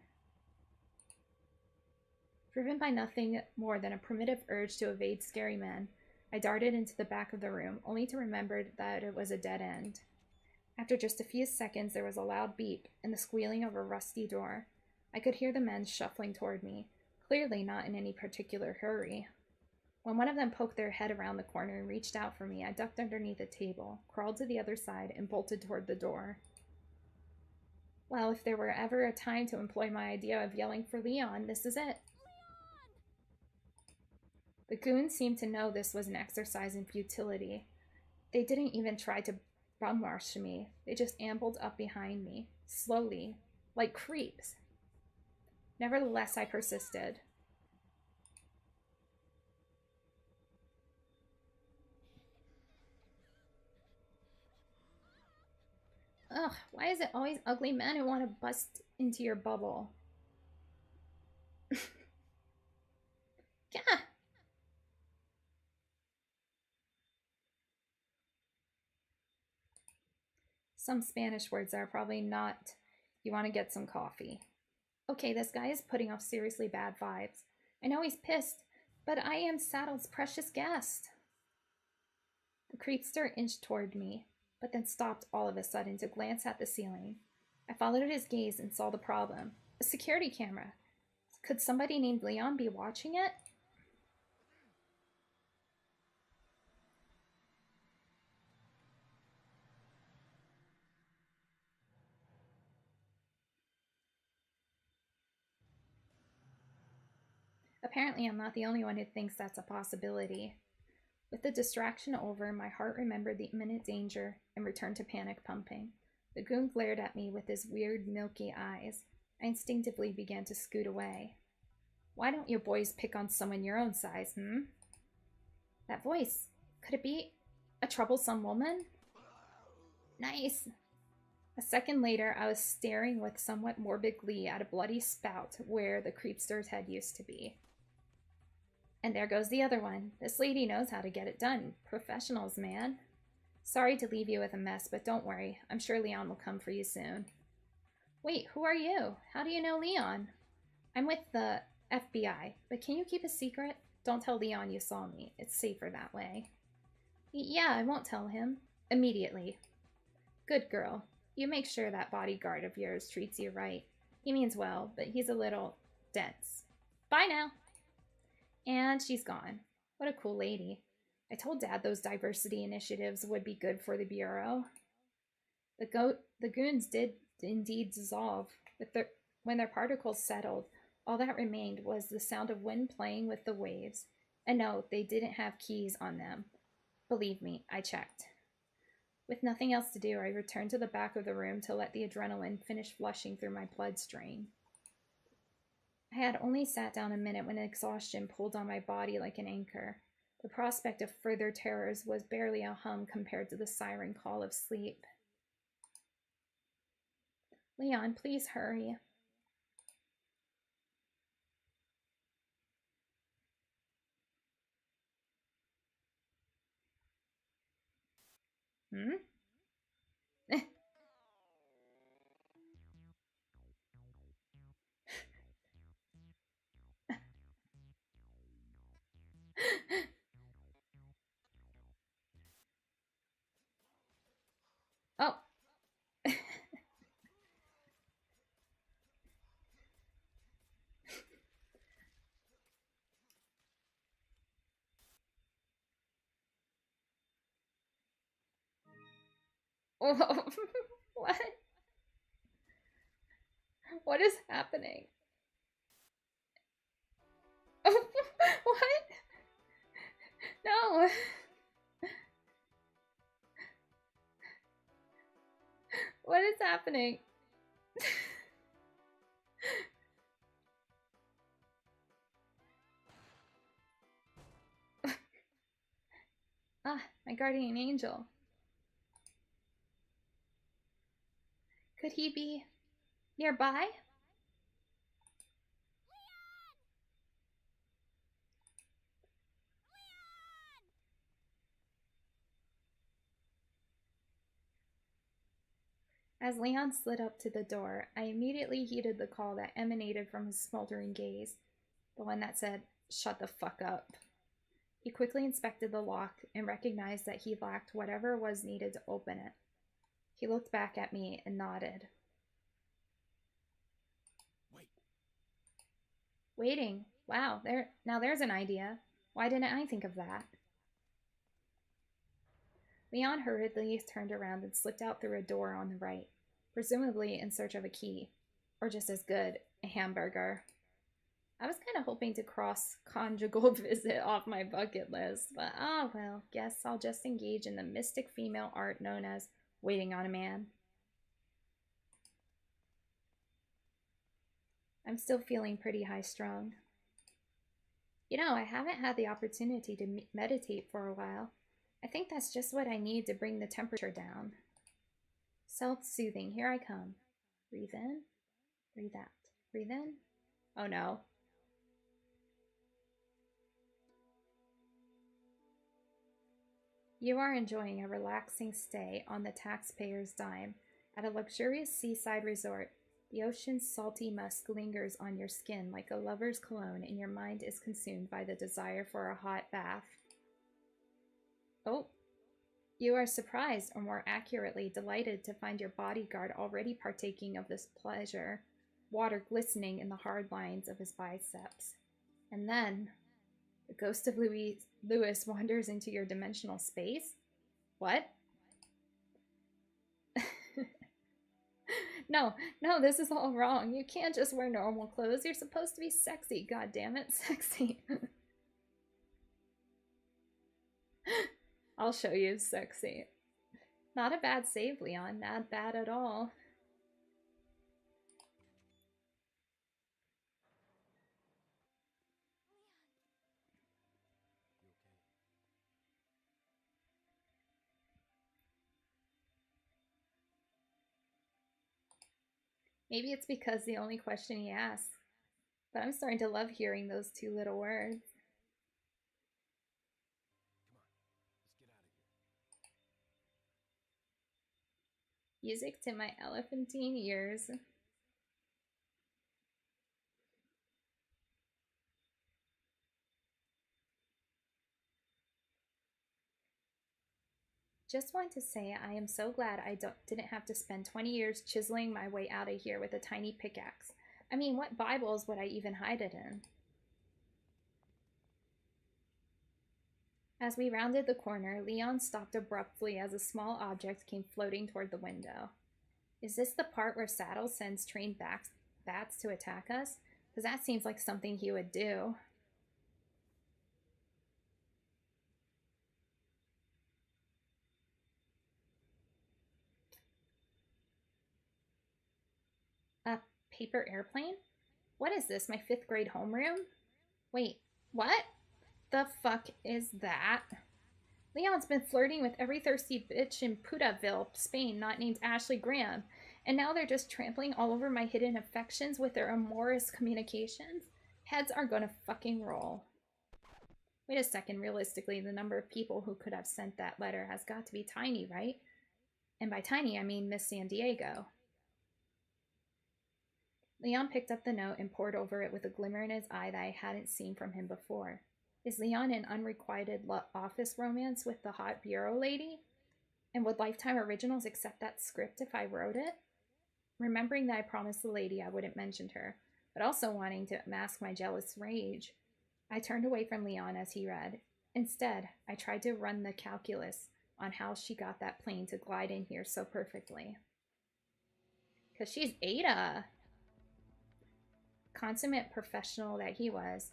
Driven by nothing more than a primitive urge to evade scary men, I darted into the back of the room, only to remember that it was a dead end. After just a few seconds, there was a loud beep and the squealing of a rusty door. I could hear the men shuffling toward me, clearly not in any particular hurry. When one of them poked their head around the corner and reached out for me, I ducked underneath a table, crawled to the other side, and bolted toward the door. Well, if there were ever a time to employ my idea of yelling for Leon, this is it. The goons seemed to know this was an exercise in futility. They didn't even try to bum rush me. They just ambled up behind me, slowly, like creeps. Nevertheless, I persisted. Ugh, why is it always ugly men who want to bust into your bubble? Yeah. Some Spanish words are probably not, you want to get some coffee. Okay, this guy is putting off seriously bad vibes. I know he's pissed, but I am Saddle's precious guest. The creepster inched toward me, but then stopped all of a sudden to glance at the ceiling. I followed his gaze and saw the problem. A security camera. Could somebody named Leon be watching it? Apparently, I'm not the only one who thinks that's a possibility. With the distraction over, my heart remembered the imminent danger and returned to panic pumping. The goon glared at me with his weird, milky eyes. I instinctively began to scoot away. Why don't you boys pick on someone your own size, hmm? That voice. Could it be a troublesome woman? Nice. A second later, I was staring with somewhat morbid glee at a bloody spout where the creepster's head used to be. And there goes the other one. This lady knows how to get it done. Professionals, man. Sorry to leave you with a mess, but don't worry. I'm sure Leon will come for you soon. Wait, who are you? How do you know Leon? I'm with the FBI, but can you keep a secret? Don't tell Leon you saw me. It's safer that way. Yeah, I won't tell him. Immediately. Good girl. You make sure that bodyguard of yours treats you right. He means well, but he's a little dense. Bye now. And she's gone. What a cool lady. I told Dad those diversity initiatives would be good for the Bureau. The goons did indeed dissolve. When their particles settled, all that remained was the sound of wind playing with the waves. And no, they didn't have keys on them. Believe me, I checked. With nothing else to do, I returned to the back of the room to let the adrenaline finish flushing through my bloodstream. I had only sat down a minute when exhaustion pulled on my body like an anchor. The prospect of further terrors was barely a hum compared to the siren call of sleep. Leon, please hurry. Hmm? Oh. Oh. What? What is happening? Oh, what? No. What is happening? Ah, my guardian angel. Could he be nearby? As Leon slid up to the door, I immediately heeded the call that emanated from his smoldering gaze, the one that said, "Shut the fuck up." He quickly inspected the lock and recognized that he lacked whatever was needed to open it. He looked back at me and nodded. Wait. Waiting. Wow, now there's an idea. Why didn't I think of that? Leon hurriedly turned around and slipped out through a door on the right, presumably in search of a key, or just as good, a hamburger. I was kind of hoping to cross conjugal visit off my bucket list, but oh well, guess I'll just engage in the mystic female art known as waiting on a man. I'm still feeling pretty high strung. You know, I haven't had the opportunity to meditate for a while. I think that's just what I need to bring the temperature down. Self-soothing, here I come. Breathe in, breathe out, breathe in. Oh no. You are enjoying a relaxing stay on the taxpayer's dime at a luxurious seaside resort. The ocean's salty musk lingers on your skin like a lover's cologne, and your mind is consumed by the desire for a hot bath. Oh, you are surprised, or more accurately, delighted to find your bodyguard already partaking of this pleasure, water glistening in the hard lines of his biceps. And then, the ghost of Lewis wanders into your dimensional space? What? No, this is all wrong. You can't just wear normal clothes. You're supposed to be sexy, god damn it, sexy. I'll show you sexy. Not a bad save, Leon. Not bad at all. Maybe it's because the only question he asks. But I'm starting to love hearing those two little words. Music to my elephantine ears. Just want to say I am so glad I didn't have to spend 20 years chiseling my way out of here with a tiny pickaxe. I mean, what Bibles would I even hide it in? As we rounded the corner, Leon stopped abruptly as a small object came floating toward the window. Is this the part where Saddle sends trained bats to attack us? Because that seems like something he would do. A paper airplane? What is this, my 5th grade homeroom? Wait, what? The fuck is that? Leon's been flirting with every thirsty bitch in Putaville, Spain, not named Ashley Graham, and now they're just trampling all over my hidden affections with their amorous communications? Heads are gonna fucking roll. Wait a second, realistically, the number of people who could have sent that letter has got to be tiny, right? And by tiny, I mean Miss San Diego. Leon picked up the note and pored over it with a glimmer in his eye that I hadn't seen from him before. Is Leon in unrequited office romance with the hot bureau lady? And would Lifetime Originals accept that script if I wrote it? Remembering that I promised the lady I wouldn't mention her, but also wanting to mask my jealous rage, I turned away from Leon as he read. Instead, I tried to run the calculus on how she got that plane to glide in here so perfectly. Because she's Ada. Consummate professional that he was,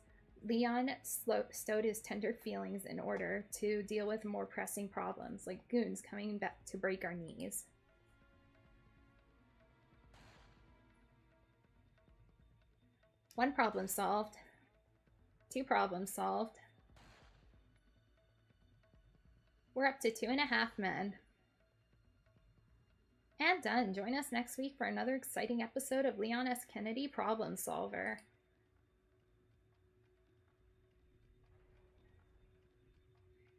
Leon stowed his tender feelings in order to deal with more pressing problems, like goons coming back to break our knees. One problem solved. 2 problems solved. We're up to 2.5 men. And done. Join us next week for another exciting episode of Leon S. Kennedy Problem Solver.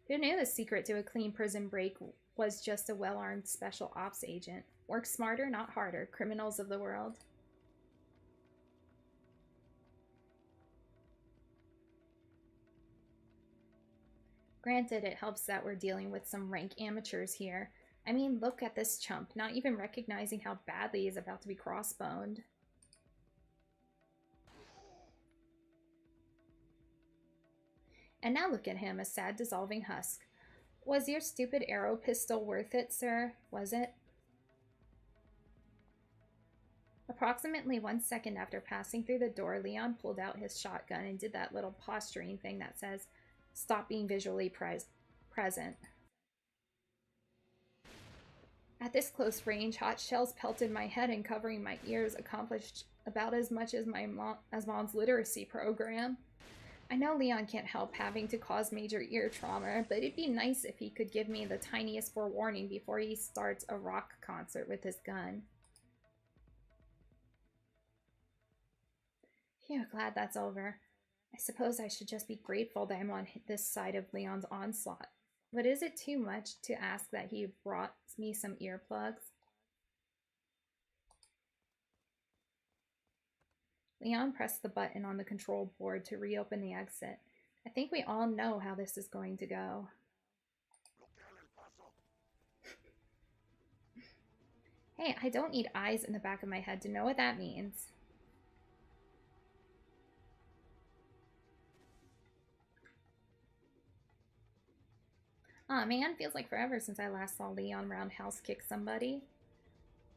Who knew the secret to a clean prison break was just a well-armed special ops agent? Work smarter, not harder, criminals of the world. Granted, it helps that we're dealing with some rank amateurs here. I mean, look at this chump, not even recognizing how badly he's about to be crossboned. And now look at him, a sad, dissolving husk. Was your stupid arrow pistol worth it, sir? Was it? Approximately 1 second after passing through the door, Leon pulled out his shotgun and did that little posturing thing that says, "Stop being visually present." At this close range, hot shells pelted my head and covering my ears accomplished about as much as Mom's literacy program. I know Leon can't help having to cause major ear trauma, but it'd be nice if he could give me the tiniest forewarning before he starts a rock concert with his gun. Phew, glad that's over. I suppose I should just be grateful that I'm on this side of Leon's onslaught. But is it too much to ask that he brought me some earplugs? Leon pressed the button on the control board to reopen the exit. I think we all know how this is going to go. Hey, I don't need eyes in the back of my head to know what that means. Aw, man, feels like forever since I last saw Leon roundhouse kick somebody.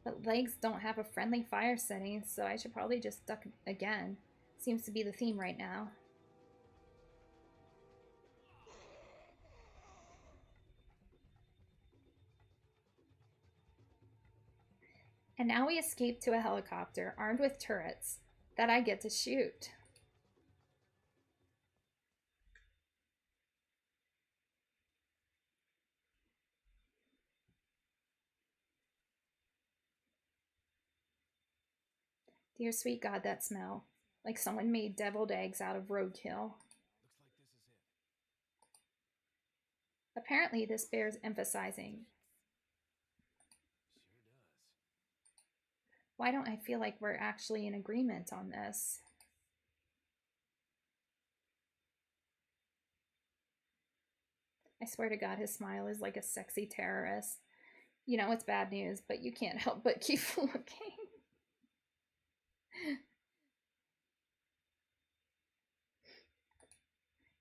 But legs don't have a friendly fire setting, so I should probably just duck again. Seems to be the theme right now. And now we escape to a helicopter, armed with turrets, that I get to shoot. Dear sweet God, that smell. Like someone made deviled eggs out of roadkill. Looks like this is it. Apparently, this bears emphasizing. Sure does. Why don't I feel like we're actually in agreement on this? I swear to God, his smile is like a sexy terrorist. You know it's bad news, but you can't help but keep looking.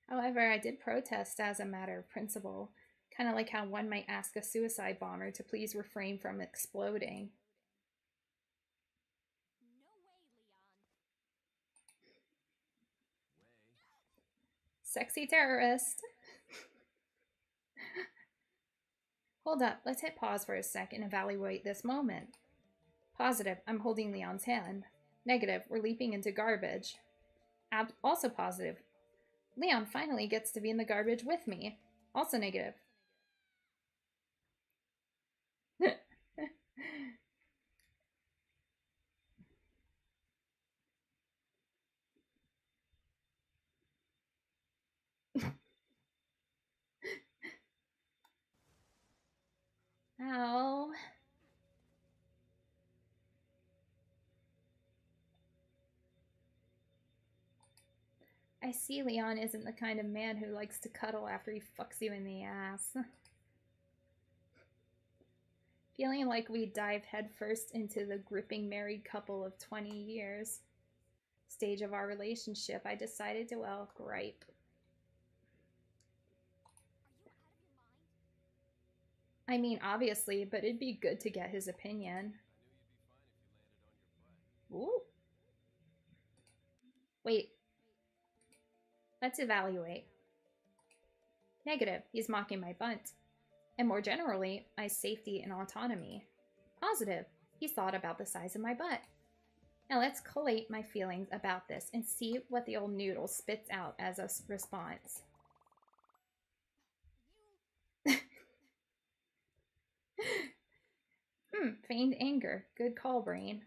However, I did protest as a matter of principle, kind of like how one might ask a suicide bomber to please refrain from exploding. No way, Leon. Way. Sexy terrorist. Hold up, let's hit pause for a sec and evaluate this moment. Positive, I'm holding Leon's hand. Negative, we're leaping into garbage. Also positive, Leon finally gets to be in the garbage with me. Also negative. Ow. I see Leon isn't the kind of man who likes to cuddle after he fucks you in the ass. Feeling like we dive headfirst into the gripping married couple of 20 years stage of our relationship, I decided to, well, gripe. Are you out of your mind? I mean, obviously, but it'd be good to get his opinion. I knew you'd be fine if you landed on your butt. Ooh. Wait, let's evaluate. Negative, he's mocking my butt. And more generally, my safety and autonomy. Positive, he's thought about the size of my butt. Now let's collate my feelings about this and see what the old noodle spits out as a response. Feigned anger. Good call, brain.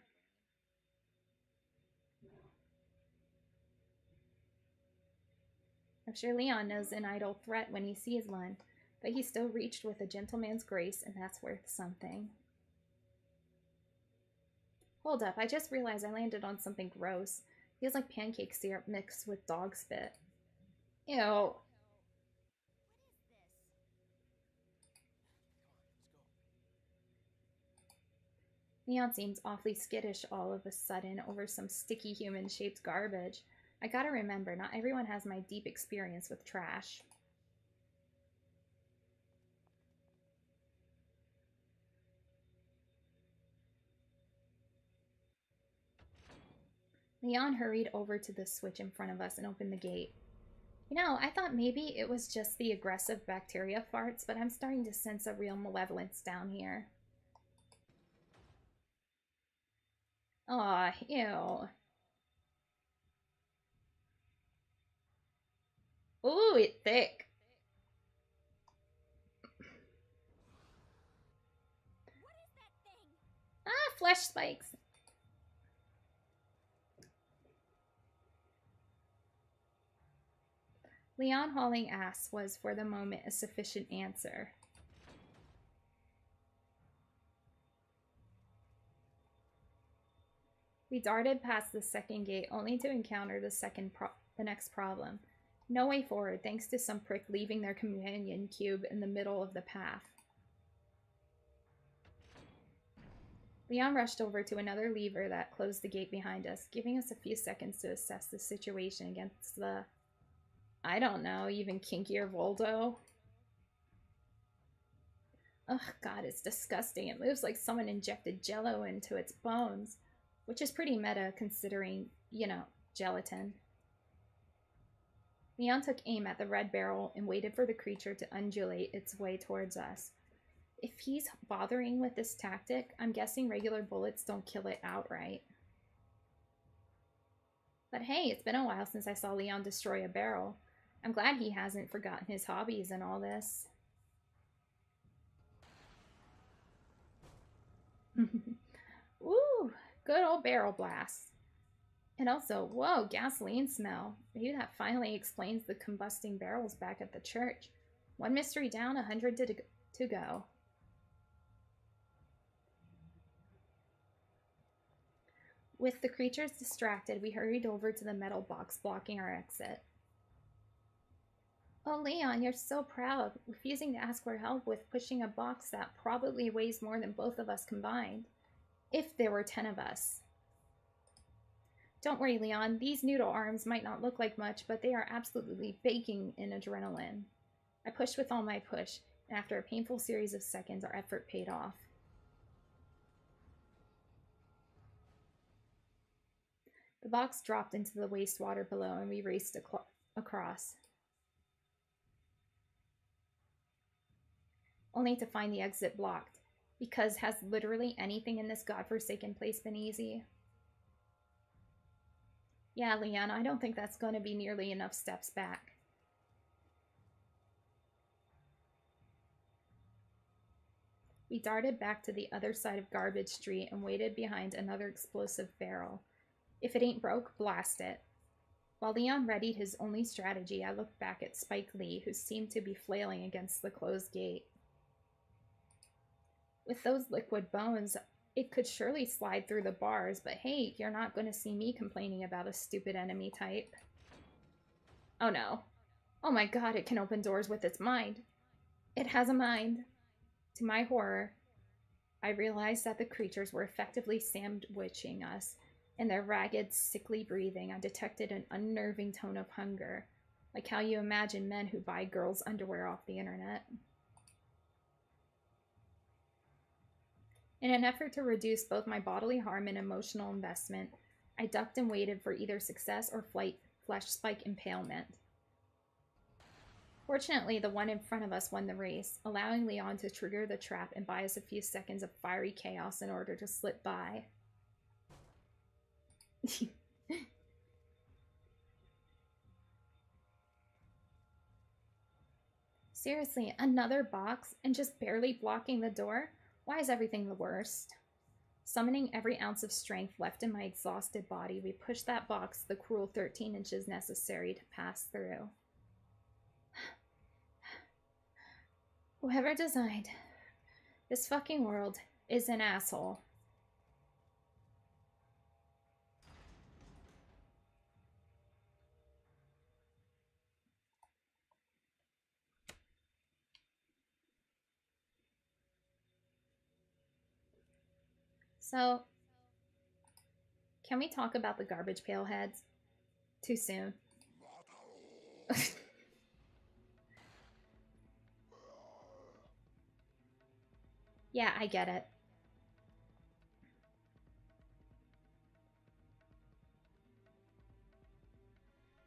I'm sure Leon knows an idle threat when he sees one, but he still reached with a gentleman's grace, and that's worth something. Hold up, I just realized I landed on something gross. Feels like pancake syrup mixed with dog spit. Ew. What is this? Come on, let's go. Leon seems awfully skittish all of a sudden over some sticky human-shaped garbage. I gotta remember, not everyone has my deep experience with trash. Leon hurried over to the switch in front of us and opened the gate. You know, I thought maybe it was just the aggressive bacteria farts, but I'm starting to sense a real malevolence down here. Aw, ew. Ooh, it's thick. What is that thing? Ah, flesh spikes. Leon hauling ass was, for the moment, a sufficient answer. We darted past the second gate, only to encounter the next problem. No way forward, thanks to some prick leaving their companion cube in the middle of the path. Leon rushed over to another lever that closed the gate behind us, giving us a few seconds to assess the situation against the, I don't know, even kinkier Voldo. Ugh, God, it's disgusting. It moves like someone injected jello into its bones, which is pretty meta considering, you know, gelatin. Leon took aim at the red barrel and waited for the creature to undulate its way towards us. If he's bothering with this tactic, I'm guessing regular bullets don't kill it outright. But hey, it's been a while since I saw Leon destroy a barrel. I'm glad he hasn't forgotten his hobbies and all this. Ooh, good old barrel blast. And also, whoa, gasoline smell. Maybe that finally explains the combusting barrels back at the church. One mystery down, 100 to go. With the creatures distracted, we hurried over to the metal box blocking our exit. Oh, Leon, you're so proud, refusing to ask for help with pushing a box that probably weighs more than both of us combined. If there were 10 of us. Don't worry, Leon, these noodle arms might not look like much, but they are absolutely baking in adrenaline. I pushed with all my push, and after a painful series of seconds, our effort paid off. The box dropped into the wastewater below, and we raced across. Only to find the exit blocked. Because has literally anything in this godforsaken place been easy? Yeah, Leon, I don't think that's going to be nearly enough steps back. We darted back to the other side of Garbage Street and waited behind another explosive barrel. If it ain't broke, blast it. While Leon readied his only strategy, I looked back at Spike Lee, who seemed to be flailing against the closed gate. With those liquid bones, it could surely slide through the bars, but hey, you're not going to see me complaining about a stupid enemy type. Oh no. Oh my god, it can open doors with its mind. It has a mind. To my horror, I realized that the creatures were effectively sandwiching us. In their ragged, sickly breathing, I detected an unnerving tone of hunger, like how you imagine men who buy girls' underwear off the internet. In an effort to reduce both my bodily harm and emotional investment, I ducked and waited for either success or flesh spike impalement. Fortunately, the one in front of us won the race, allowing Leon to trigger the trap and buy us a few seconds of fiery chaos in order to slip by. Seriously, another box and just barely blocking the door? Why is everything the worst? Summoning every ounce of strength left in my exhausted body, we pushed that box the cruel 13 inches necessary to pass through. Whoever designed this fucking world is an asshole. So, can we talk about the garbage pail heads? Too soon. Yeah, I get it.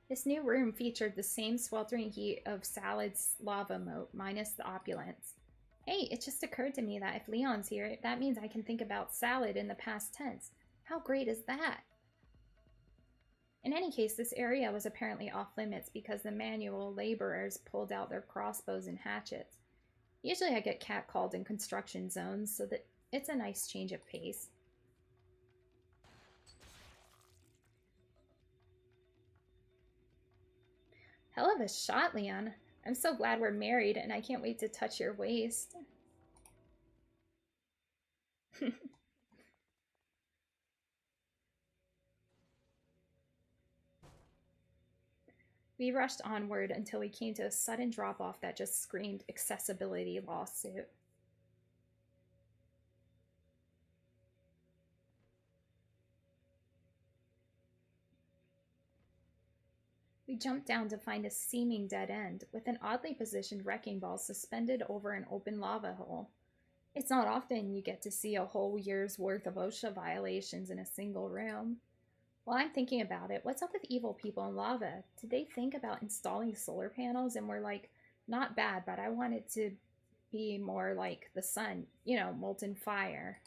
This new room featured the same sweltering heat of Salad's lava moat, minus the opulence. Hey, it just occurred to me that if Leon's here, that means I can think about Salad in the past tense. How great is that? In any case, this area was apparently off limits because the manual laborers pulled out their crossbows and hatchets. Usually I get catcalled in construction zones, so that it's a nice change of pace. Hell of a shot, Leon. I'm so glad we're married, and I can't wait to touch your waist. We rushed onward until we came to a sudden drop-off that just screamed accessibility lawsuit. We jumped down to find a seeming dead end, with an oddly positioned wrecking ball suspended over an open lava hole. It's not often you get to see a whole year's worth of OSHA violations in a single room. While I'm thinking about it, what's up with evil people in lava? Did they think about installing solar panels and were like, not bad, but I want it to be more like the sun, molten fire.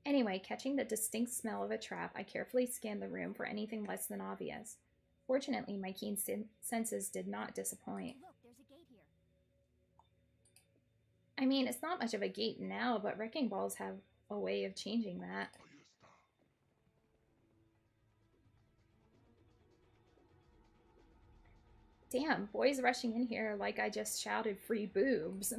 Anyway, catching the distinct smell of a trap, I carefully scanned the room for anything less than obvious. Fortunately, my keen senses did not disappoint. Look, there's a gate here. I mean, it's not much of a gate now, but wrecking balls have a way of changing that. Damn, boys rushing in here like I just shouted free boobs.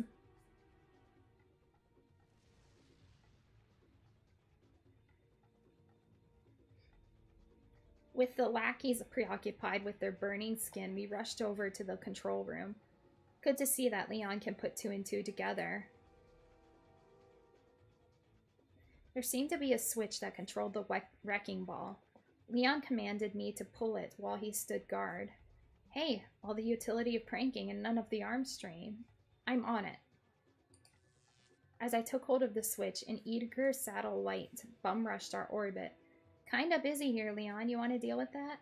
With the lackeys preoccupied with their burning skin, we rushed over to the control room. Good to see that Leon can put two and two together. There seemed to be a switch that controlled the wrecking ball. Leon commanded me to pull it while he stood guard. Hey, all the utility of pranking and none of the arm strain. I'm on it. As I took hold of the switch, an eager satellite bum rushed our orbit. Kinda busy here, Leon. You want to deal with that?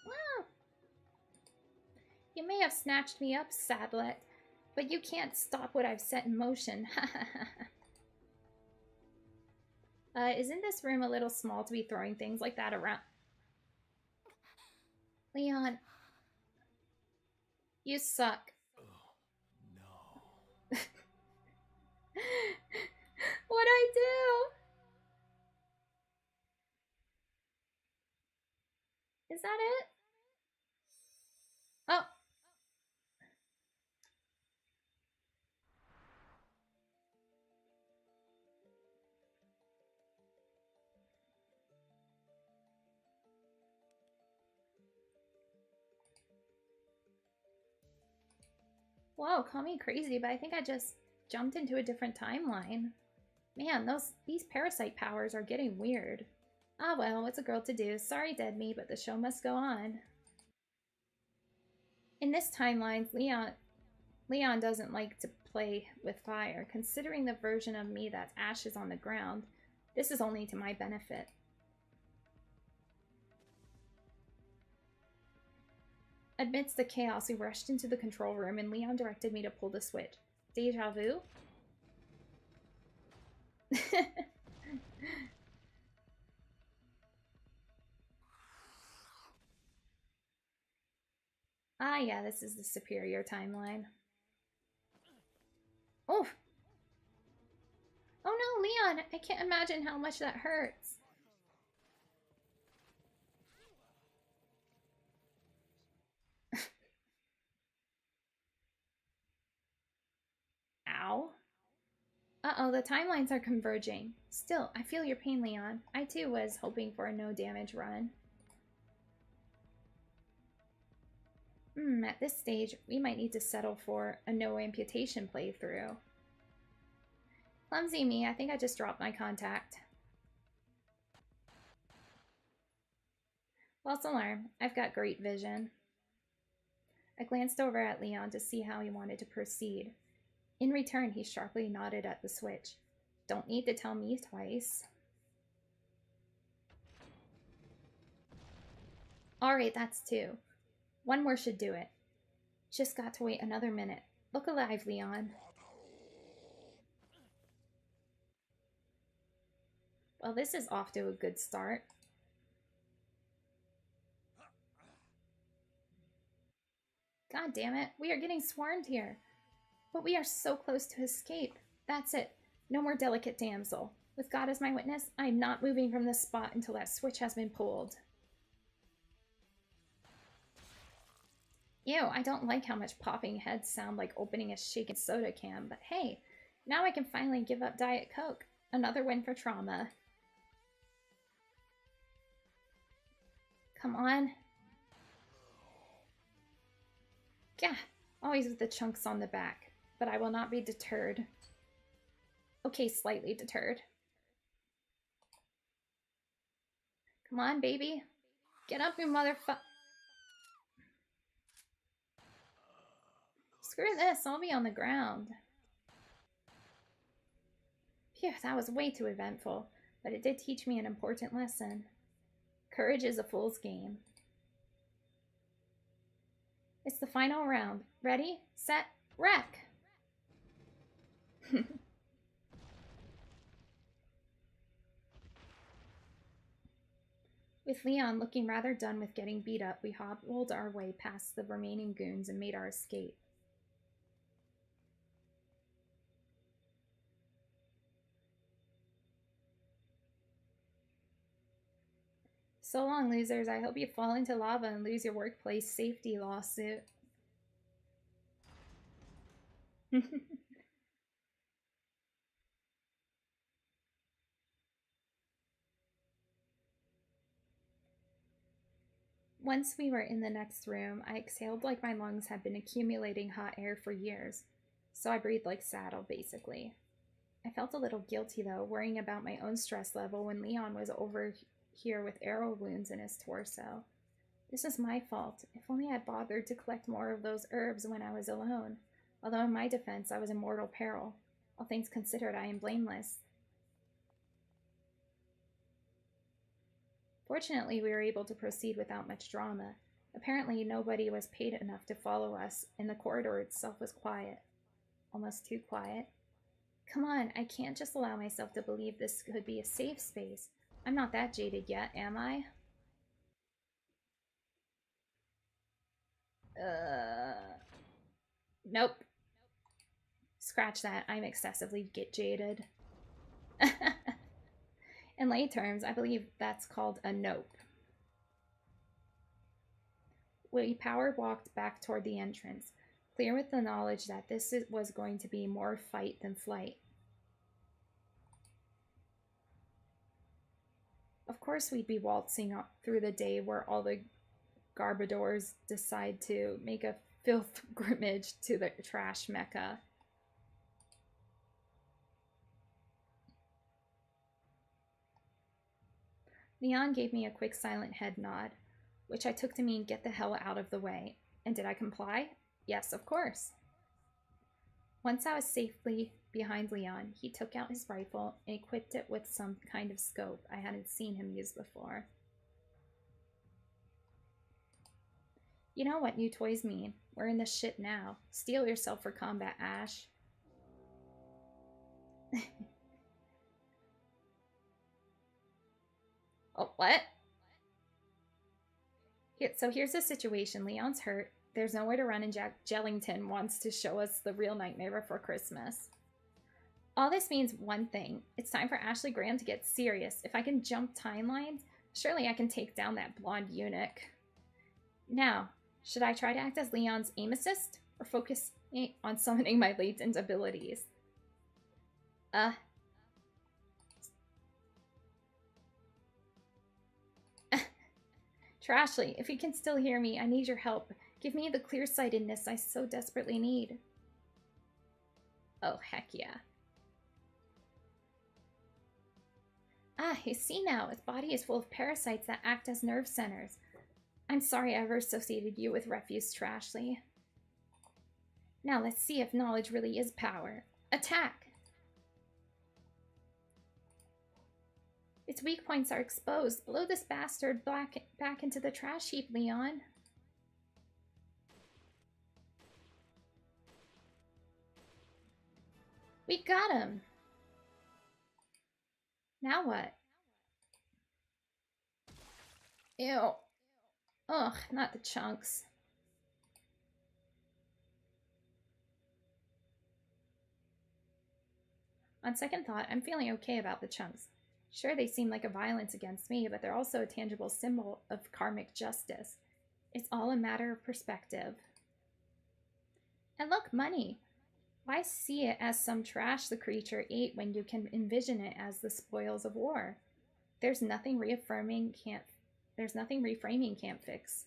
Well, you may have snatched me up, Sadlet, but you can't stop what I've set in motion. Isn't this room a little small to be throwing things like that around? Leon, you suck. Oh, no. What'd I do? Is that it? Oh. Whoa, call me crazy, but I think I just jumped into a different timeline. Man, these parasite powers are getting weird. Ah well, what's a girl to do? Sorry, dead me, but the show must go on. In this timeline, Leon doesn't like to play with fire. Considering the version of me that's ashes on the ground, this is only to my benefit. Amidst the chaos, we rushed into the control room and Leon directed me to pull the switch. Deja vu? Ah, yeah, this is the superior timeline. Oh! Oh no, Leon! I can't imagine how much that hurts. Ow. Uh-oh, the timelines are converging. Still, I feel your pain, Leon. I too was hoping for a no-damage run. At this stage, we might need to settle for a no-amputation playthrough. Clumsy me, I think I just dropped my contact. False alarm. I've got great vision. I glanced over at Leon to see how he wanted to proceed. In return, he sharply nodded at the switch. Don't need to tell me twice. Alright, that's two. One more should do it. Just got to wait another minute. Look alive, Leon. Well, this is off to a good start. God damn it, we are getting swarmed here. But we are so close to escape. That's it. No more delicate damsel. With God as my witness, I am not moving from this spot until that switch has been pulled. Ew, I don't like how much popping heads sound like opening a shaken soda can, but hey, now I can finally give up Diet Coke. Another win for trauma. Come on. Yeah, always with the chunks on the back, but I will not be deterred. Okay, slightly deterred. Come on, baby. Get up, you motherfucker. Screw this, I'll be on the ground. Phew, that was way too eventful, but it did teach me an important lesson. Courage is a fool's game. It's the final round. Ready, set, wreck! With Leon looking rather done with getting beat up, we hobbled our way past the remaining goons and made our escape. So long, losers. I hope you fall into lava and lose your workplace safety lawsuit. Once we were in the next room, I exhaled like my lungs had been accumulating hot air for years, so I breathed like saddle, basically. I felt a little guilty, though, worrying about my own stress level when Leon was over here with arrow wounds in his torso. This is my fault. If only I bothered to collect more of those herbs when I was alone. Although in my defense, I was in mortal peril. All things considered, I am blameless. Fortunately, we were able to proceed without much drama. Apparently, nobody was paid enough to follow us, and the corridor itself was quiet. Almost too quiet. Come on, I can't just allow myself to believe this could be a safe space. I'm not that jaded yet, am I? Nope. Scratch that, I'm excessively jaded. In lay terms, I believe that's called a nope. We power walked back toward the entrance, clear with the knowledge that this was going to be more fight than flight. Of course we'd be waltzing through the day where all the Garbadors decide to make a filth grimmage to the trash mecca. Leon gave me a quick silent head nod, which I took to mean get the hell out of the way. And did I comply? Yes, of course. Once I was safely behind Leon, he took out his rifle and equipped it with some kind of scope I hadn't seen him use before. You know what new toys mean. We're in the shit now. Steel yourself for combat, Ash. Oh, what? So here's the situation. Leon's hurt. There's nowhere to run, and Jack Jellington wants to show us the real Nightmare Before Christmas. All this means one thing. It's time for Ashley Graham to get serious. If I can jump timelines, surely I can take down that blonde eunuch. Now, should I try to act as Leon's aim assist, or focus on summoning my latent abilities? Trashly, if you can still hear me, I need your help. Give me the clear-sightedness I so desperately need. Oh, heck yeah. Ah, I see now. His body is full of parasites that act as nerve centers. I'm sorry I ever associated you with refuse, Trashly. Now let's see if knowledge really is power. Attack! Its weak points are exposed. Blow this bastard back into the trash heap, Leon. We got him! Now what? Ew. Ugh, not the chunks. On second thought, I'm feeling okay about the chunks. Sure, they seem like a violence against me, but they're also a tangible symbol of karmic justice. It's all a matter of perspective. And look, money! Why see it as some trash the creature ate when you can envision it as the spoils of war? There's nothing reframing can't fix.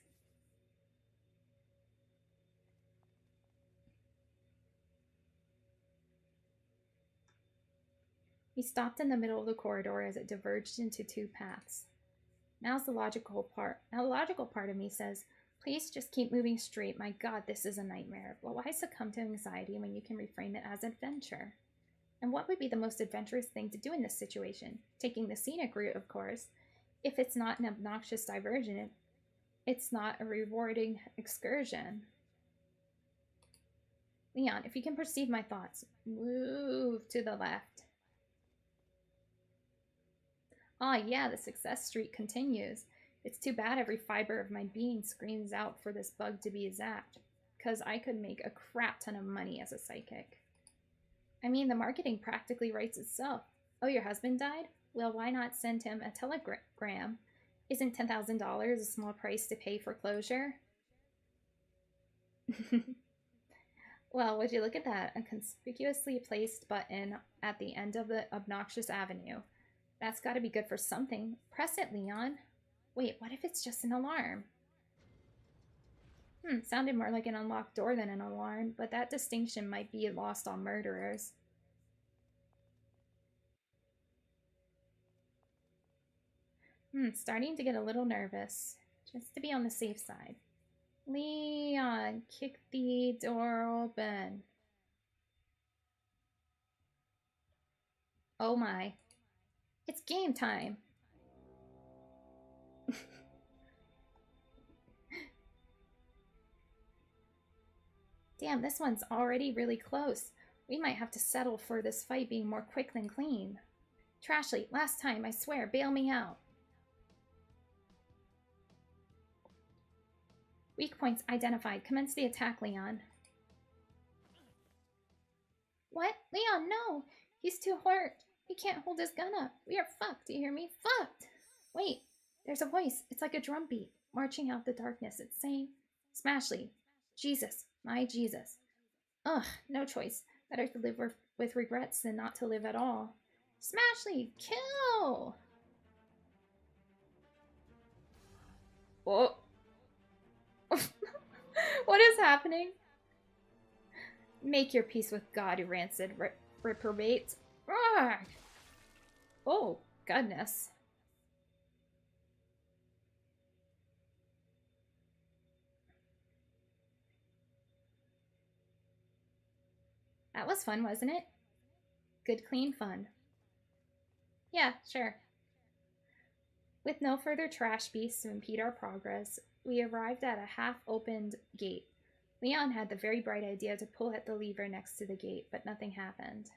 We stopped in the middle of the corridor as it diverged into two paths. Now the logical part of me says, please just keep moving straight. My God, this is a nightmare. But why succumb to anxiety when you can reframe it as adventure? And what would be the most adventurous thing to do in this situation? Taking the scenic route, of course. If it's not an obnoxious diversion, it's not a rewarding excursion. Leon, if you can perceive my thoughts, move to the left. Ah, yeah, the success streak continues. It's too bad every fiber of my being screams out for this bug to be zapped, because I could make a crap ton of money as a psychic. I mean, the marketing practically writes itself. Oh, your husband died? Well, why not send him a telegram? Isn't $10,000 a small price to pay for closure? Well, would you look at that? A conspicuously placed button at the end of the obnoxious avenue. That's got to be good for something. Press it, Leon. Wait, what if it's just an alarm? Sounded more like an unlocked door than an alarm, but that distinction might be lost on murderers. Starting to get a little nervous. Just to be on the safe side. Leon, kick the door open. Oh my. It's game time. Damn, this one's already really close. We might have to settle for this fight being more quick than clean. Trashly, last time, I swear, bail me out. Weak points identified. Commence the attack, Leon. What? Leon, no! He's too hurt. He can't hold his gun up. We are fucked, do you hear me? Fucked! Wait, there's a voice. It's like a drum beat, marching out the darkness. It's saying, Smashly, Jesus, my Jesus. Ugh, no choice. Better to live with regrets than not to live at all. Smashly, kill! Whoa. What is happening? Make your peace with God, you rancid reprobate. Arrgh! Oh, goodness. That was fun, wasn't it? Good, clean fun. Yeah, sure. With no further trash beasts to impede our progress, we arrived at a half-opened gate. Leon had the very bright idea to pull at the lever next to the gate, but nothing happened.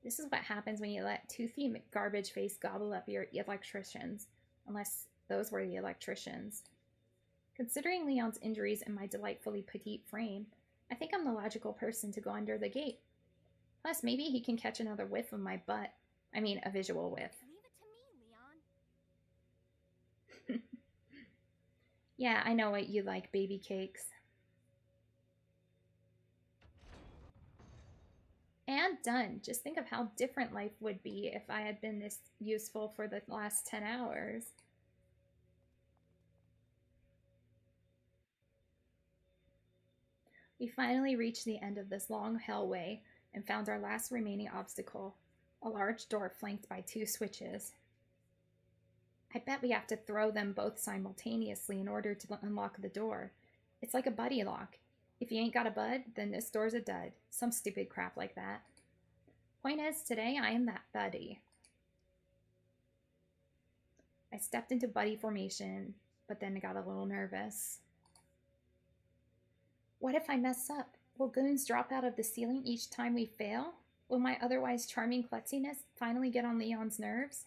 This is what happens when you let toothy garbage face gobble up your electricians, unless those were the electricians. Considering Leon's injuries and my delightfully petite frame, I think I'm the logical person to go under the gate. Plus, maybe he can catch another whiff of my butt. I mean, a visual whiff. Leave it to me, Leon. Yeah, I know what you like, baby cakes. And done. Just think of how different life would be if I had been this useful for the last 10 hours. We finally reached the end of this long hellway and found our last remaining obstacle, a large door flanked by two switches. I bet we have to throw them both simultaneously in order to unlock the door. It's like a buddy lock. If you ain't got a bud, then this door's a dud. Some stupid crap like that. Point is, today I am that buddy. I stepped into buddy formation, but then got a little nervous. What if I mess up? Will goons drop out of the ceiling each time we fail? Will my otherwise charming klutziness finally get on Leon's nerves?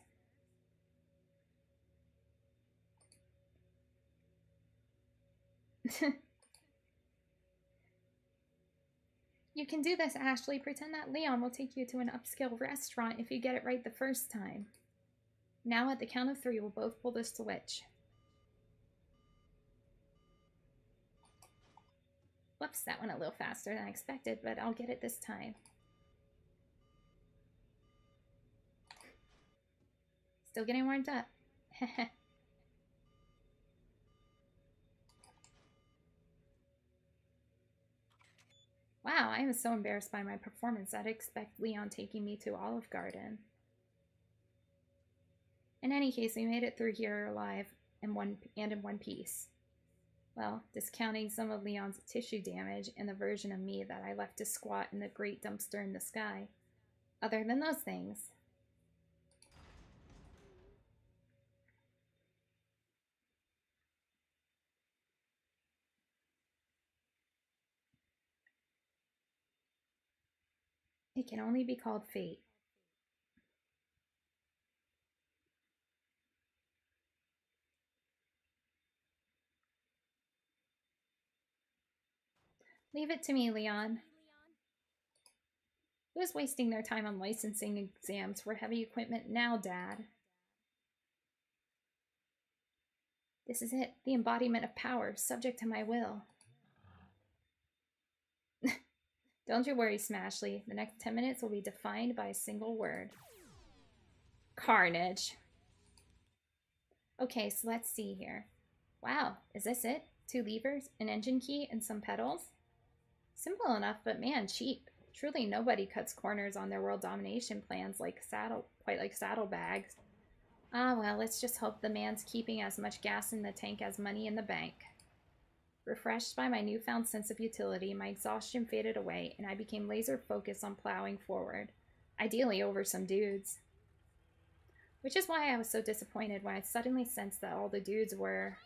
You can do this, Ashley. Pretend that Leon will take you to an upscale restaurant if you get it right the first time. Now, at the count of 3, we'll both pull the switch. Whoops, that went a little faster than I expected, but I'll get it this time. Still getting warmed up. Wow, I am so embarrassed by my performance. I'd expect Leon taking me to Olive Garden. In any case, we made it through here alive in one piece. Well, discounting some of Leon's tissue damage and the version of me that I left to squat in the great dumpster in the sky. Other than those things. It can only be called fate. Leave it to me, Leon. Who's wasting their time on licensing exams for heavy equipment now, Dad? This is it, the embodiment of power, subject to my will. Don't you worry, Smashley. The next 10 minutes will be defined by a single word. Carnage. Okay, so let's see here. Wow, is this it? 2 levers, an engine key, and some pedals? Simple enough, but man, cheap. Truly nobody cuts corners on their world domination plans quite like saddlebags. Ah well, let's just hope the man's keeping as much gas in the tank as money in the bank. Refreshed by my newfound sense of utility, my exhaustion faded away, and I became laser focused on plowing forward, ideally over some dudes. Which is why I was so disappointed when I suddenly sensed that all the dudes were...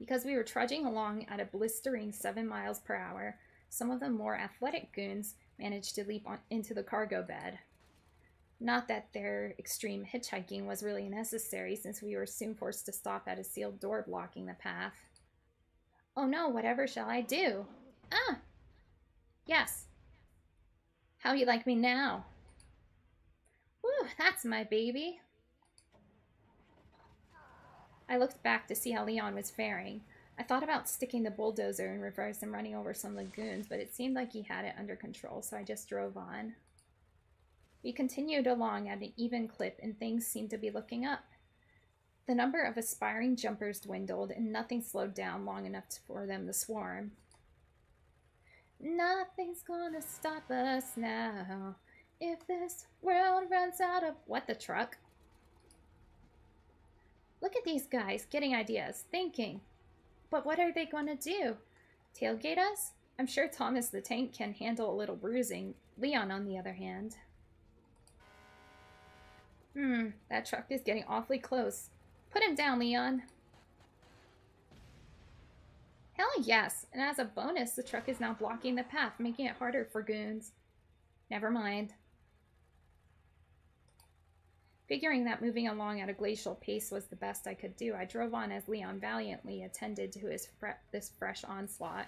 Because we were trudging along at a blistering 7 miles per hour, some of the more athletic goons managed to leap into the cargo bed. Not that their extreme hitchhiking was really necessary, since we were soon forced to stop at a sealed door blocking the path. Oh no, whatever shall I do? Ah! Yes. How you like me now? Whew, that's my baby. I looked back to see how Leon was faring. I thought about sticking the bulldozer in reverse and running over some lagoons, but it seemed like he had it under control, so I just drove on. We continued along at an even clip, and things seemed to be looking up. The number of aspiring jumpers dwindled, and nothing slowed down long enough for them to swarm. Nothing's gonna stop us now. If this world runs out of... What the truck? Look at these guys, getting ideas, thinking. But what are they gonna do? Tailgate us? I'm sure Thomas the Tank can handle a little bruising. Leon, on the other hand. That truck is getting awfully close. Put him down, Leon. Hell yes, and as a bonus, the truck is now blocking the path, making it harder for goons. Never mind. Figuring that moving along at a glacial pace was the best I could do, I drove on as Leon valiantly attended to this fresh onslaught.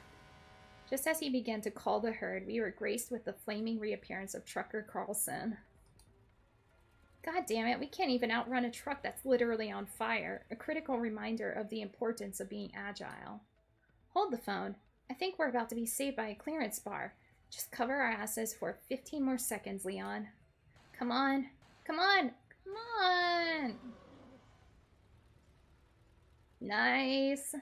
Just as he began to call the herd, we were graced with the flaming reappearance of Trucker Carlson. God damn it, we can't even outrun a truck that's literally on fire, a critical reminder of the importance of being agile. Hold the phone. I think we're about to be saved by a clearance bar. Just cover our asses for 15 more seconds, Leon. Come on. Come on. Come on. Nice.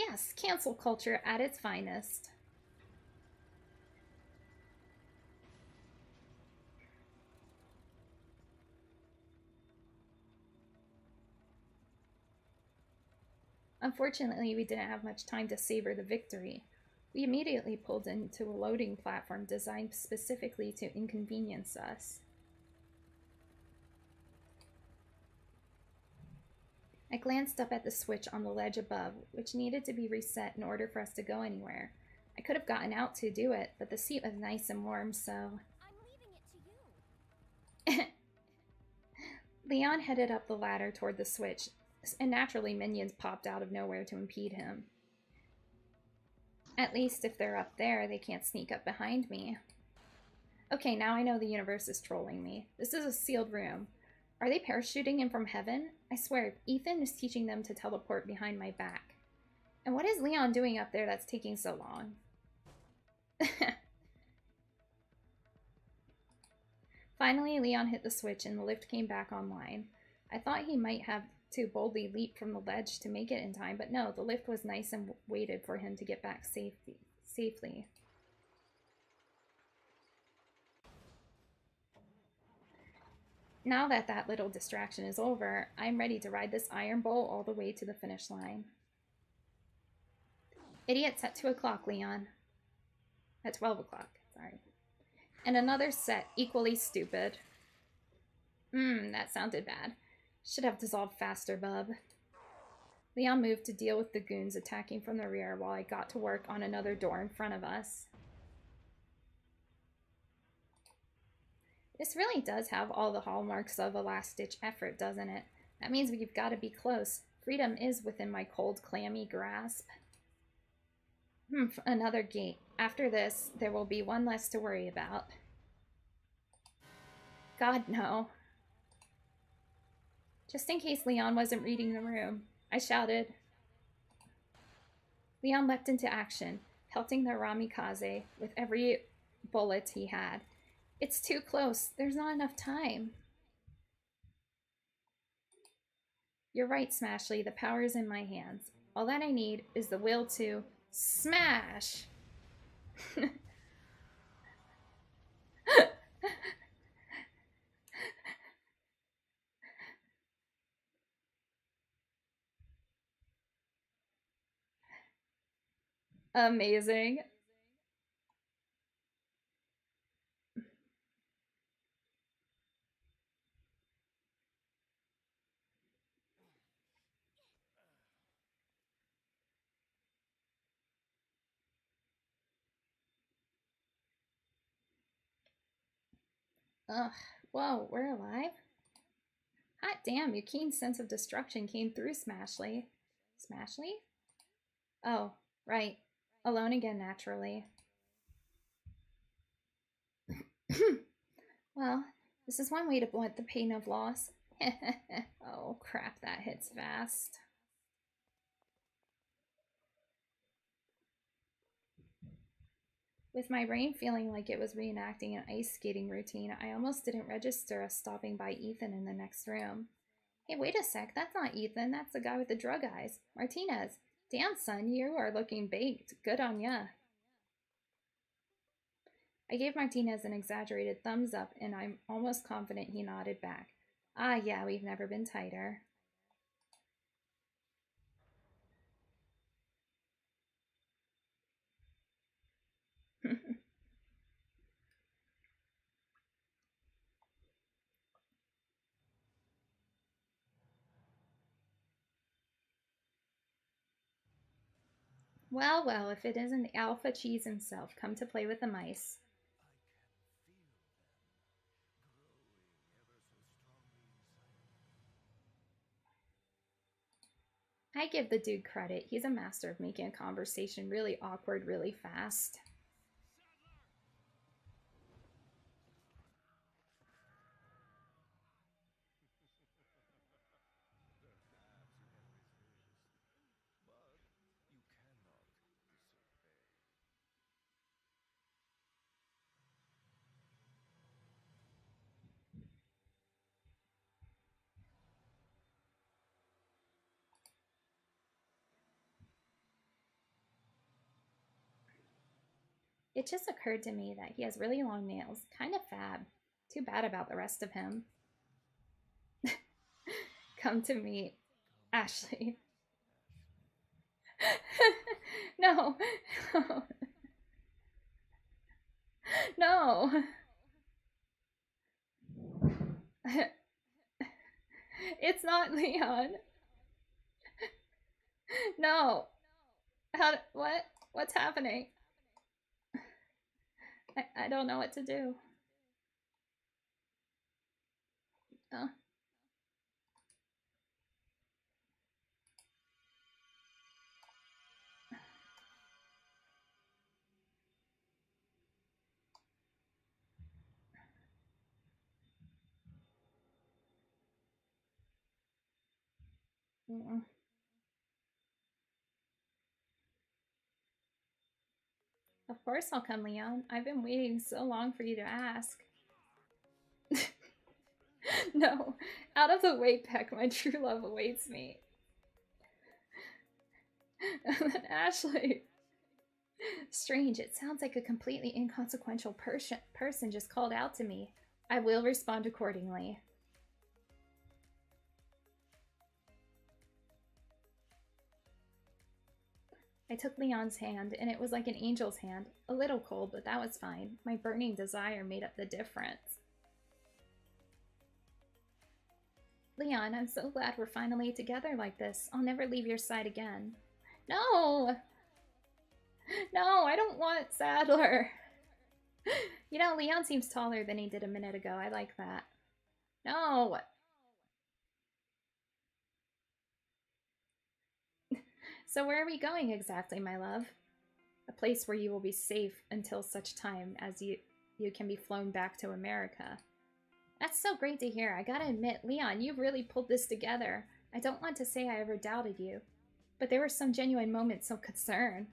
Yes, cancel culture at its finest. Unfortunately, we didn't have much time to savor the victory. We immediately pulled into a loading platform designed specifically to inconvenience us. I glanced up at the switch on the ledge above, which needed to be reset in order for us to go anywhere. I could have gotten out to do it, but the seat was nice and warm, so. I'm leaving it to you. Leon headed up the ladder toward the switch, and naturally minions popped out of nowhere to impede him. At least if they're up there, they can't sneak up behind me. Okay, now I know the universe is trolling me. This is a sealed room. Are they parachuting in from heaven? I swear, Ethan is teaching them to teleport behind my back. And what is Leon doing up there that's taking so long? Finally, Leon hit the switch and the lift came back online. I thought he might have to boldly leap from the ledge to make it in time, but no, the lift was nice and waited for him to get back safely. Now that that little distraction is over, I'm ready to ride this iron bowl all the way to the finish line. Idiots at 2 o'clock, Leon. At 12 o'clock, sorry. And another set, equally stupid. That sounded bad. Should have dissolved faster, bub. Leon moved to deal with the goons attacking from the rear while I got to work on another door in front of us. This really does have all the hallmarks of a last-ditch effort, doesn't it? That means we've got to be close. Freedom is within my cold, clammy grasp. Another gate. After this, there will be one less to worry about. God, no. Just in case Leon wasn't reading the room, I shouted. Leon leapt into action, pelting the Ramikaze with every bullet he had. It's too close. There's not enough time. You're right, Smashly. The power is in my hands. All that I need is the will to smash. Amazing. Ugh. Whoa, we're alive? Hot damn, your keen sense of destruction came through, Smashly. Smashly? Oh, right. Alone again, naturally. Well, this is one way to blunt the pain of loss. Oh, crap, that hits fast. With my brain feeling like it was reenacting an ice skating routine, I almost didn't register us stopping by Ethan in the next room. Hey, wait a sec, that's not Ethan, that's the guy with the drug eyes. Martinez. Damn, son, you are looking baked. Good on ya. I gave Martinez an exaggerated thumbs up, and I'm almost confident he nodded back. Ah, yeah, we've never been tighter. Well, well, if it isn't the Alpha Cheese himself, come to play with the mice. I give the dude credit. He's a master of making a conversation really awkward really fast. It just occurred to me that he has really long nails. Kind of fab. Too bad about the rest of him. Come to me, Ashley. No. No. It's not Leon. No. What? What's happening? I don't know what to do. Oh. Mm. Of course I'll come, Leon. I've been waiting so long for you to ask. No, out of the way, Peck. My true love awaits me. Ashley. Strange, it sounds like a completely inconsequential person just called out to me. I will respond accordingly. I took Leon's hand, and it was like an angel's hand. A little cold, but that was fine. My burning desire made up the difference. Leon, I'm so glad we're finally together like this. I'll never leave your side again. No! No, I don't want Sadler. You know, Leon seems taller than he did a minute ago. I like that. No! So where are we going exactly, my love? A place where you will be safe until such time as you can be flown back to America. That's so great to hear. I gotta admit, Leon, you really pulled this together. I don't want to say I ever doubted you, but there were some genuine moments of concern.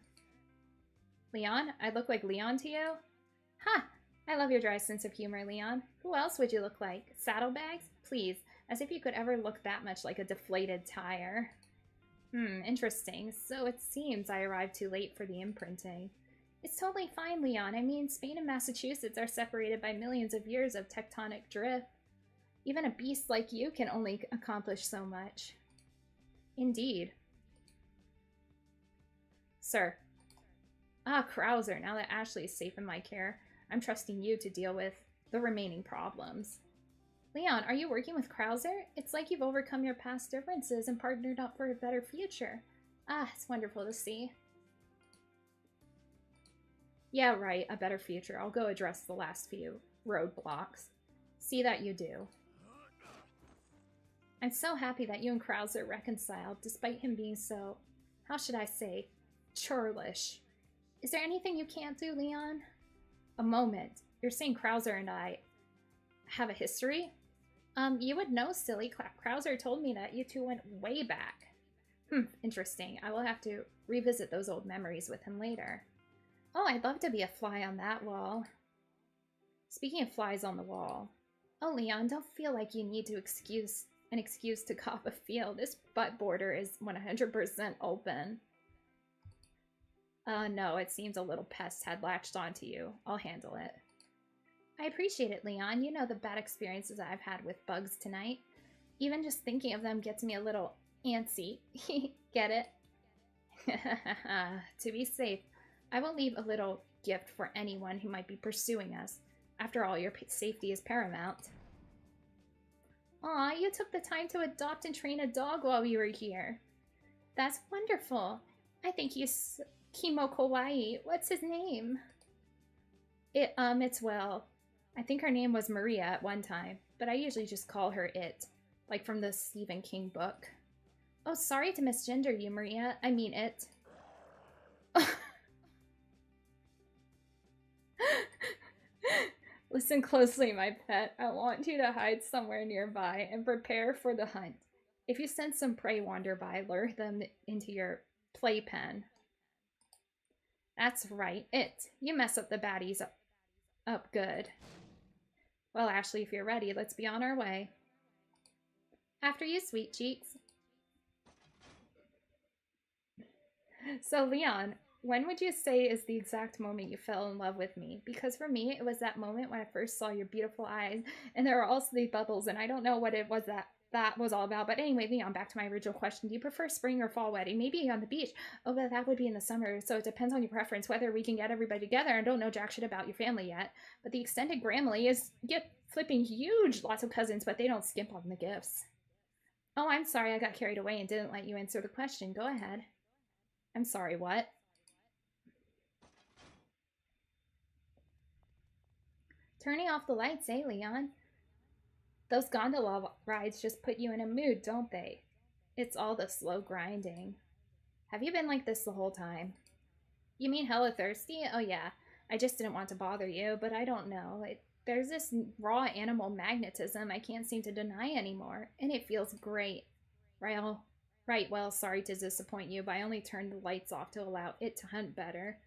Leon? I look like Leon to you? Ha! I love your dry sense of humor, Leon. Who else would you look like? Saddlebags? Please, as if you could ever look that much like a deflated tire. Interesting. So it seems I arrived too late for the imprinting. It's totally fine, Leon. I mean, Spain and Massachusetts are separated by millions of years of tectonic drift. Even a beast like you can only accomplish so much. Indeed. Sir. Ah, Krauser, now that Ashley is safe in my care, I'm trusting you to deal with the remaining problems. Leon, are you working with Krauser? It's like you've overcome your past differences and partnered up for a better future. Ah, it's wonderful to see. Yeah, right, a better future. I'll go address the last few roadblocks. See that you do. I'm so happy that you and Krauser reconciled, despite him being so, how should I say, churlish. Is there anything you can't do, Leon? A moment. You're saying Krauser and I have a history? You would know, silly. Krauser told me that you two went way back. Interesting. I will have to revisit those old memories with him later. Oh, I'd love to be a fly on that wall. Speaking of flies on the wall. Oh, Leon, don't feel like you need an excuse to cop a feel. This butt border is 100% open. No, it seems a little pest had latched onto you. I'll handle it. I appreciate it, Leon. You know the bad experiences I've had with bugs tonight. Even just thinking of them gets me a little antsy. Get it? To be safe, I will leave a little gift for anyone who might be pursuing us. After all, your safety is paramount. Aw, you took the time to adopt and train a dog while we were here. That's wonderful. I think he's Kimo Kawaii. What's his name? It's well, I think her name was Maria at one time, but I usually just call her It, like from the Stephen King book. Oh, sorry to misgender you, Maria. I mean It. Listen closely, my pet. I want you to hide somewhere nearby and prepare for the hunt. If you sense some prey wander by, lure them into your playpen. That's right, It. You mess up the baddies up good. Well, Ashley, if you're ready, let's be on our way. After you, sweet cheeks. So, Leon, When would you say is the exact moment you fell in love with me? Because for me, it was that moment when I first saw your beautiful eyes, and there are also the bubbles, and I don't know what it was that was all about. But anyway, Leon, back to my original question: do you prefer spring or fall wedding? Maybe on the beach. Oh, but that would be in the summer, so it depends on your preference whether we can get everybody together. I don't know jack shit about your family yet, but the extended Grammy is get flipping huge. Lots of cousins, but they don't skimp on the gifts. Oh, I'm sorry, I got carried away and didn't let you answer the question. Go ahead. I'm sorry, what? Turning off the lights, eh, Leon? Those gondola rides just put you in a mood, don't they? It's all the slow grinding. Have you been like this the whole time? You mean hella thirsty? Oh, yeah. I just didn't want to bother you, but I don't know. There's this raw animal magnetism I can't seem to deny anymore, and it feels great. Well, sorry to disappoint you, but I only turned the lights off to allow it to hunt better.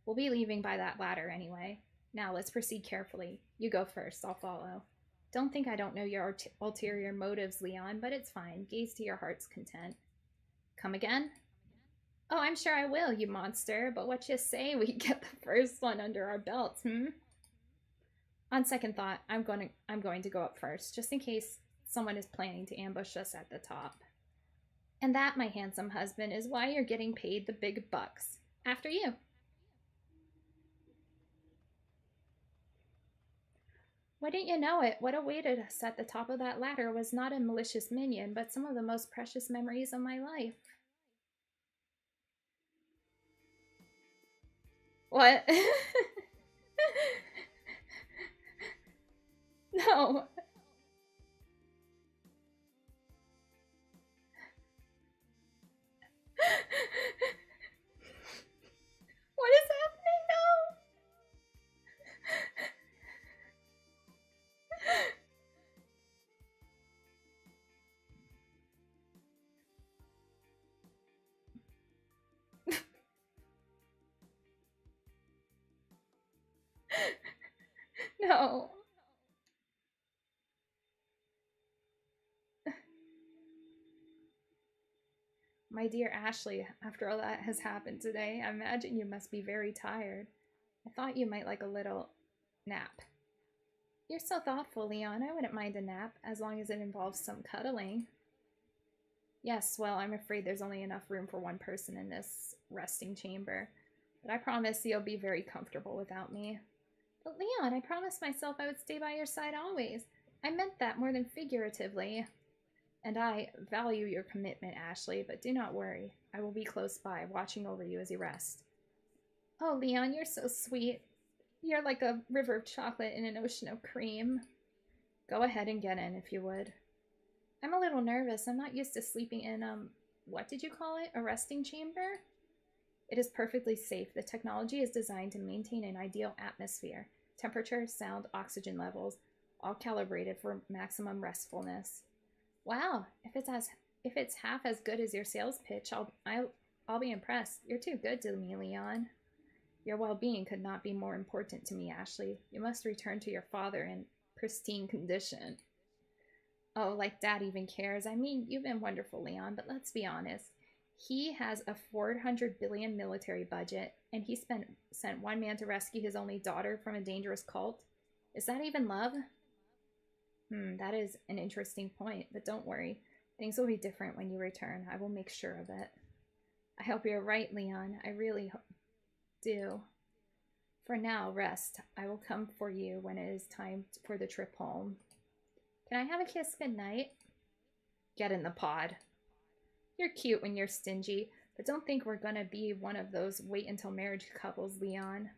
We'll be leaving by that ladder anyway. Now let's proceed carefully. You go first, I'll follow. Don't think I don't know your ulterior motives, Leon, but it's fine. Gaze to your heart's content. Come again? Oh, I'm sure I will, you monster, but what you say we get the first one under our belts, hmm? On second thought, I'm going to go up first, just in case someone is planning to ambush us at the top. And that, my handsome husband, is why you're getting paid the big bucks. After you. Wouldn't you know it, what awaited us at the top of that ladder was not a malicious minion, but some of the most precious memories of my life. What? No. What is happening now? No. My dear Ashley, after all that has happened today, I imagine you must be very tired. I thought you might like a little nap. You're so thoughtful, Leon. I wouldn't mind a nap, as long as it involves some cuddling. Yes, well, I'm afraid there's only enough room for one person in this resting chamber. But I promise you'll be very comfortable without me. But Leon, I promised myself I would stay by your side always. I meant that more than figuratively. And I value your commitment, Ashley, but do not worry. I will be close by, watching over you as you rest. Oh, Leon, you're so sweet. You're like a river of chocolate in an ocean of cream. Go ahead and get in, if you would. I'm a little nervous. I'm not used to sleeping in, what did you call it? A resting chamber? It is perfectly safe. The technology is designed to maintain an ideal atmosphere. Temperature, sound, oxygen levels, all calibrated for maximum restfulness. Wow, if it's half as good as your sales pitch, I'll be impressed. You're too good to me, Leon. Your well-being could not be more important to me, Ashley. You must return to your father in pristine condition. Oh, like Dad even cares. I mean, you've been wonderful, Leon, but let's be honest. He has a 400 billion military budget, and he sent one man to rescue his only daughter from a dangerous cult. Is that even love? That is an interesting point, but don't worry. Things will be different when you return. I will make sure of it. I hope you're right, Leon. I really do. For now, rest. I will come for you when it is time for the trip home. Can I have a kiss goodnight? Get in the pod. You're cute when you're stingy, but don't think we're gonna be one of those wait until marriage couples, Leon.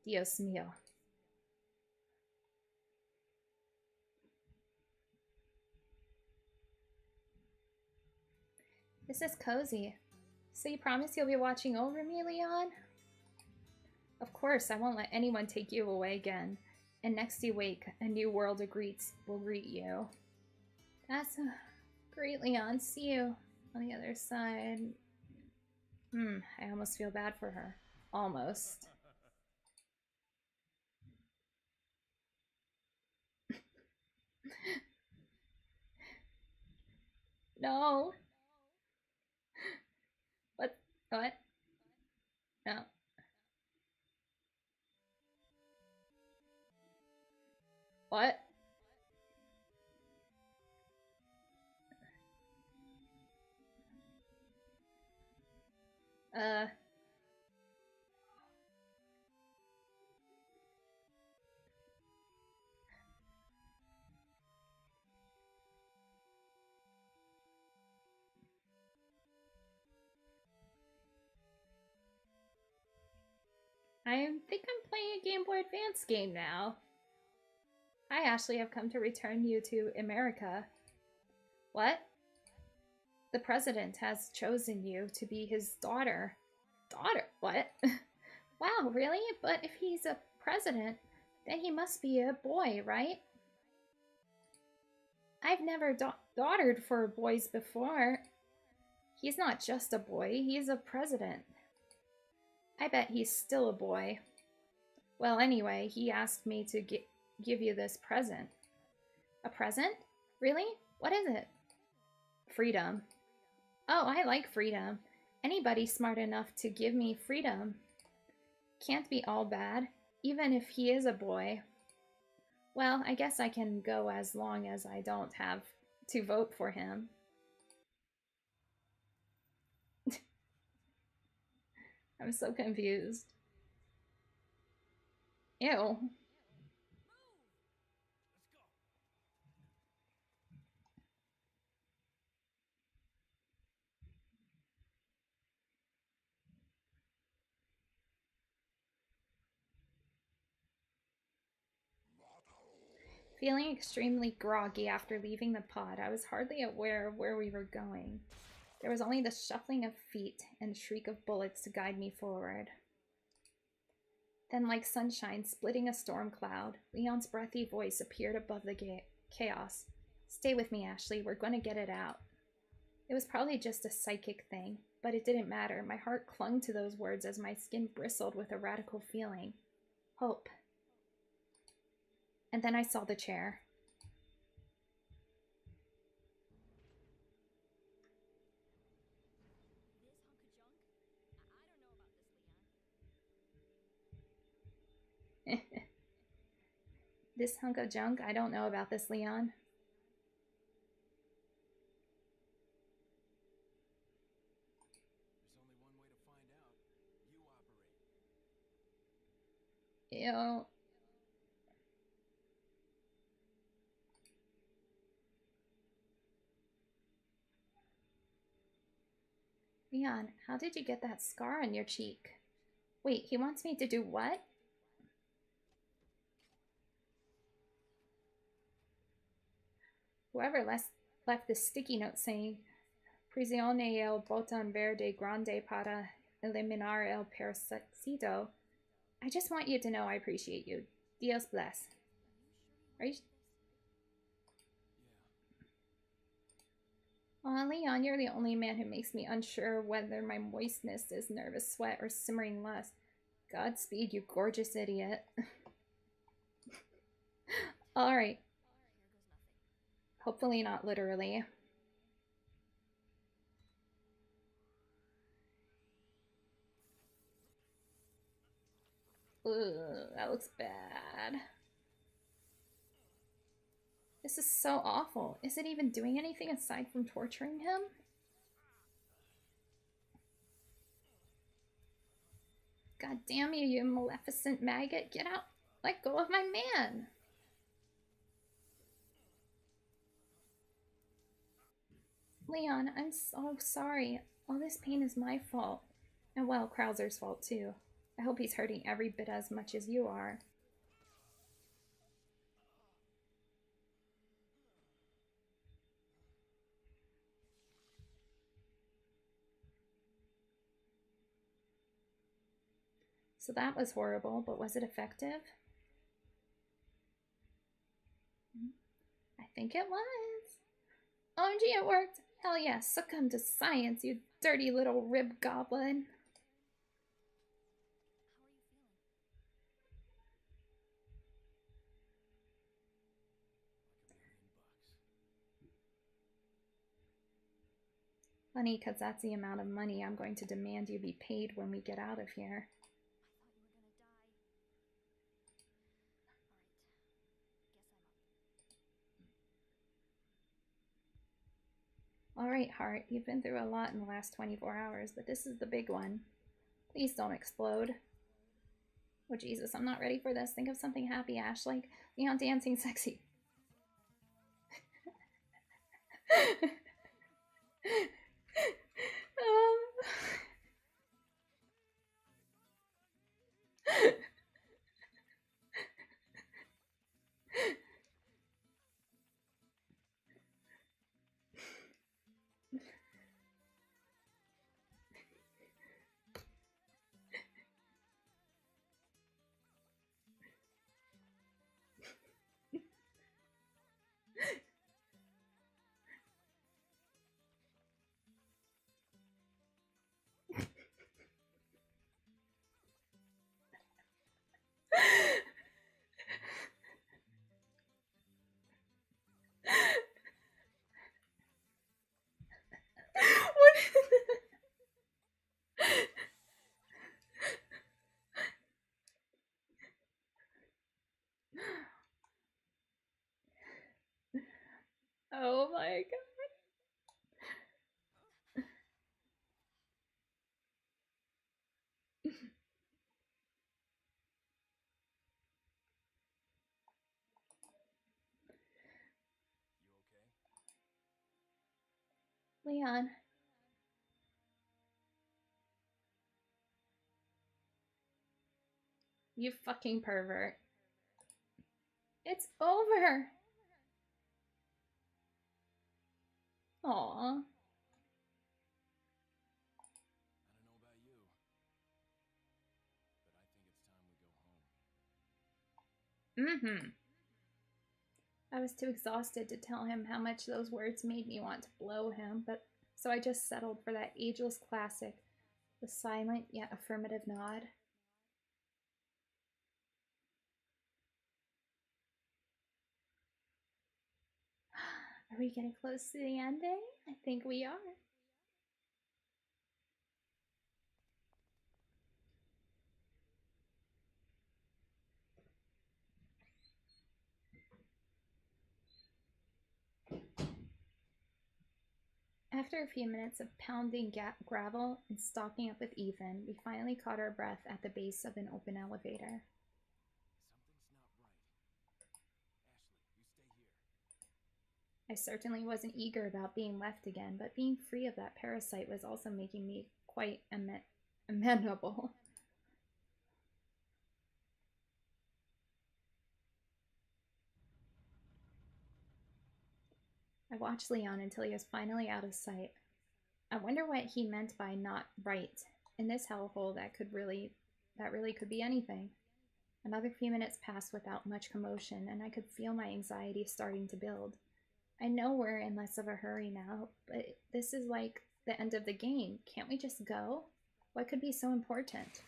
Dios mío. This is cozy. So you promise you'll be watching over me, Leon? Of course, I won't let anyone take you away again. And next you wake, a new world will greet you. That's great, Leon. See you on the other side. I almost feel bad for her. Almost. No. What? What? No. What? Uh, I think I'm playing a Game Boy Advance game now. Hi, Ashley. I've come to return you to America. What? The president has chosen you to be his daughter. Daughter? What? Wow, really? But if he's a president, then he must be a boy, right? I've never daughtered for boys before. He's not just a boy, he's a president. I bet he's still a boy. Well, anyway, he asked me to give you this present. A present? Really? What is it? Freedom. Oh, I like freedom. Anybody smart enough to give me freedom. Can't be all bad, even if he is a boy. Well, I guess I can go as long as I don't have to vote for him. I'm so confused. Ew. Feeling extremely groggy after leaving the pod, I was hardly aware of where we were going. There was only the shuffling of feet and shriek of bullets to guide me forward. Then, like sunshine splitting a storm cloud, Leon's breathy voice appeared above the chaos. Stay with me, Ashley. We're going to get it out. It was probably just a psychic thing, but it didn't matter. My heart clung to those words as my skin bristled with a radical feeling. Hope. And then I saw the chair. This hunk of junk? I don't know about this, Leon. There's only one way to find out. You operate. Ew. Leon, how did you get that scar on your cheek? Wait, he wants me to do what? Whoever left this sticky note saying, Prisione el botón verde grande para eliminar el parasito. I just want you to know I appreciate you. Dios bless. Are you... Aw, Leon, you're the only man who makes me unsure whether my moistness is nervous sweat or simmering lust. Godspeed, you gorgeous idiot. Alright. Hopefully not literally. Ugh, that looks bad. This is so awful. Is it even doing anything aside from torturing him? God damn you, you maleficent maggot. Get out. Let go of my man. Leon, I'm so sorry. All this pain is my fault. And well, Krauser's fault too. I hope he's hurting every bit as much as you are. So that was horrible, but was it effective? I think it was. OMG, it worked! Hell yeah, succumb to science, you dirty little rib goblin. Funny, because that's the amount of money I'm going to demand you be paid when we get out of here. Alright, heart, you've been through a lot in the last 24 hours, but this is the big one. Please don't explode. Oh Jesus, I'm not ready for this. Think of something happy, Ash, like Leon dancing sexy. What? Oh my god. You okay? Leon. You fucking pervert. It's over. Aw. I don't know about you, but I think it's time we go home. Mm-hmm. I was too exhausted to tell him how much those words made me want to blow him, but so I just settled for that ageless classic, the silent yet affirmative nod. Are we getting close to the ending? I think we are. After a few minutes of pounding gravel and stalking up with Ethan, we finally caught our breath at the base of an open elevator. Something's not right. Ashley, you stay here. I certainly wasn't eager about being left again, but being free of that parasite was also making me quite amenable. I watched Leon until he was finally out of sight. I wonder what he meant by not right. In this hellhole, that really could be anything. Another few minutes passed without much commotion, and I could feel my anxiety starting to build. I know we're in less of a hurry now, but this is like the end of the game. Can't we just go? What could be so important?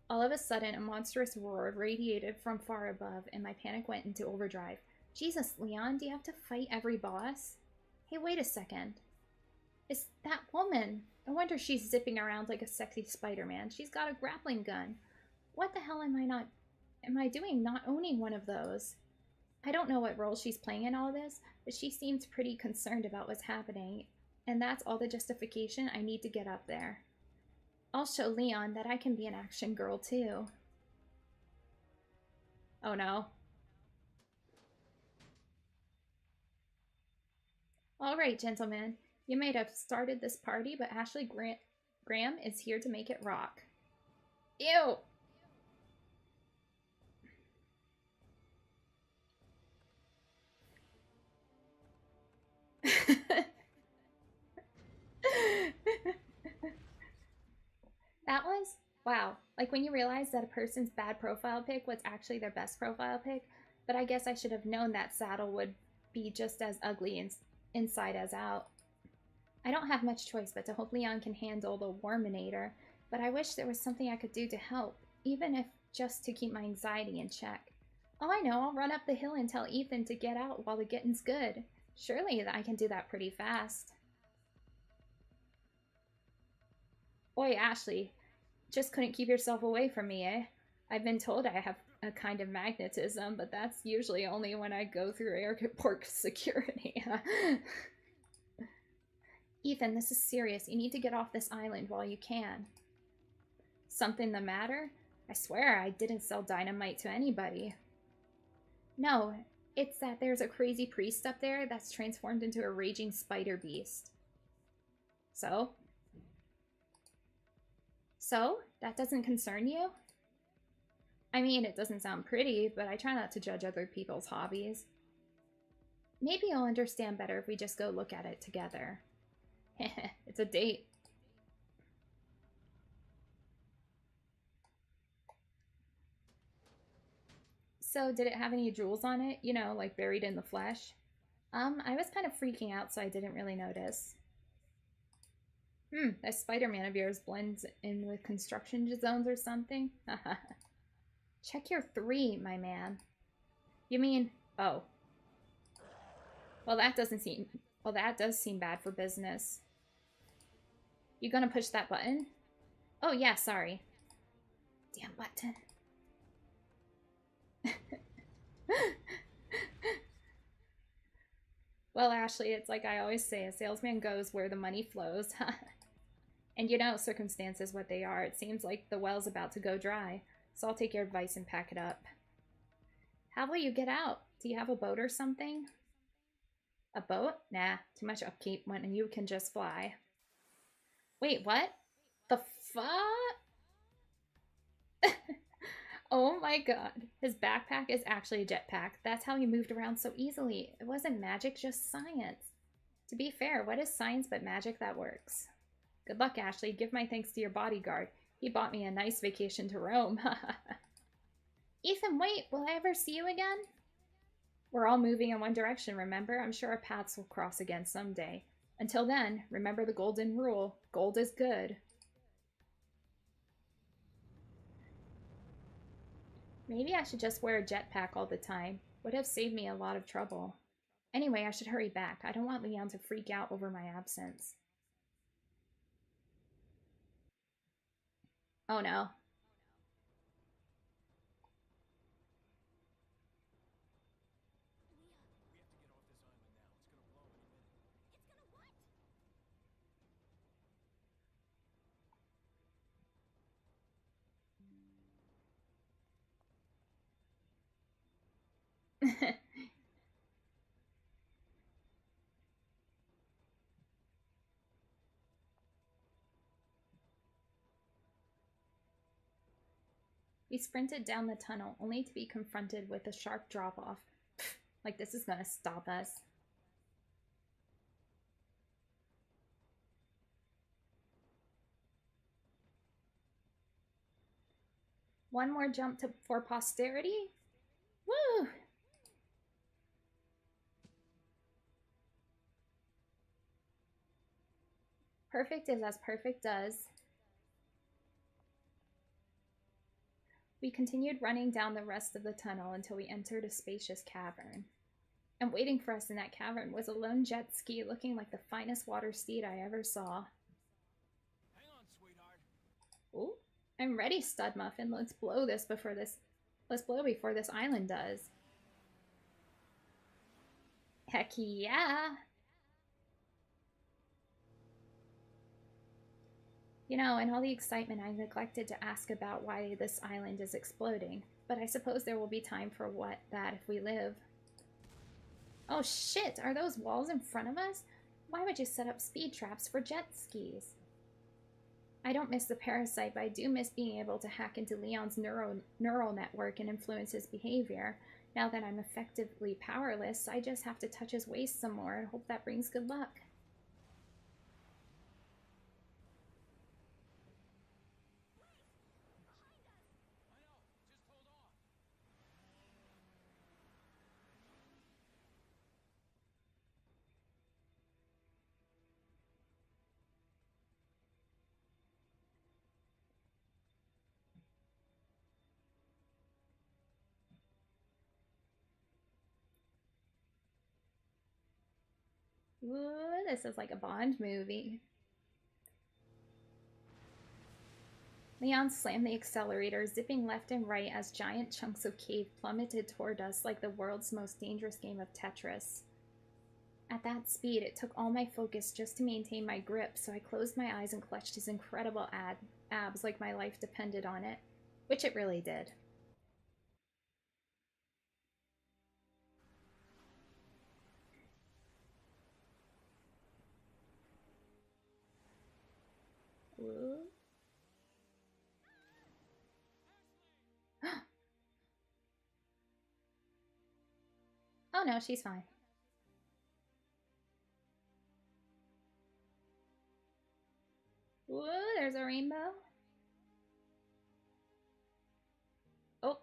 All of a sudden, a monstrous roar radiated from far above, and my panic went into overdrive. Jesus, Leon, do you have to fight every boss? Hey, wait a second. It's that woman. No wonder she's zipping around like a sexy Spider-Man. She's got a grappling gun. What the hell am I doing not owning one of those? I don't know what role she's playing in all this, but she seems pretty concerned about what's happening, and that's all the justification I need to get up there. I'll show Leon that I can be an action girl too. Oh no. Alright, gentlemen. You may have started this party, but Ashley Graham is here to make it rock. Ew! That was, wow. Like when you realize that a person's bad profile pic was actually their best profile pic, but I guess I should have known that saddle would be just as ugly inside as out. I don't have much choice but to hope Leon can handle the Warminator, but I wish there was something I could do to help, even if just to keep my anxiety in check. Oh, I know, I'll run up the hill and tell Ethan to get out while the getting's good. Surely I can do that pretty fast. Oi, Ashley, just couldn't keep yourself away from me, eh? I've been told I have a kind of magnetism, but that's usually only when I go through airport security. Ethan, this is serious. You need to get off this island while you can. Something the matter? I swear I didn't sell dynamite to anybody. No, it's that there's a crazy priest up there that's transformed into a raging spider beast. So? So? That doesn't concern you? I mean, it doesn't sound pretty, but I try not to judge other people's hobbies. Maybe you'll understand better if we just go look at it together. It's a date. So, did it have any jewels on it? You know, like buried in the flesh? I was kind of freaking out, so I didn't really notice. That Spider-Man of yours blends in with construction zones or something? Check your 3, my man. You mean... Oh. Well, that doesn't seem... Well, that does seem bad for business. You gonna push that button? Oh, yeah, sorry. Damn button. Well, Ashley, it's like I always say, a salesman goes where the money flows. And you know, circumstances what they are. It seems like the well's about to go dry. So I'll take your advice and pack it up. How will you get out? Do you have a boat or something? A boat? Nah, too much upkeep when you can just fly. Wait, what? The fuck? Oh my god. His backpack is actually a jetpack. That's how he moved around so easily. It wasn't magic, just science. To be fair, what is science but magic that works? Good luck, Ashley. Give my thanks to your bodyguard. He bought me a nice vacation to Rome. Ethan, wait. Will I ever see you again? We're all moving in one direction, remember? I'm sure our paths will cross again someday. Until then, remember the golden rule. Gold is good. Maybe I should just wear a jetpack all the time. Would have saved me a lot of trouble. Anyway, I should hurry back. I don't want Leon to freak out over my absence. Oh no. We sprinted down the tunnel, only to be confronted with a sharp drop-off. Like this is gonna stop us. One more jump for posterity? Woo! Perfect is as perfect does. We continued running down the rest of the tunnel until we entered a spacious cavern. And waiting for us in that cavern was a lone jet ski looking like the finest water steed I ever saw. Hang on, sweetheart. Ooh, I'm ready, Stud Muffin. Let's blow before this island does. Heck yeah! You know, in all the excitement, I neglected to ask about why this island is exploding. But I suppose there will be time for that if we live. Oh shit, are those walls in front of us? Why would you set up speed traps for jet skis? I don't miss the parasite, but I do miss being able to hack into Leon's neural network and influence his behavior. Now that I'm effectively powerless, I just have to touch his waist some more and hope that brings good luck. Ooh, this is like a Bond movie. Leon slammed the accelerator, zipping left and right as giant chunks of cave plummeted toward us like the world's most dangerous game of Tetris. At that speed, it took all my focus just to maintain my grip, so I closed my eyes and clutched his incredible abs like my life depended on it, which it really did. Ooh. Oh no, she's fine. Ooh, there's a rainbow. Oh.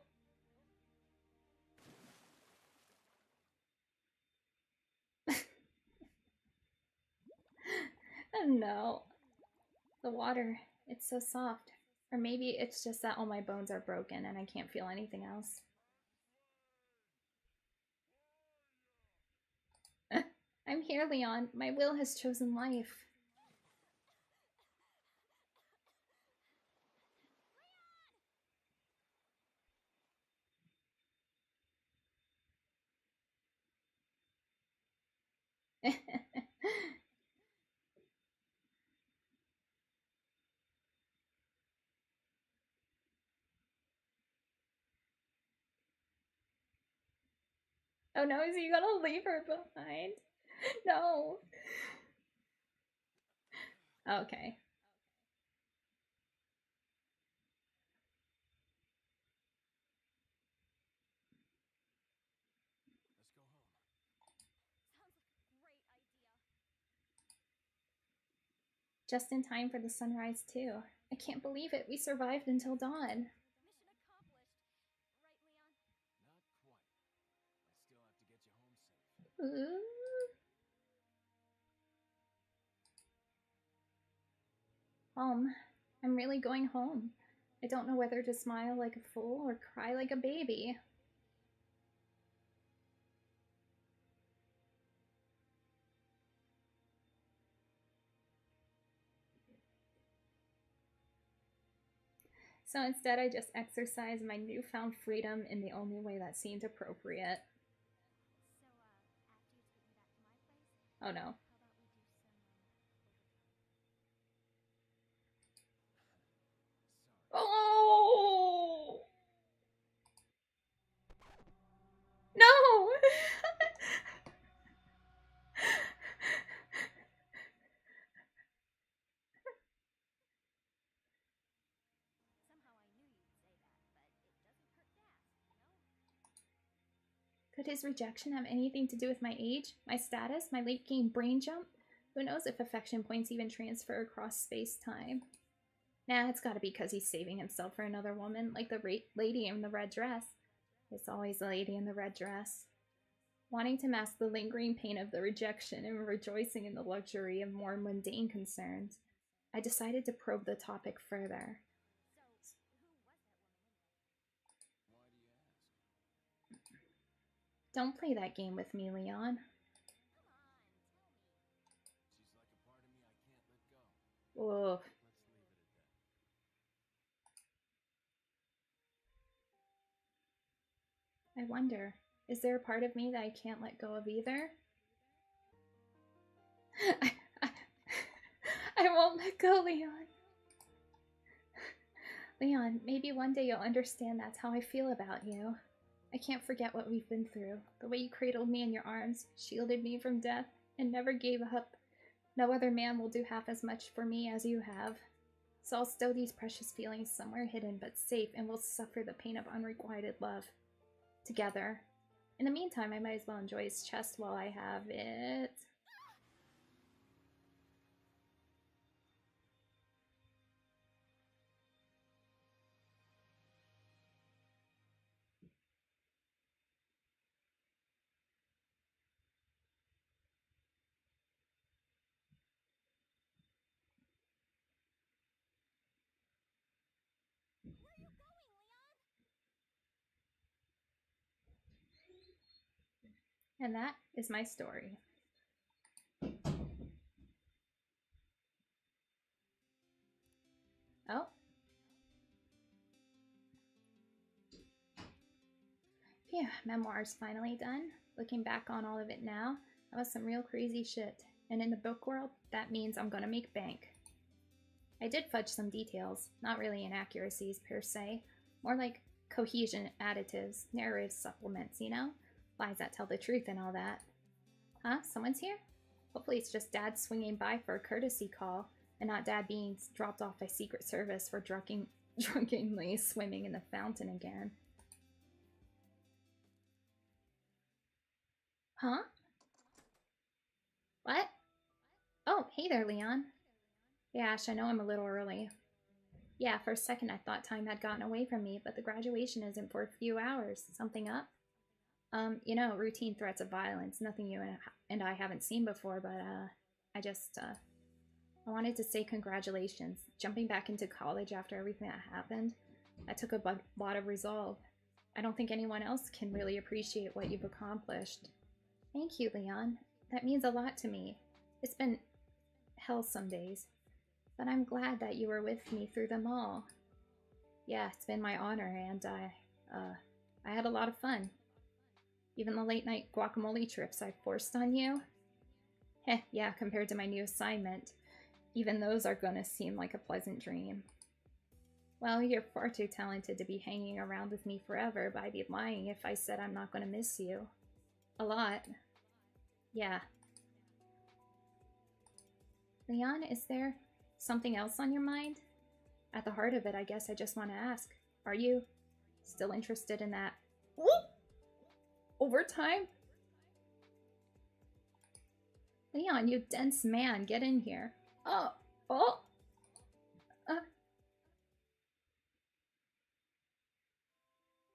Oh no. The water, it's so soft. Or maybe it's just that all my bones are broken and I can't feel anything else. I'm here, Leon. My will has chosen life. Oh no, is he gonna leave her behind? No. Okay. Let's go home. Sounds like a great idea. Just in time for the sunrise, too. I can't believe it. We survived until dawn. Mission accomplished. Right, Leon? Not quite. I still have to get you home safe. Ooh. Home. I'm really going home. I don't know whether to smile like a fool or cry like a baby. So instead, I just exercise my newfound freedom in the only way that seemed appropriate. So, after you take me back to my place, Oh no. how about we do some, Sorry. Oh! No! Somehow I knew you'd say that, but it doesn't hurt to ask, you know? Could his rejection have anything to do with my age, my status, my late game brain jump? Who knows if affection points even transfer across space-time? Nah, it's gotta be because he's saving himself for another woman, like the lady in the red dress. It's always the lady in the red dress. Wanting to mask the lingering pain of the rejection and rejoicing in the luxury of more mundane concerns, I decided to probe the topic further. So, who was that woman anyway? Why do you ask? Don't play that game with me, Leon. Come on, tell me. She's like a part of me I can't let go. Ugh. Let's leave it at that. I wonder, is there a part of me that I can't let go of either? I, I, I won't let go, Leon. Leon, maybe one day you'll understand that's how I feel about you. I can't forget what we've been through. The way you cradled me in your arms, shielded me from death, and never gave up. No other man will do half as much for me as you have. So I'll stow these precious feelings somewhere hidden but safe, and we'll suffer the pain of unrequited love. Together. In the meantime, I might as well enjoy his chest while I have it. Where are you going, Leon? And that is my story. Oh. Phew, memoir's finally done. Looking back on all of it now, That was some real crazy shit. And in the book world, that means I'm gonna make bank. I did fudge some details, not really inaccuracies per se, more like cohesion additives, narrative supplements, you know? Lies that tell the truth and all that. Huh? Someone's here? Hopefully it's just Dad swinging by for a courtesy call, and not Dad being dropped off by Secret Service for drunkenly swimming in the fountain again. Huh? What? Oh, hey there, Leon. Yeah, Ash, I know I'm a little early. Yeah, for a second I thought time had gotten away from me, but the graduation isn't for a few hours. Something up? You know, routine threats of violence. Nothing you and I haven't seen before, but, I wanted to say congratulations. Jumping back into college after everything that happened, that took a lot of resolve. I don't think anyone else can really appreciate what you've accomplished. Thank you, Leon. That means a lot to me. It's been hell some days, but I'm glad that you were with me through them all. Yeah, it's been my honor, and I had a lot of fun. Even the late night guacamole trips I forced on you. Heh, yeah, compared to my new assignment, even those are gonna seem like a pleasant dream. Well, you're far too talented to be hanging around with me forever, but I'd be lying if I said I'm not gonna miss you. A lot. Yeah. Leon, is there something else on your mind? At the heart of it, I guess I just want to ask, are you still interested in that overtime? Leon, you dense man, get in here. Oh, oh.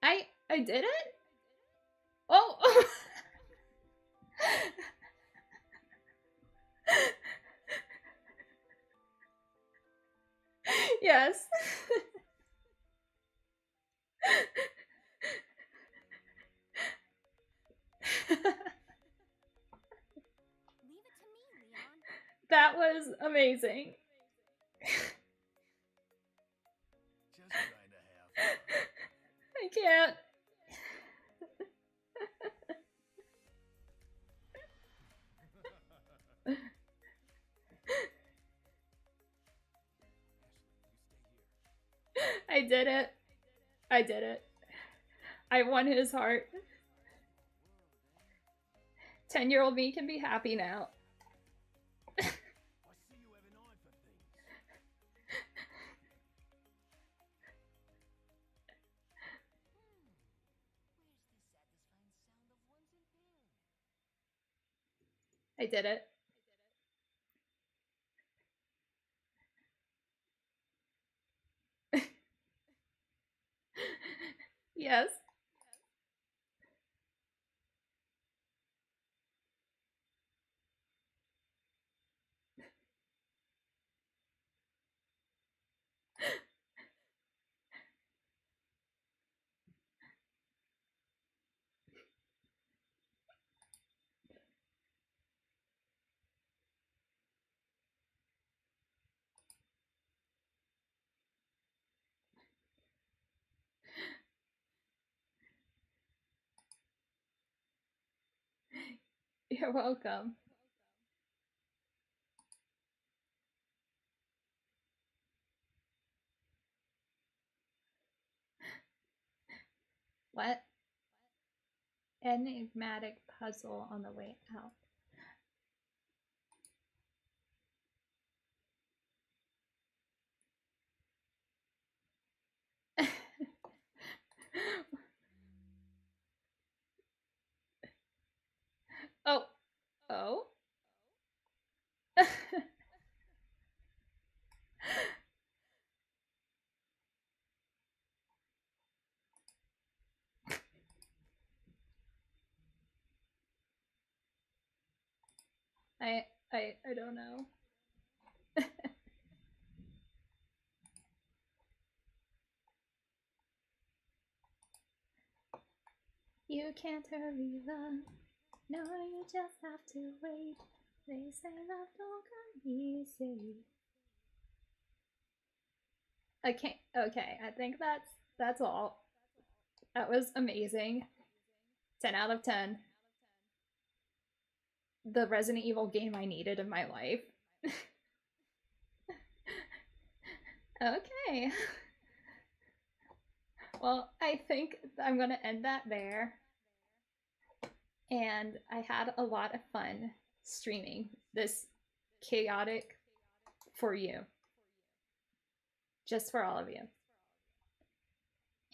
I did it? Oh. Yes. Leave it to me, Leon. That was amazing. Just trying to have fun. I can't. I did it. I did it. I won his heart. 10-year-old me can be happy now. I see you have an eye for things. Where's the satisfying sound of ones in pain? I did it. Yes. You're welcome. What? Enigmatic puzzle on the way out. Oh. Oh? I don't know. You can't hurry love. No, you just have to wait. They say love don't come easy. Okay, okay, I think that's all. That was amazing. 10 out of 10. the Resident Evil game I needed in my life. Okay. Well, I think I'm going to end that there. And I had a lot of fun streaming this chaotic for you, just for all of you.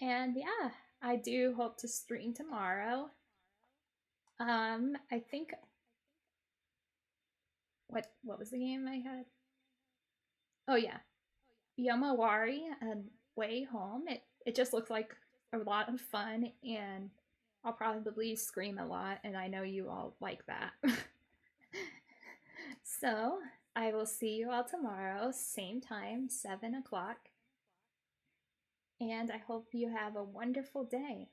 And yeah, I do hope to stream tomorrow. I think what was the game I had? Oh yeah, Yomawari and Way Home. It just looks like a lot of fun, and I'll probably scream a lot, and I know you all like that. So I will see you all tomorrow, same time, 7 o'clock. And I hope you have a wonderful day.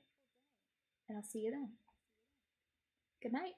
And I'll see you then. Good night.